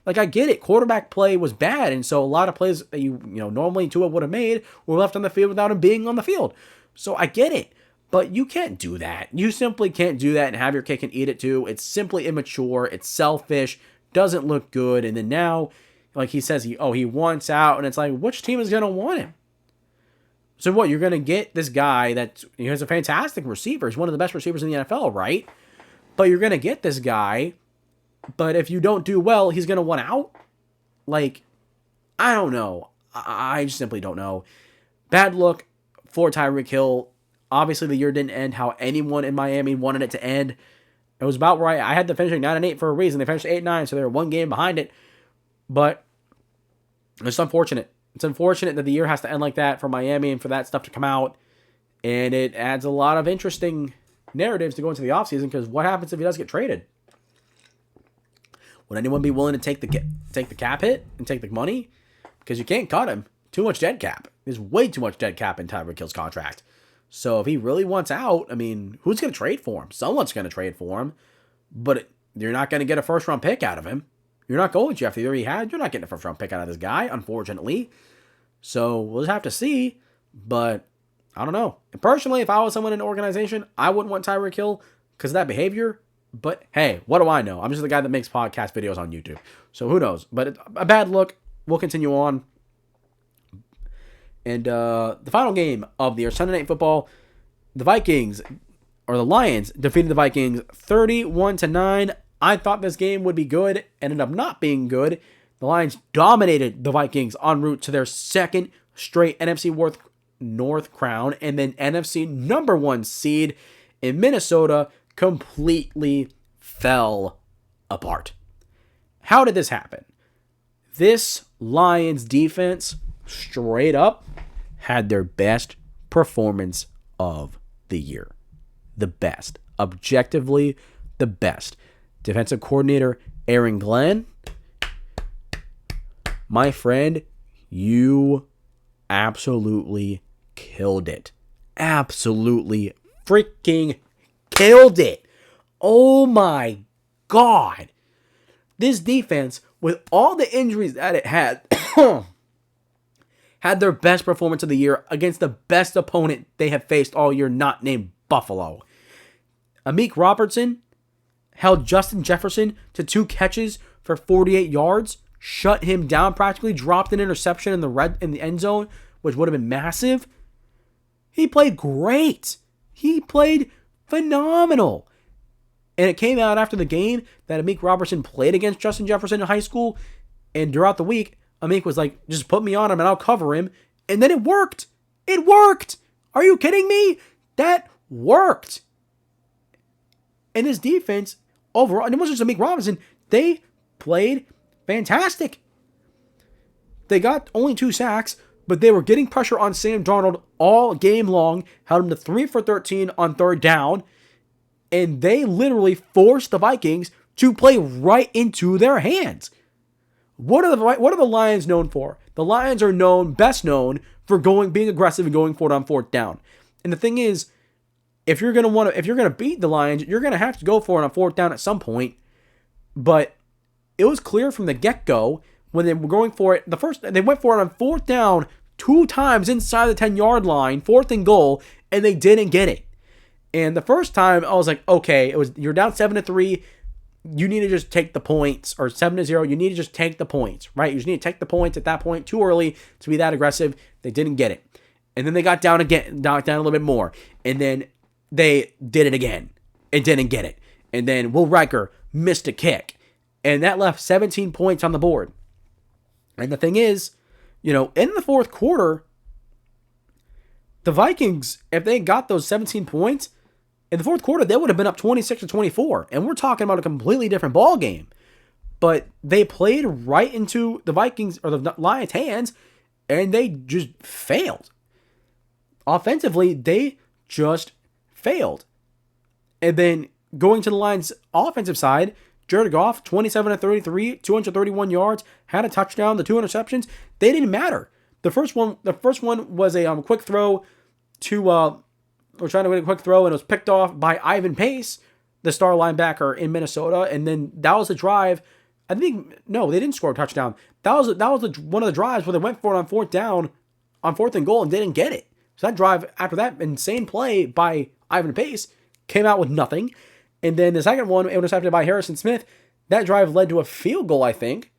Like, I get it. Quarterback play was bad, and so a lot of plays that normally Tua would have made were left on the field without him being on the field. So I get it. But you can't do that. You simply can't do that and have your cake and eat it too. It's simply immature. It's selfish. Doesn't look good. And then now, like he says, he wants out. And it's like, which team is going to want him? So what? You're going to get this guy that has a fantastic receiver. He's one of the best receivers in the NFL, right? But you're going to get this guy. But if you don't do well, he's going to want out? Like, I don't know. I just simply don't know. Bad look for Tyreek Hill. Obviously, the year didn't end how anyone in Miami wanted it to end. It was about where I had them finishing 9-8 for a reason. They finished 8-9, so they were one game behind it. But it's unfortunate. It's unfortunate that the year has to end like that for Miami and for that stuff to come out. And it adds a lot of interesting narratives to go into the offseason because what happens if he does get traded? Would anyone be willing to take the cap hit and take the money? Because you can't cut him. Too much dead cap. There's way too much dead cap in Tyreek Hill's contract. So if he really wants out, I mean, who's going to trade for him? Someone's going to trade for him. But you're not going to get a first-round pick out of him. You're not going to after the year he had. You're not getting a first-round pick out of this guy, unfortunately. So we'll just have to see. But I don't know. And personally, if I was someone in an organization, I wouldn't want Tyreek Hill because of that behavior. But hey, what do I know? I'm just the guy that makes podcast videos on YouTube. So who knows? But a bad look. We'll continue on. And the final game of the year, Sunday Night Football, the Lions defeated the Vikings 31-9. I thought this game would be good. Ended up not being good. The Lions dominated the Vikings en route to their second straight NFC North crown. And then NFC number 1 seed in Minnesota completely fell apart. How did this happen? This Lions defense straight up had their best performance of the year. The best. Objectively, the best. Defensive coordinator Aaron Glenn, my friend, you absolutely killed it. Absolutely freaking killed it. Oh my God. This defense, with all the injuries that it had, had their best performance of the year against the best opponent they have faced all year, not named Buffalo. Amik Robertson held Justin Jefferson to 2 catches for 48 yards, shut him down practically, dropped an interception in the end zone, which would have been massive. He played great. He played phenomenal. And it came out after the game that Amik Robertson played against Justin Jefferson in high school, and throughout the week, Amik was like, just put me on him and I'll cover him. And then it worked. It worked. Are you kidding me? That worked. And his defense overall, and it wasn't just Amik Robinson, they played fantastic. They got only 2 sacks, but they were getting pressure on Sam Darnold all game long, held him to 3 for 13 on third down, and they literally forced the Vikings to play right into their hands. What are the Lions known for? The Lions are best known for being aggressive and going for it on fourth down. And the thing is, if you're gonna beat the Lions, you're gonna have to go for it on fourth down at some point. But it was clear from the get-go when they were going for it. They went for it on fourth down 2 times inside the 10-yard line, 4th and goal, and they didn't get it. And the first time I was like, okay, you're down 7-3. You need to just take the points, or 7-0. You need to just take the points, right? You just need to take the points at that point. Too early to be that aggressive. They didn't get it. And then they got down again, knocked down a little bit more. And then they did it again and didn't get it. And then Will Riker missed a kick. And that left 17 points on the board. And the thing is, in the fourth quarter, the Vikings, if they got those 17 points, in the fourth quarter, they would have been up 26-24. And we're talking about a completely different ball game. But they played right into the Vikings or the Lions' hands, and they just failed. Offensively, they just failed. And then going to the Lions' offensive side, Jerod Goff, 27-33, 231 yards, had a touchdown. The 2 interceptions, they didn't matter. The first one was a quick throw to we're trying to win a quick throw, and it was picked off by Ivan Pace, the star linebacker in Minnesota. And then that was the drive. I think no, they didn't score a touchdown. That was one of the drives where they went for it on fourth down, on 4th and goal, and didn't get it. So that drive after that insane play by Ivan Pace came out with nothing. And then the second one, intercepted by Harrison Smith, that drive led to a field goal, I think.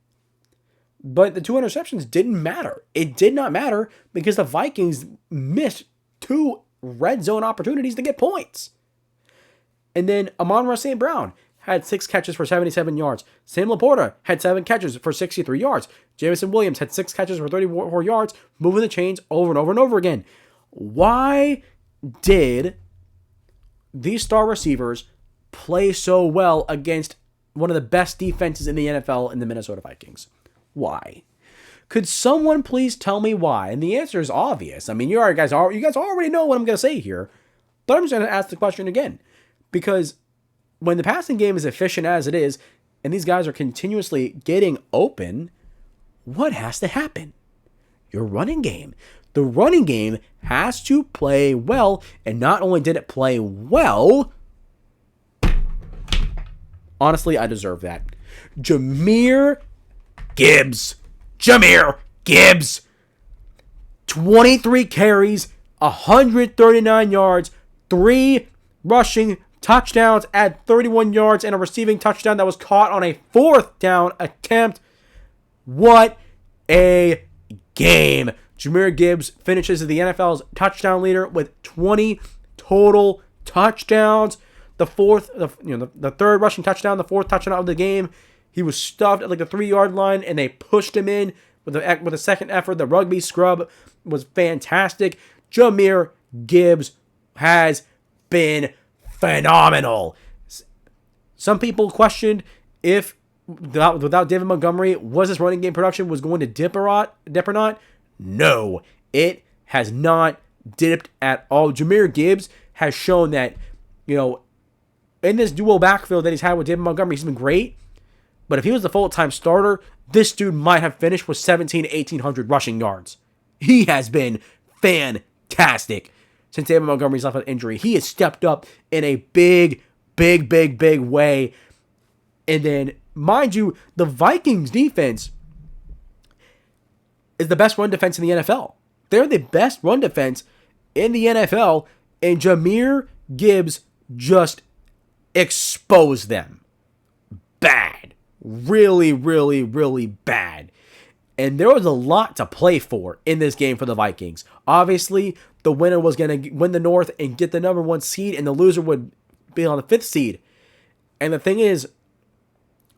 But the 2 interceptions didn't matter. It did not matter because the Vikings missed 2 red zone opportunities to get points. And then Amon-Ra St. Brown had 6 catches for 77 yards. Sam Laporta had 7 catches for 63 yards. Jameson Williams had 6 catches for 34 yards, moving the chains over and over and over again. Why did these star receivers play so well against one of the best defenses in the NFL in the Minnesota Vikings? Why? Could someone please tell me why? And the answer is obvious. I mean, you guys already know what I'm going to say here, but I'm just going to ask the question again. Because when the passing game is efficient as it is, and these guys are continuously getting open, what has to happen? Your running game. The running game has to play well, and not only did it play well, honestly, I deserve that. Jahmyr Gibbs. 23 carries, 139 yards, 3 rushing touchdowns at 31 yards, and a receiving touchdown that was caught on a 4th down attempt. What a game. Jahmyr Gibbs finishes as the NFL's touchdown leader with 20 total touchdowns. The third rushing touchdown, the 4th touchdown of the game. He was stuffed at like the 3-yard line, and they pushed him in with a second effort. The rugby scrub was fantastic. Jahmyr Gibbs has been phenomenal. Some people questioned if without David Montgomery, was this running game production was going to dip or not? No, it has not dipped at all. Jahmyr Gibbs has shown that, in this dual backfield that he's had with David Montgomery, he's been great. But if he was the full-time starter, this dude might have finished with 1,800 rushing yards. He has been fantastic since David Montgomery's left with injury. He has stepped up in a big way. And then, mind you, the Vikings defense is the best run defense in the NFL. They're the best run defense in the NFL, and Jahmyr Gibbs just exposed them. Bad. Really bad. And there was a lot to play for in this game for the Vikings. Obviously, the winner was going to win the North and get the number 1 seed, and the loser would be on the 5th seed. And the thing is,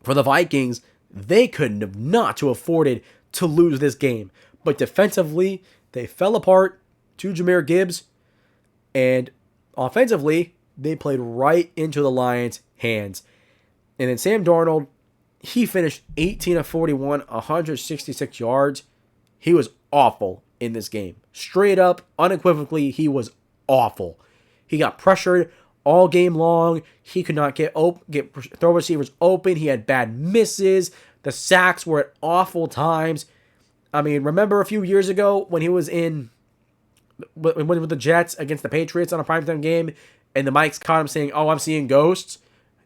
for the Vikings, they couldn't have not to afforded to lose this game. But defensively, they fell apart to Jahmyr Gibbs. And Offensively, they played right into the Lions' hands. And then Sam Darnold, he finished 18 of 41, 166 yards. He was awful in this game. Straight up, unequivocally, he was awful. He got pressured all game long. He could not get throw receivers open. He had bad misses. The sacks were at awful times. I mean, remember a few years ago when he was with the Jets against the Patriots on a primetime game, and the mics caught him saying, "Oh, I'm seeing ghosts."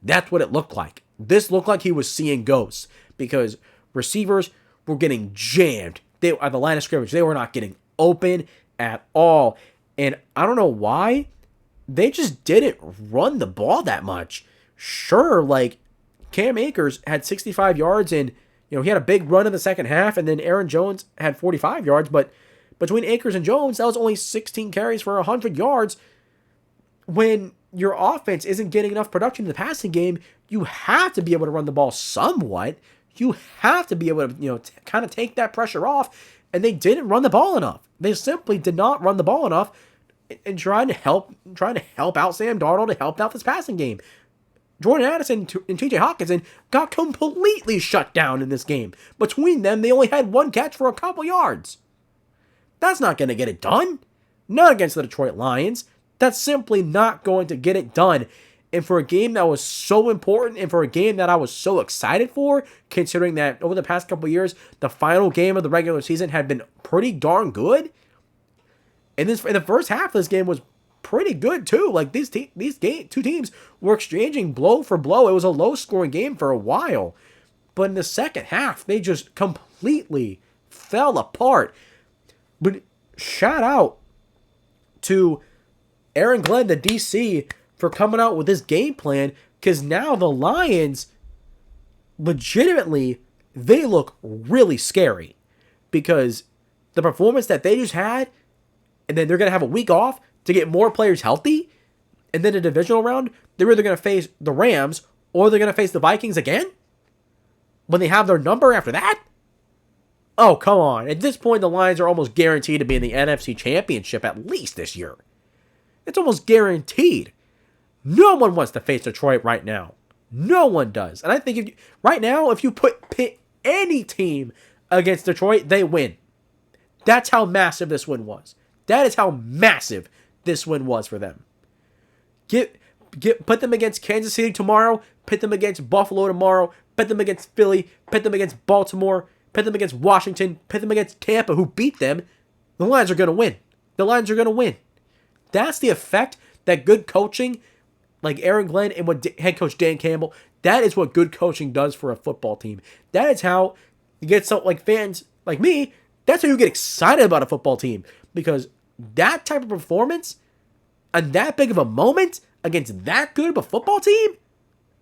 That's what it looked like. This looked like he was seeing ghosts because receivers were getting jammed. They at the line of scrimmage. They were not getting open at all. And I don't know why. They just didn't run the ball that much. Sure, like Cam Akers had 65 yards and he had a big run in the second half, and then Aaron Jones had 45 yards, but between Akers and Jones, that was only 16 carries for 100 yards. When your offense isn't getting enough production in the passing game, you have to be able to run the ball somewhat. You have to be able to, kind of take that pressure off, and they didn't run the ball enough. They simply did not run the ball enough in trying to help out Sam Darnold, to help out this passing game. Jordan Addison and TJ Hawkinson got completely shut down in this game. Between them, they only had one catch for a couple yards. That's not going to get it done. Not against the Detroit Lions. That's simply not going to get it done. And for a game that was so important, and for a game that I was so excited for, considering that over the past couple years, the final game of the regular season had been pretty darn good. And in the first half of this game was pretty good too. Like two teams were exchanging blow for blow. It was a low-scoring game for a while. But in the second half, they just completely fell apart. But shout out to Aaron Glenn, the DC, for coming out with this game plan, because now the Lions, legitimately, they look really scary. Because the performance that they just had, and then they're going to have a week off to get more players healthy, and then a divisional round, they're either going to face the Rams, or they're going to face the Vikings again, when they have their number after that? Oh, come on. At this point, the Lions are almost guaranteed to be in the NFC Championship at least this year. It's almost guaranteed. No one wants to face Detroit right now. No one does. And I think right now, if you pit any team against Detroit, they win. That's how massive this win was. That is how massive this win was for them. Put them against Kansas City tomorrow. Pit them against Buffalo tomorrow. Pit them against Philly. Pit them against Baltimore. Pit them against Washington. Pit them against Tampa, who beat them. The Lions are going to win. The Lions are going to win. That's the effect that good coaching, like Aaron Glenn and what head coach Dan Campbell, that is what good coaching does for a football team. That is how you get fans like me, that's how you get excited about a football team. Because that type of performance and that big of a moment against that good of a football team?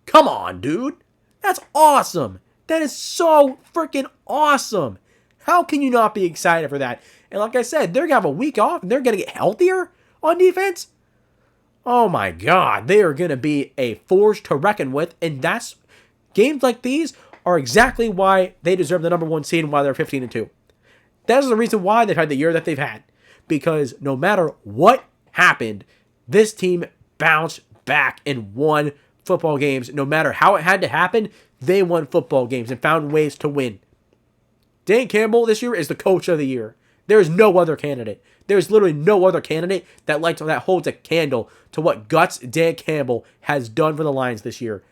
Come on, dude. That's awesome. That is so freaking awesome. How can you not be excited for that? And like I said, they're going to have a week off and they're going to get healthier on defense. Oh my God. They are going to be a force to reckon with. And that's games like these are exactly why they deserve the number one seed and why they're 15-2. That is the reason why they've had the year that they've had. Because no matter what happened, this team bounced back and won football games. No matter how it had to happen, they won football games and found ways to win. Dan Campbell this year is the coach of the year. There is no other candidate. There is literally no other candidate that holds a candle to what guts Dan Campbell has done for the Lions this year.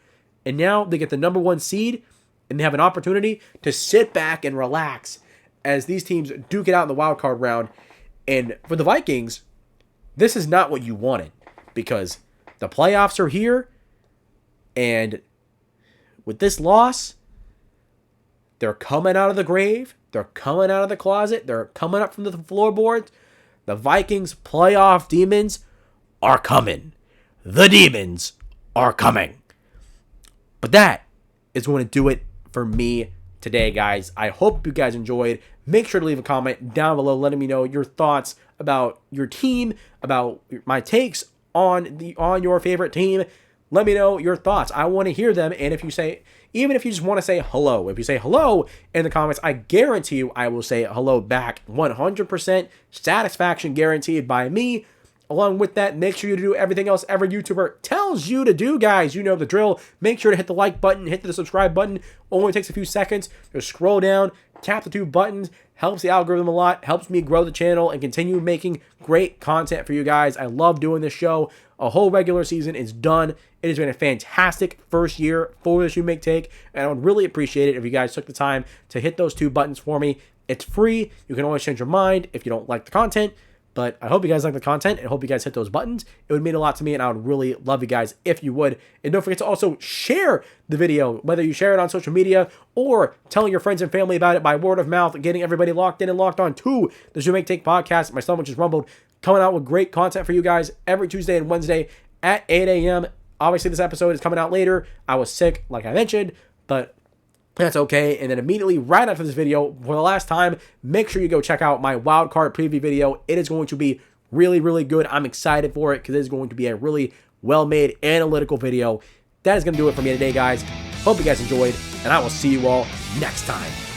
And now they get the number one seed, and they have an opportunity to sit back and relax as these teams duke it out in the wild card round. And for the Vikings, this is not what you wanted, because the playoffs are here, and with this loss, they're coming out of the grave, they're coming out of the closet, they're coming up from the floorboards. The Vikings playoff demons are coming. The demons are coming. But that is going to do it for me today, guys. I hope you guys enjoyed. Make sure to leave a comment down below letting me know your thoughts about your team, about my takes on your favorite team. Let me know your thoughts. I want to hear them. And even if you just want to say hello, if you say hello in the comments, I guarantee you I will say hello back. 100% satisfaction guaranteed by me. Along with that, make sure you do everything else every YouTuber tells you to do, guys. You know the drill. Make sure to hit the like button, hit the subscribe button. Only takes a few seconds. Just scroll down, tap the 2 buttons. Helps the algorithm a lot, helps me grow the channel and continue making great content for you guys. I love doing this show. A whole regular season is done. It has been a fantastic first year for the Shumake Take, and I would really appreciate it if you guys took the time to hit those 2 buttons for me. It's free. You can always change your mind if you don't like the content. But I hope you guys like the content and hope you guys hit those buttons. It would mean a lot to me, and I would really love you guys if you would. And don't forget to also share the video, whether you share it on social media or telling your friends and family about it by word of mouth, getting everybody locked in and locked on to the Shumake Take podcast. My stomach just rumbled, coming out with great content for you guys every Tuesday and Wednesday at 8 a.m. Obviously, this episode is coming out later. I was sick, like I mentioned, but that's okay. And then immediately right after this video, for the last time, make sure you go check out my wildcard preview video. It is going to be really, really good. I'm excited for it because it is going to be a really well-made analytical video. That is going to do it for me today, guys. Hope you guys enjoyed, and I will see you all next time.